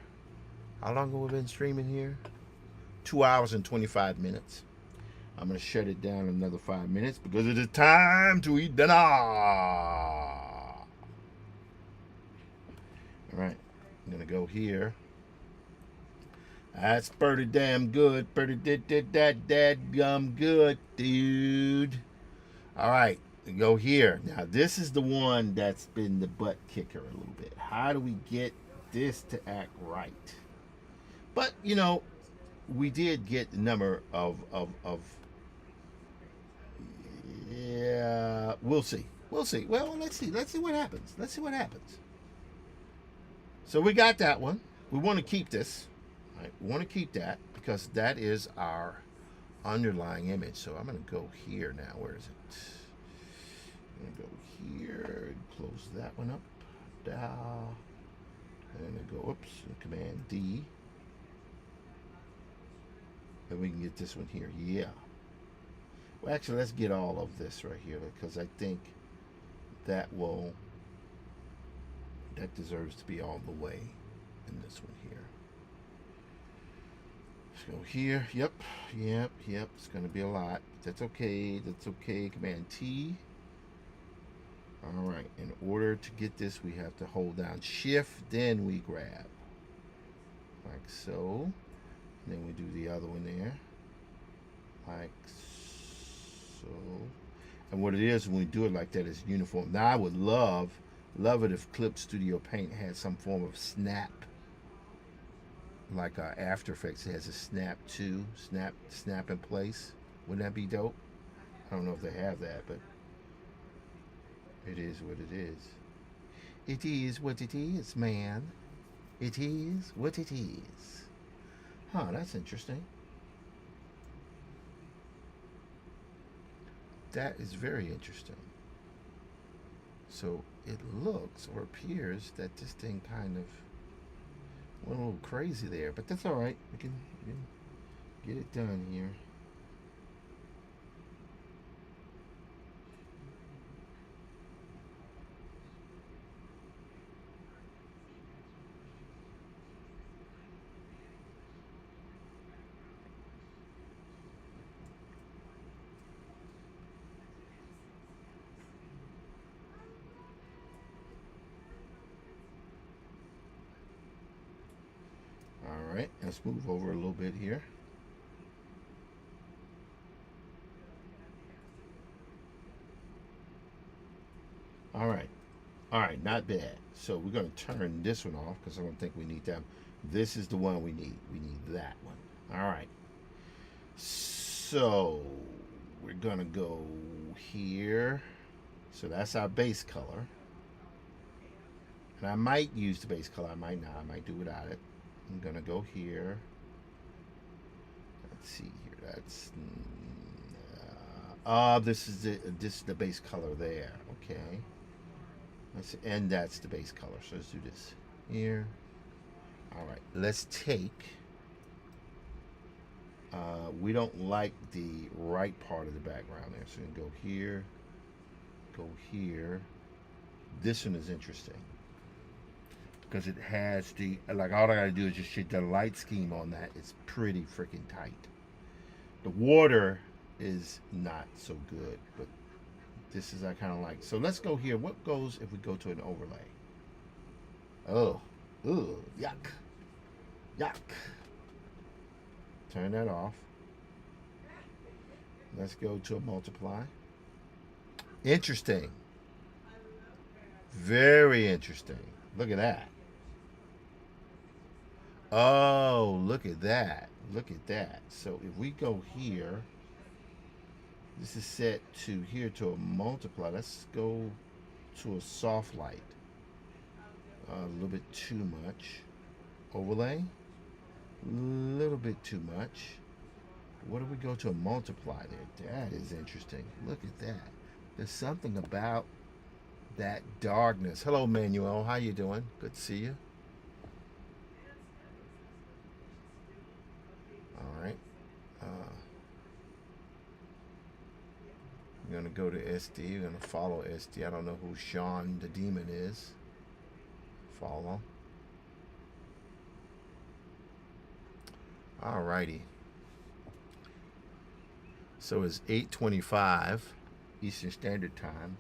how long have we been streaming here? 2 hours and 25 minutes. I'm gonna shut it down another 5 minutes because it is time to eat dinner. All right, I'm gonna go here. That's pretty damn good. Pretty did that dadgum good, dude. All right, go here. Now this is the one that's been the butt kicker a little bit. How do we get this to act right? But you know, we did get a number of yeah. We'll see. We'll see. Well, let's see. Let's see what happens. Let's see what happens. So we got that one. We want to keep this. Right? We want to keep that because that is our underlying image. So I'm going to go here now. Where is it? I'm going to go here. Close that one up. Down. And I go, oops, Command D. And we can get this one here. Yeah. Well, actually, let's get all of this right here because I think that deserves to be all the way in this one here. Let's go here. Yep. It's going to be a lot. That's okay. Command T. All right. In order to get this, we have to hold down Shift, then we grab. Like so. And then we do the other one there. Like so. And what it is when we do it like that is uniform. Now I would love it if Clip Studio Paint had some form of snap. Like After Effects has a snap to snap in place. Wouldn't that be dope? I don't know if they have that, but it is what it is. It is what it is, man. It is what it is. Huh, that's interesting. That is very interesting. So it looks or appears that this thing kind of went a little crazy there, but that's all right. We can get it done here. All right, let's move over a little bit here. All right, not bad. So we're going to turn this one off because I don't think we need that. This is the one we need. We need that one. All right. So we're going to go here. So that's our base color. And I might use the base color. I might not. I might do without it. I'm going to go here. Let's see here. That's this is the base color there. Okay. And that's the base color. So let's do this here. All right. Let's take. We don't like the right part of the background there. So we can go here. Go here. This one is interesting because it has the like. All I gotta do is just shift the light scheme on that. It's pretty freaking tight. The water is not so good, but this is I kind of like. So let's go here. What goes if we go to an overlay? Oh, ooh, yuck, yuck. Turn that off. Let's go to a multiply. Interesting. Very interesting. Look at that. Oh, look at that. Look at that. So if we go here, this is set to here to a multiply. Let's go to a soft light. A little bit too much. Overlay. A little bit too much. What if we go to a multiply there? That is interesting. Look at that. There's something about that darkness. Hello, Manuel. How you doing? Good to see you. All right. Uh, I'm gonna go to SD. You're gonna follow SD. I don't know who Sean the Demon is. Follow. All righty. So it's 8:25 Eastern Standard Time.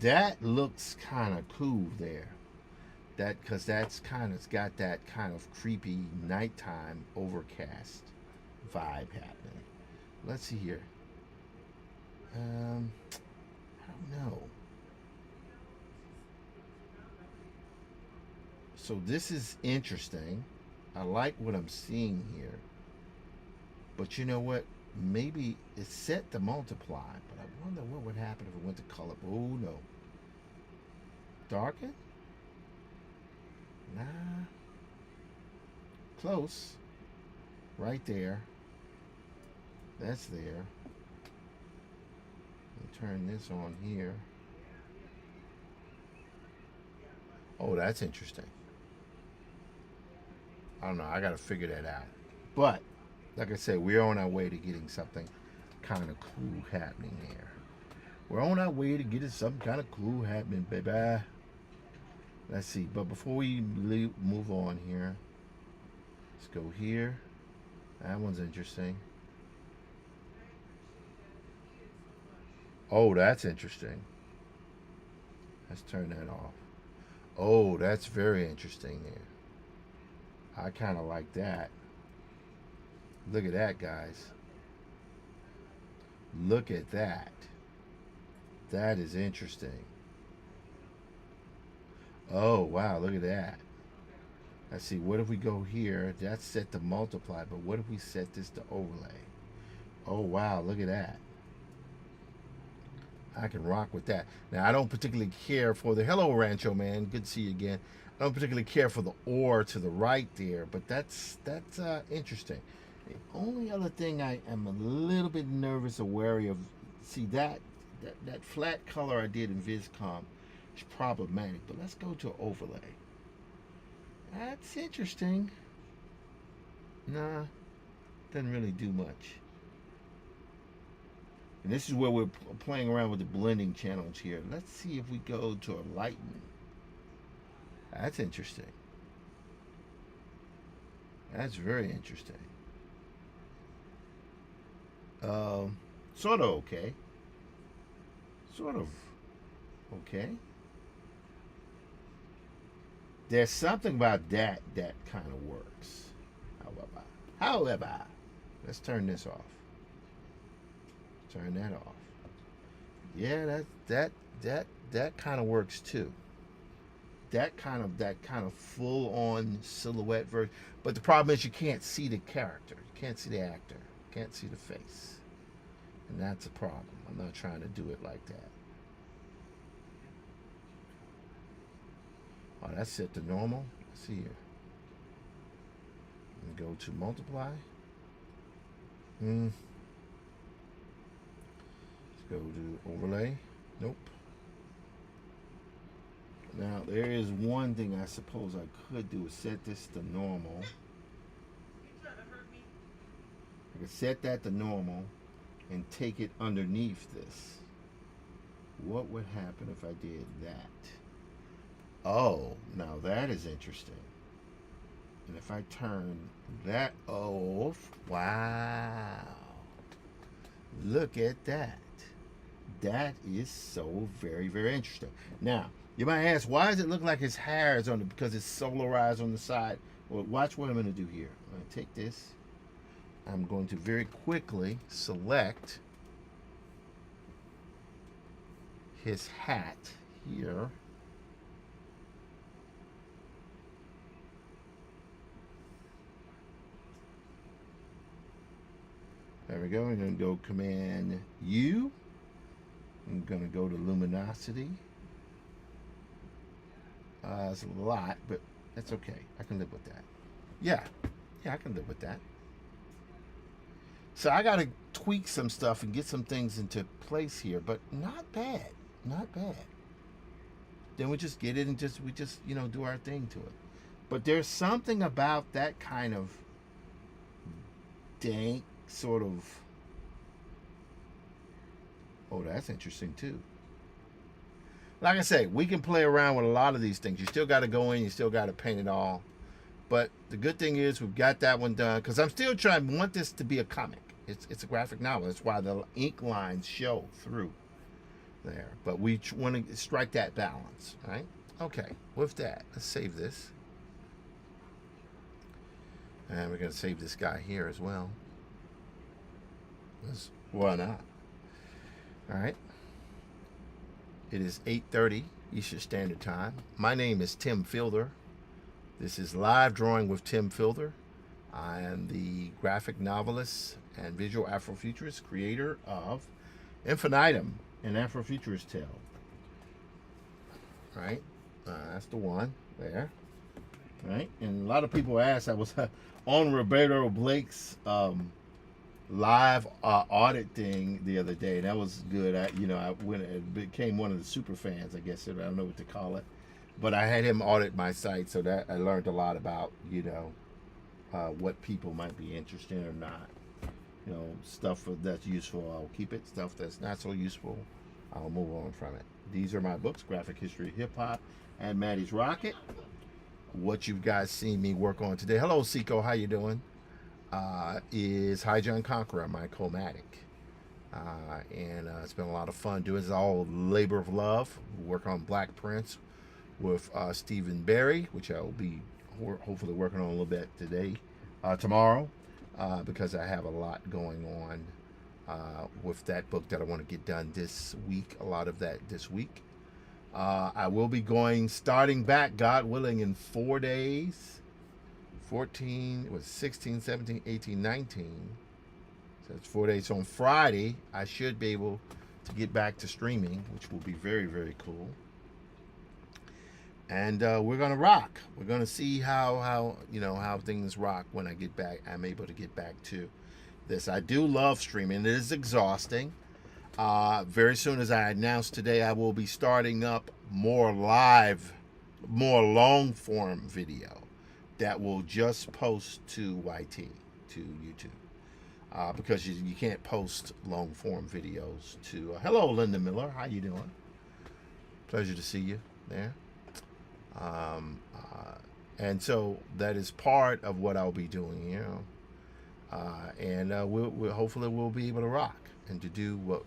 That looks kind of cool there. That because that's kind of got that kind of creepy nighttime overcast vibe happening. Let's see here. I don't know. So this is interesting. I like what I'm seeing here. But you know what? Maybe it's set to multiply, but I wonder what would happen if it went to color. Oh no. Darken? Nah. Close. Right there. That's there. Turn this on here. Oh, that's interesting. I don't know. I got to figure that out. But, like I said, we're on our way to getting something kind of cool happening here. We're on our way to getting something kind of cool happening, baby. Let's see. But before we move on here, let's go here. That one's interesting. Oh, that's interesting. Let's turn that off. Oh, that's very interesting there. I kind of like that. Look at that, guys. Look at that. That is interesting. Oh, wow, look at that. Let's see, what if we go here? That's set to multiply, but what if we set this to overlay? Oh, wow, look at that. I can rock with that. Now, I don't particularly care for the hello Rancho man. Good to see you again. I don't particularly care for the or to the right there, but that's interesting. The only other thing I am a little bit nervous or wary of, see that flat color I did in VizCom is problematic. But let's go to overlay. That's interesting. Nah, doesn't really do much. And this is where we're playing around with the blending channels here. Let's see if we go to a lighten. That's interesting. That's very interesting. Sort of okay. Sort of okay. There's something about that kind of works. However, let's turn this off. Turn that off. Yeah, that kind of works too. That kind of full on silhouette version. But the problem is you can't see the character. You can't see the actor. You can't see the face. And that's a problem. I'm not trying to do it like that. Oh, that's set to normal. Let's see here. And go to multiply. Let's go to overlay. Nope. Now there is one thing I suppose I could do is set this to normal. I could set that to normal and take it underneath this. What would happen if I did that? Oh, now that is interesting. And if I turn that off, wow. Look at that. That is so very, very interesting. Now, you might ask, why does it look like his hair is on it? Because it's solarized on the side. Well, watch what I'm going to do here. I'm going to take this. I'm going to very quickly select his hat here. There we go. I'm going to go Command U. I'm going to go to luminosity. It's a lot, but that's okay. I can live with that. Yeah, I can live with that. So I got to tweak some stuff and get some things into place here, but not bad, not bad. Then we just get it and we just do our thing to it. But there's something about that kind of dank sort of. Oh, that's interesting too. Like I say, we can play around with a lot of these things. You still got to go in, you still got to paint it all. But the good thing is we've got that one done, because I'm still want this to be a comic. It's a graphic novel. That's why the ink lines show through there. But we want to strike that balance, right? Okay, with that, let's save this. And we're going to save this guy here as well. Why not? All right. It is 8:30 Eastern Standard Time. My name is Tim Fielder. This is Live Drawing with Tim Fielder. I am the graphic novelist and visual Afrofuturist, creator of Infinitum, an Afrofuturist tale. Right? That's the one there. Right? And a lot of people asked, I was on Roberto Blake's live audit thing the other day. That was good. I became one of the super fans, I guess. I don't know what to call it. But I had him audit my site, so that I learned a lot about, what people might be interested in or not. Stuff that's useful, I'll keep it. Stuff that's not so useful, I'll move on from it. These are my books, Graphic History of Hip Hop and Maddie's Rocket. What you guys seen me work on today. Hello, Seiko, how you doing? Is High John Conqueror, my Chromatic. And it's been a lot of fun doing it. It's all labor of love. We work on Black Prince with Stephen Barry, which I will be hopefully working on a little bit tomorrow, because I have a lot going on with that book that I want to get done this week, a lot of that this week. I will be starting back, God willing, in 4 days. 16, 17, 18, 19. So it's 4 days. So on Friday, I should be able to get back to streaming, which will be very, very cool. And we're gonna rock. We're gonna see how things rock when I get back. I'm able to get back to this. I do love streaming. It is exhausting. Very soon, as I announced today, I will be starting up more long form video that will just post to YT, to YouTube, because you can't post long form videos to. Hello, Linda Miller. How you doing? Pleasure to see you there. And so that is part of what I'll be doing here, and we'll hopefully we'll be able to rock and to do what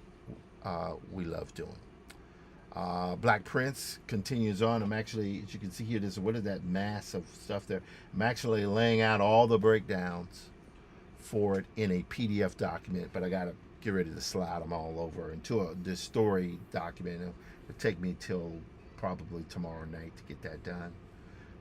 we love doing. Black Prince continues on. I'm actually, as you can see here, what is that mass of stuff there? I'm actually laying out all the breakdowns for it in a PDF document, but I got to get ready to slide them all over into this story document. It'll take me till probably tomorrow night to get that done.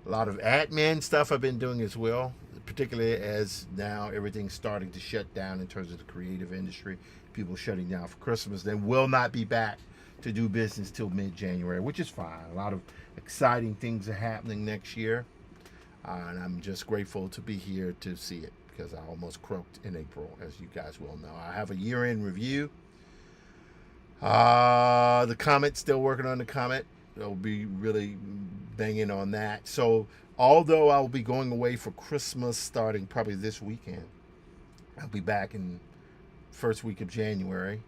A lot of admin stuff I've been doing as well, particularly as now everything's starting to shut down in terms of the creative industry. People shutting down for Christmas. They will not be back to do business till mid-January, which is fine. A lot of exciting things are happening next year, and I'm just grateful to be here to see it, because I almost croaked in April, as you guys will know. I have a year-end review. The Comet, still working on the Comet. I'll be really banging on that. So although I'll be going away for Christmas starting probably this weekend, I'll be back in first week of January.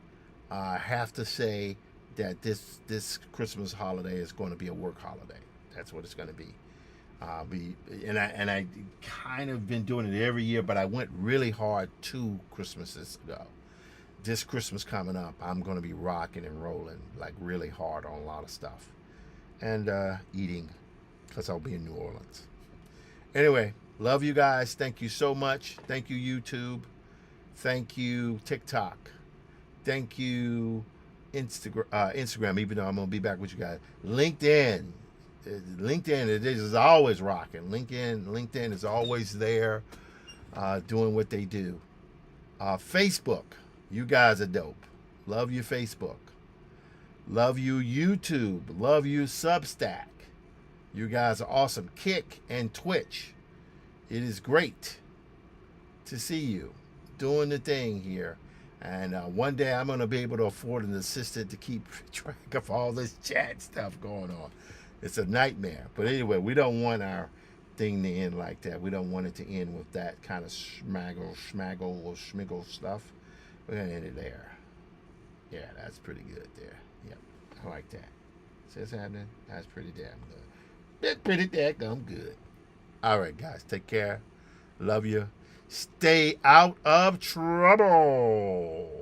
I have to say that this Christmas holiday is going to be a work holiday. That's what it's going to be. I kind of been doing it every year, but I went really hard 2 Christmases ago. This Christmas coming up, I'm going to be rocking and rolling like really hard on a lot of stuff, and eating, because I'll be in New Orleans. Anyway, love you guys. Thank you so much. Thank you, YouTube. Thank you, TikTok. Thank you, Instagram, even though I'm going to be back with you guys. LinkedIn, it is always rocking. LinkedIn is always there, doing what they do. Facebook, you guys are dope. Love you, Facebook. Love you, YouTube. Love you, Substack. You guys are awesome. Kick and Twitch. It is great to see you. doing the thing here. And one day I'm going to be able to afford an assistant to keep track of all this chat stuff going on. It's a nightmare. But anyway, we don't want our thing to end like that. We don't want it to end with that kind of schmaggle, or schmiggle stuff. We're going to end it there. Yeah, that's pretty good there. Yep, I like that. See what's happening? That's pretty damn good. That's pretty damn good. All right, guys, take care. Love you. Stay out of trouble.